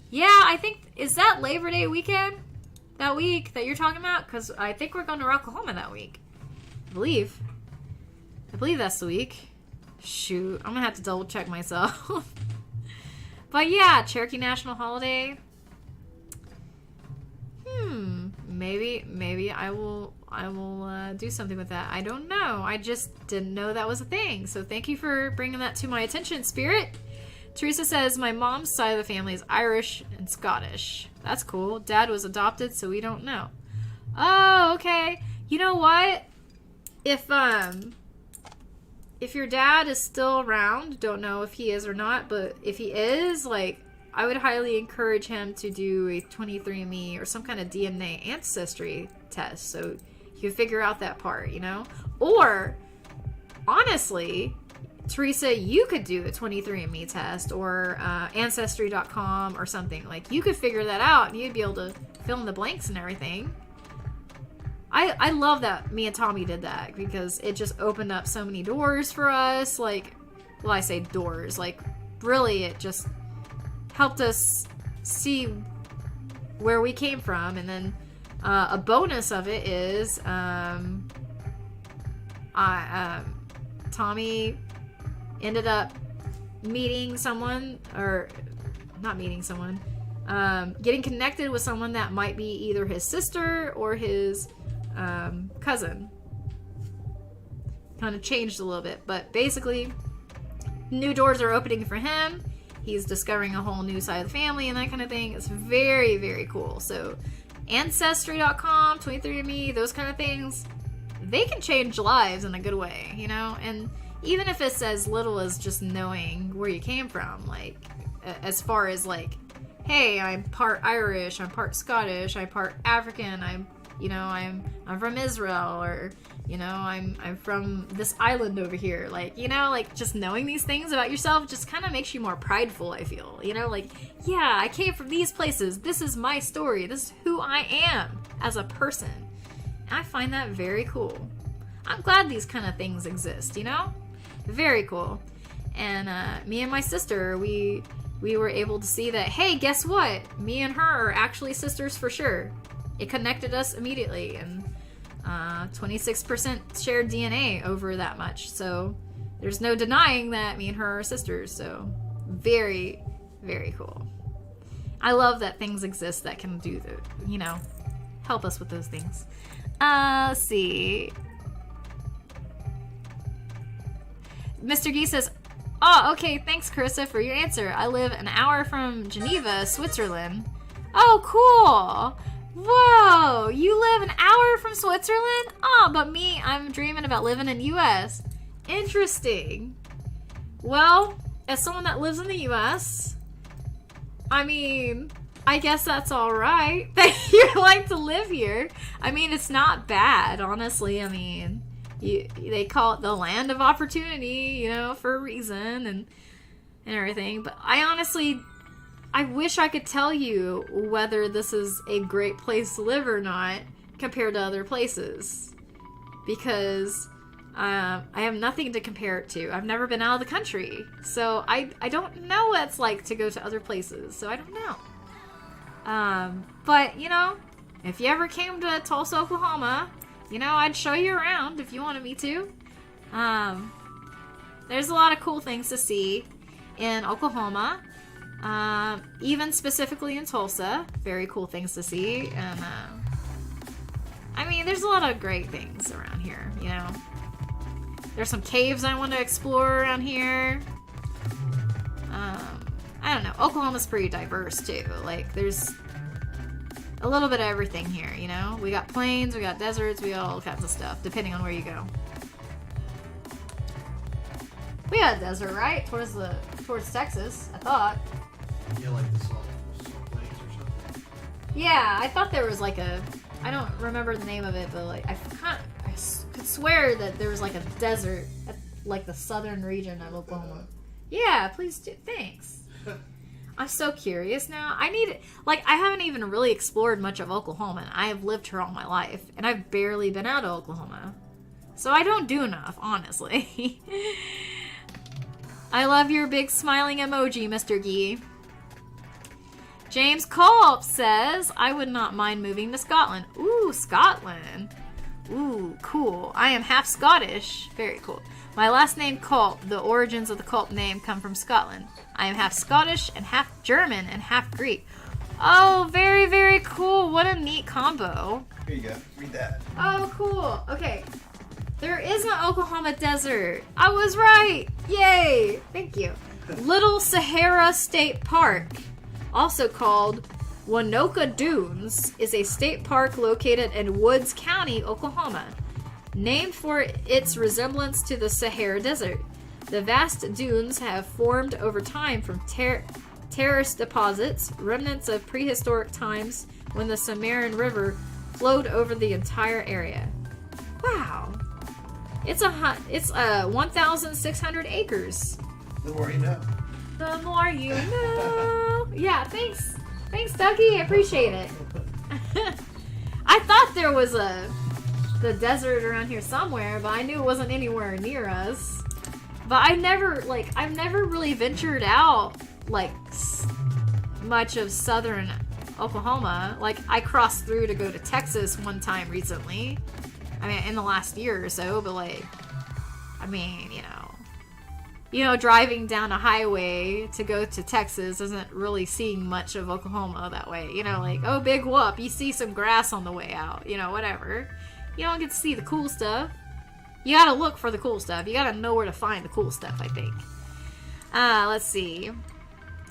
Yeah, I think... Is that Labor Day weekend? That week that you're talking about? Because I think we're going to Rocklahoma that week. I believe that's the week. Shoot, I'm going to have to double check myself. But yeah, Cherokee National Holiday. Maybe I will do something with that. I don't know. I just didn't know that was a thing. So thank you for bringing that to my attention, Spirit. Teresa says, my mom's side of the family is Irish and Scottish. That's cool. Dad was adopted, so we don't know. Oh, okay. You know what? If if your dad is still around, don't know if he is or not, but if he is, like, I would highly encourage him to do a 23andMe or some kind of DNA ancestry test so you can figure out that part, you know? Or, honestly, Teresa, you could do a 23andMe test or Ancestry.com or something. Like, you could figure that out and you'd be able to fill in the blanks and everything. I love that me and Tommy did that because it just opened up so many doors for us. Like, well, I say doors. Like, really, it just helped us see where we came from. And then a bonus of it is Tommy ended up meeting someone, or not meeting someone, getting connected with someone that might be either his sister or his cousin. Kind of changed a little bit, but basically new doors are opening for him. He's discovering a whole new side of the family and that kind of thing. It's very, very cool. So Ancestry.com, 23andMe, those kind of things, they can change lives in a good way, you know? And even if it's as little as just knowing where you came from, like, as far as, like, hey, I'm part Irish, I'm part Scottish, I'm part African, I'm from Israel, or, you know, I'm from this island over here. Like, you know, like, just knowing these things about yourself just kind of makes you more prideful, I feel. You know, like, yeah, I came from these places. This is my story. This is who I am as a person. And I find that very cool. I'm glad these kind of things exist, you know? Very cool. And me and my sister, we were able to see that, hey, guess what? Me and her are actually sisters for sure. It connected us immediately, and 26% shared DNA over that much. So there's no denying that me and her are sisters. So very, very cool. I love that things exist that can do the, you know, help us with those things. Let's see. Mr. Gee says, oh, okay, thanks, Carissa, for your answer. I live an hour from Geneva, Switzerland. Oh, cool. Whoa, you live an hour from Switzerland? Oh, but me, I'm dreaming about living in the U.S. Interesting. Well, as someone that lives in the U.S., I mean, I guess that's all right that you like to live here. I mean, it's not bad, honestly. I mean, they call it the land of opportunity, you know, for a reason and everything. But I wish I could tell you whether this is a great place to live or not compared to other places, because I have nothing to compare it to. I've never been out of the country, so I don't know what it's like to go to other places, so I don't know. But, you know, if you ever came to Tulsa, Oklahoma, you know, I'd show you around if you wanted me to. There's a lot of cool things to see in Oklahoma. Even specifically in Tulsa, very cool things to see, and I mean, there's a lot of great things around here, you know. There's some caves I want to explore around here. I don't know, Oklahoma's pretty diverse too. Like, there's a little bit of everything here, you know. We got plains, we got deserts, we got all kinds of stuff, depending on where you go. We got a desert, right? Towards Texas, I thought. Yeah, like the salt plains or something. Yeah, I thought there was like I don't remember the name of it, but like I could swear that there was like a desert at like the southern region of Oklahoma. Yeah, please do. Thanks. I'm so curious now. I haven't even really explored much of Oklahoma, and I have lived here all my life, and I've barely been out of Oklahoma. So I don't do enough, honestly. I love your big smiling emoji, Mr. Gee. James Culp says, I would not mind moving to Scotland. Ooh, Scotland. Ooh, cool. I am half Scottish. Very cool. My last name, Culp. The origins of the Culp name come from Scotland. I am half Scottish and half German and half Greek. Oh, very, very cool. What a neat combo. Here you go. Read that. Oh, cool. Okay. There is an Oklahoma desert. I was right. Yay. Thank you. Little Sahara State Park, also called Wanoka Dunes, is a state park located in Woods County, Oklahoma. named for its resemblance to the Sahara Desert. The vast dunes have formed over time from terrace deposits, remnants of prehistoric times when the Cimarron River flowed over the entire area. Wow. It's 1,600 acres. The more you know. The more you know. Yeah, thanks. Thanks, Ducky. I appreciate it. I thought there was the desert around here somewhere, but I knew it wasn't anywhere near us. But I've never really ventured out, like, much of southern Oklahoma. Like, I crossed through to go to Texas one time recently. I mean, in the last year or so, but, like, I mean, you know, driving down a highway to go to Texas isn't really seeing much of Oklahoma that way. You know, like, oh, big whoop, you see some grass on the way out, you know, whatever. You don't get to see the cool stuff. You gotta look for the cool stuff. You gotta know where to find the cool stuff, I think. Let's see.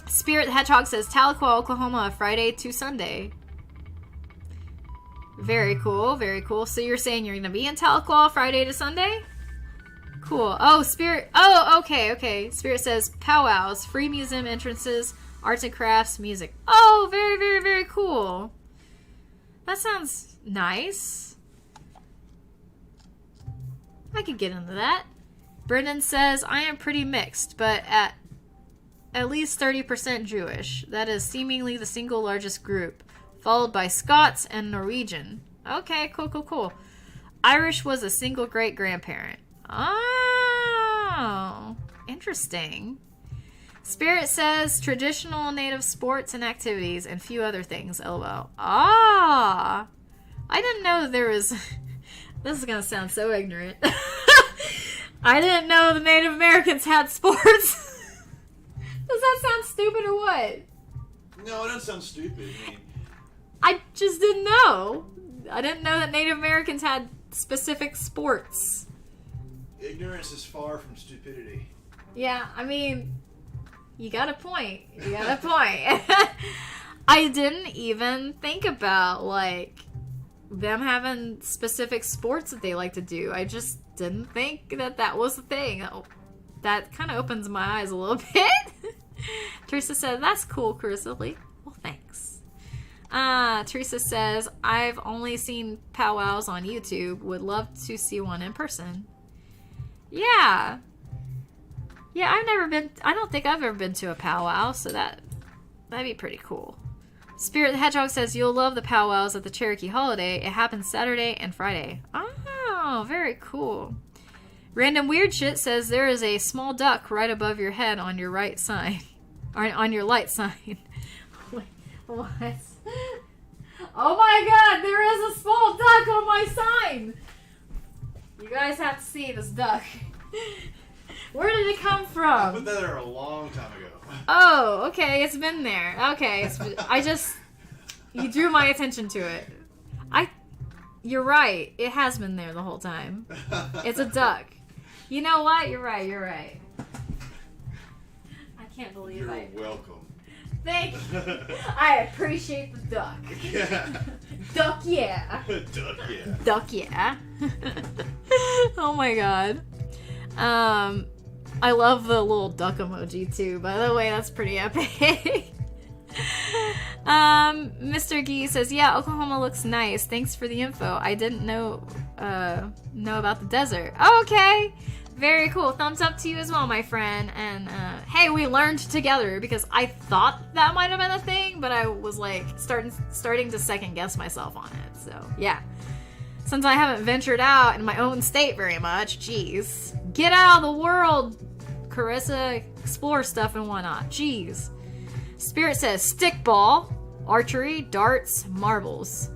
Spirit the Hedgehog says, Tahlequah, Oklahoma, Friday to Sunday. Very cool, very cool. So you're saying you're gonna be in Tahlequah Friday to Sunday? Cool. Oh, Spirit. Oh, okay. Spirit says powwows, free museum entrances, arts and crafts, music. Oh, very, very, very cool. That sounds nice. I could get into that. Brendan says, I am pretty mixed, but at least 30% Jewish. That is seemingly the single largest group, followed by Scots and Norwegian. Okay, cool. Irish was a single great-grandparent. Oh, interesting. Spirit says traditional native sports and activities and few other things. LOL. Ah, I didn't know there was. This is gonna sound so ignorant. I didn't know the Native Americans had sports. Does that sound stupid or what? No, it doesn't sound stupid. I mean, I just didn't know. I didn't know that Native Americans had specific sports. ignorance is far from stupidity. Yeah, I mean, you got a point. I didn't even think about, like, them having specific sports that they like to do. I just didn't think that was the thing. That kind of opens my eyes a little bit. Teresa said, that's cool, Carissa. Well, thanks. Teresa says, I've only seen powwows on YouTube. Would love to see one in person. Yeah, I don't think I've ever been to a powwow, so that'd be pretty cool. Spirit the Hedgehog says, you'll love the powwows at the Cherokee holiday. It happens Saturday and Friday. Oh, very cool. Random Weird Shit says, there is a small duck right above your head on your right sign. Or on your light sign. Wait, what? Oh my god, there is a small duck on my sign! You guys have to see this duck. Where did it come I from? put that there a long time ago. Oh, okay, it's been there. Okay, you drew my attention to it. You're right. It has been there the whole time. It's a duck. You know what? You're right. I can't believe You're welcome. Thank you. I appreciate the duck. Yeah. Duck, yeah. Duck, yeah. Duck, yeah. Oh my god. I love the little duck emoji too. By the way, that's pretty epic. Mr. Gee says, yeah, Oklahoma looks nice. Thanks for the info. I didn't know about the desert. Okay. Very cool. Thumbs up to you as well, my friend. And hey, we learned together, because I thought that might have been a thing, but I was like starting to second guess myself on it. So yeah. Since I haven't ventured out in my own state very much, jeez. Get out of the world, Carissa. Explore stuff and whatnot. Jeez. Spirit says stickball, archery, darts, marbles.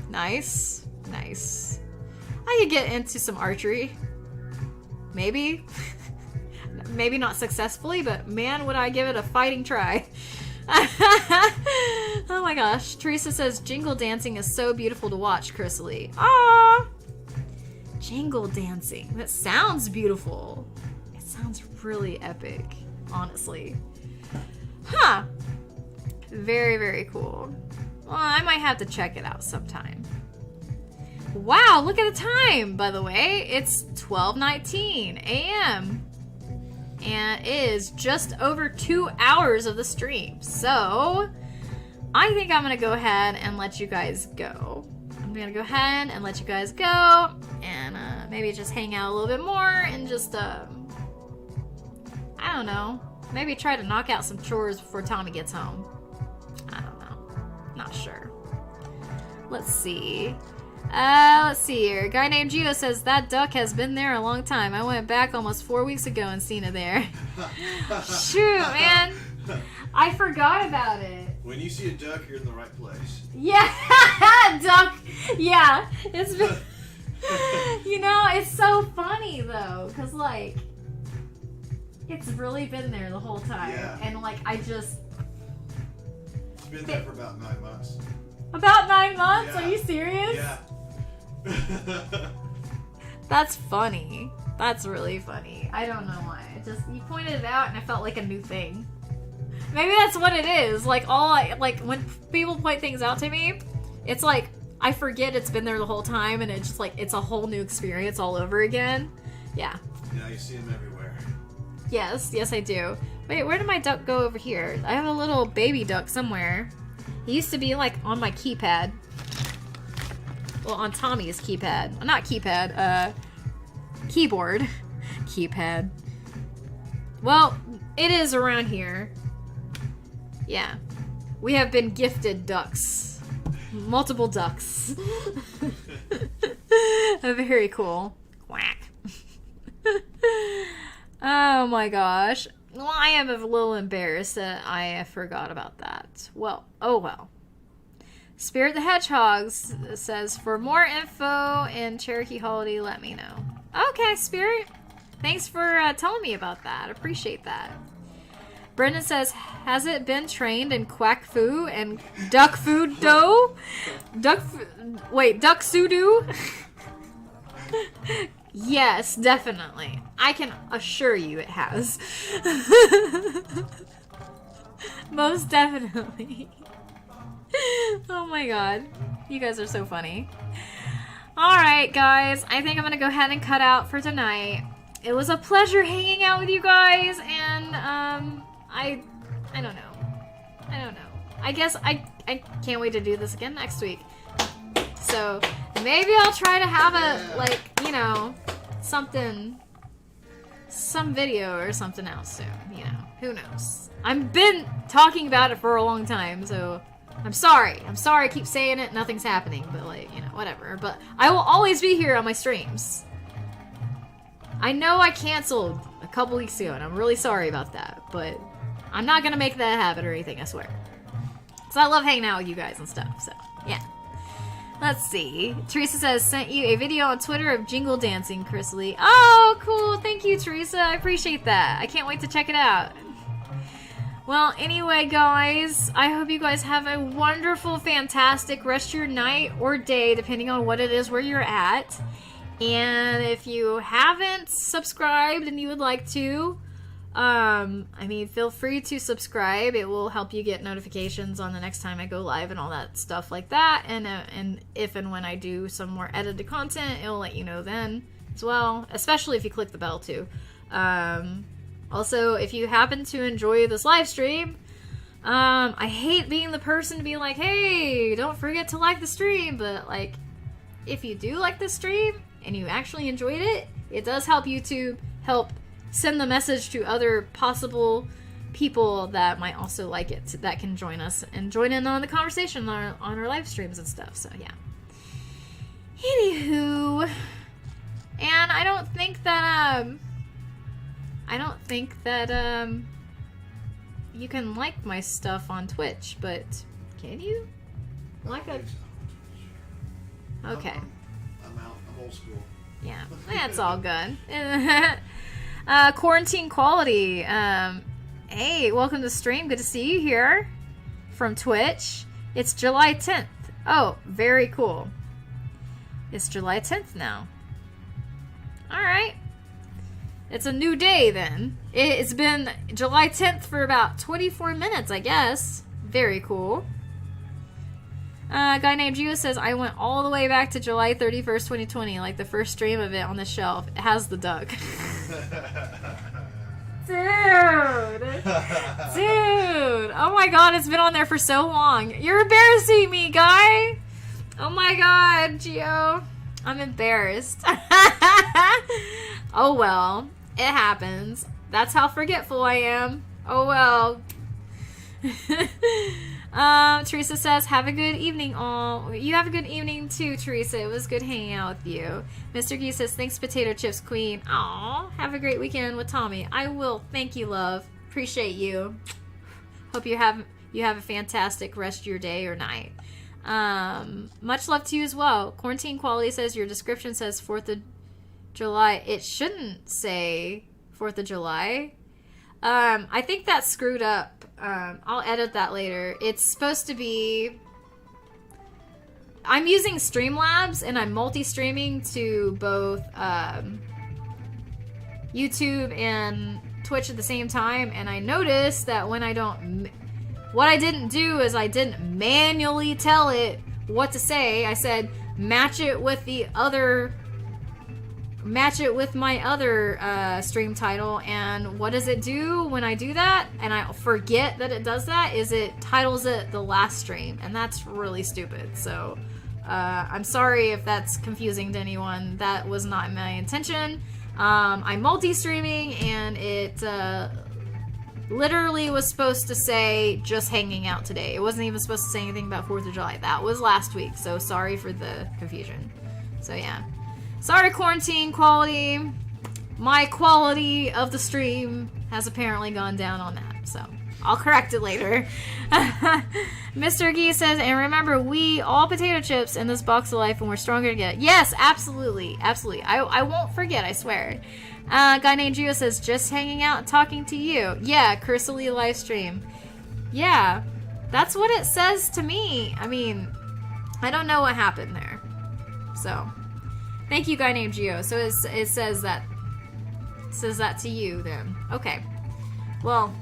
Nice. I could get into some archery. Maybe. Maybe not successfully, but man, would I give it a fighting try. Oh my gosh. Teresa says, jingle dancing is so beautiful to watch, Chrisley. Ah, jingle dancing. That sounds beautiful. It sounds really epic, honestly. Huh. Very, very cool. Well, I might have to check it out sometime. Wow, look at the time, by the way. It's 12:19 a.m. And it is just over 2 hours of the stream. So, I think I'm going to go ahead and let you guys go. I'm going to go ahead and let you guys go. And maybe just hang out a little bit more and just, I don't know. Maybe try to knock out some chores before Tommy gets home. I don't know. Not sure. Let's see. Let's see here. A guy named Gio says, that duck has been there a long time. I went back almost 4 weeks ago and seen it there. Shoot, man. I forgot about it. When you see a duck, you're in the right place. Yeah, duck. Yeah, it's been... You know, it's so funny, though, because, like, it's really been there the whole time. Yeah. And, like, I just... It's been there for about 9 months. About 9 months? Yeah. Are you serious? Yeah. That's funny. That's really funny. I don't know why. It just, you pointed it out and I felt like a new thing. Maybe that's what it is. Like, when people point things out to me, it's like, I forget it's been there the whole time and it's just like, it's a whole new experience all over again. Yeah. Yeah, you see them everywhere. Yes, I do. Wait, where did my duck go over here? I have a little baby duck somewhere. He used to be, like, on my keypad. Well, on Tommy's keypad. Not keypad, keyboard. Keypad. Well, it is around here. Yeah. We have been gifted ducks. Multiple ducks. Very cool. Quack. Oh my gosh. Well, I am a little embarrassed that I forgot about that. Well, oh well. Spirit the Hedgehog says, for more info in Cherokee Holiday, let me know. Okay, Spirit. Thanks for telling me about that. Appreciate that. Brendan says, has it been trained in quack foo and duck food dough? Duck sudo? Yes, definitely. I can assure you it has. Most definitely. Oh my god. You guys are so funny. Alright, guys. I think I'm gonna go ahead and cut out for tonight. It was a pleasure hanging out with you guys, and, I don't know. I guess I can't wait to do this again next week. So, maybe I'll try to have a, like, you know, some video or something else soon, you know. Who knows? I've been talking about it for a long time, so I'm sorry I keep saying it, nothing's happening, but, like, you know, whatever. But I will always be here on my streams. I know I canceled a couple weeks ago, and I'm really sorry about that, but I'm not gonna make that a habit or anything, I swear. Because I love hanging out with you guys and stuff, so, yeah. Let's see. Teresa says, sent you a video on Twitter of jingle dancing, CarissaLi. Oh, cool. Thank you, Teresa. I appreciate that. I can't wait to check it out. Well, anyway, guys, I hope you guys have a wonderful, fantastic rest of your night or day, depending on what it is where you're at. And if you haven't subscribed and you would like to, I mean, feel free to subscribe. It will help you get notifications on the next time I go live and all that stuff like that. And if and when I do some more edited content, it will let you know then as well, especially if you click the bell too. Also, if you happen to enjoy this live stream, I hate being the person to be like, hey, don't forget to like the stream, but like, if you do like the stream and you actually enjoyed it, it does help YouTube help send the message to other possible people that might also like it, that can join us and join in on the conversation on our live streams and stuff. So yeah. Anywho, and I don't think that you can like my stuff on Twitch, but can you? Like a okay. I'm out. I'm old school. Yeah, that's all good. Quarantine Quality. Hey, welcome to stream. Good to see you here from Twitch. It's July 10th. Oh, very cool. It's July 10th now. Alright. It's a new day then. It's been July 10th for about 24 minutes, I guess. Very cool. A guy named Gio says, I went all the way back to July 31st, 2020, like the first stream of it on the shelf. It has the duck. Dude! Dude! Oh my god, it's been on there for so long. You're embarrassing me, guy! Oh my god, Gio. I'm embarrassed. Oh well. It happens. That's how forgetful I am. Oh well. Teresa says, have a good evening all. You have a good evening too, Teresa. It was good hanging out with you. Mr. Gee says, thanks, potato chips queen. Aw, have a great weekend with Tommy. I will. Thank you, love. Appreciate you. Hope you have a fantastic rest of your day or night. Much love to you as well. Quarantine Quality says, your description says 4th of July. It shouldn't say 4th of July. I think that's screwed up. I'll edit that later. It's supposed to be... I'm using Streamlabs and I'm multi-streaming to both YouTube and Twitch at the same time, and I noticed that when I don't... What I didn't do is I didn't manually tell it what to say. I said, match it with the other... Match it with my other stream title, and what does it do when I do that? And I forget that it does that, is it titles it the last stream, and that's really stupid. So I'm sorry if that's confusing to anyone. That was not my intention. I'm multi-streaming, and it literally was supposed to say just hanging out today. It wasn't even supposed to say anything about 4th of July. That was last week, so sorry for the confusion. So yeah. Sorry, Quarantine Quality. My quality of the stream has apparently gone down on that, so I'll correct it later. Mr. Gee says, and remember, we all potato chips in this box of life and we're stronger together. Yes, absolutely. Absolutely. I won't forget, I swear. A guy named Gio says, just hanging out and talking to you. Yeah, CarissaLicious live stream. Yeah, that's what it says to me. I mean, I don't know what happened there. So... Thank you, guy named Gio. So it says that to you then. Okay. Well,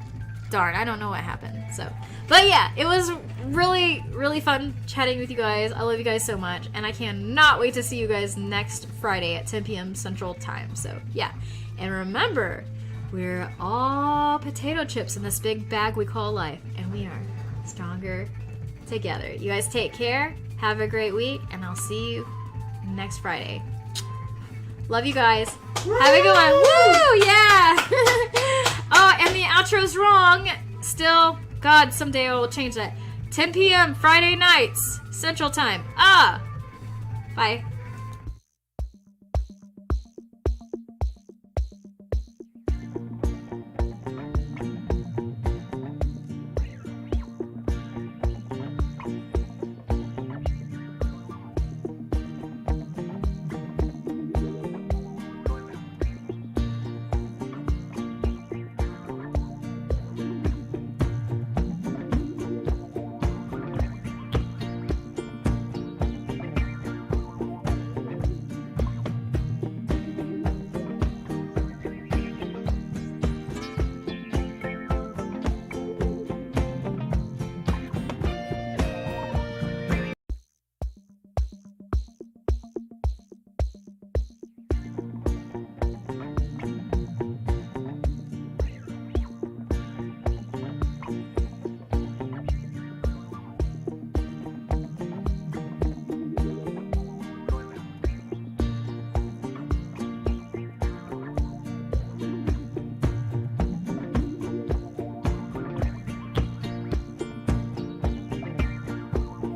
darn, I don't know what happened. So, but yeah, it was really, really fun chatting with you guys. I love you guys so much, and I cannot wait to see you guys next Friday at 10 p.m. Central Time. So yeah, and remember, we're all potato chips in this big bag we call life, and we are stronger together. You guys take care. Have a great week, and I'll see you next Friday. Love you guys. Woo! Have a good one. Woo! Yeah! Oh, and the outro's wrong. Still, God, someday I will change that. 10 p.m. Friday nights, Central Time. Bye.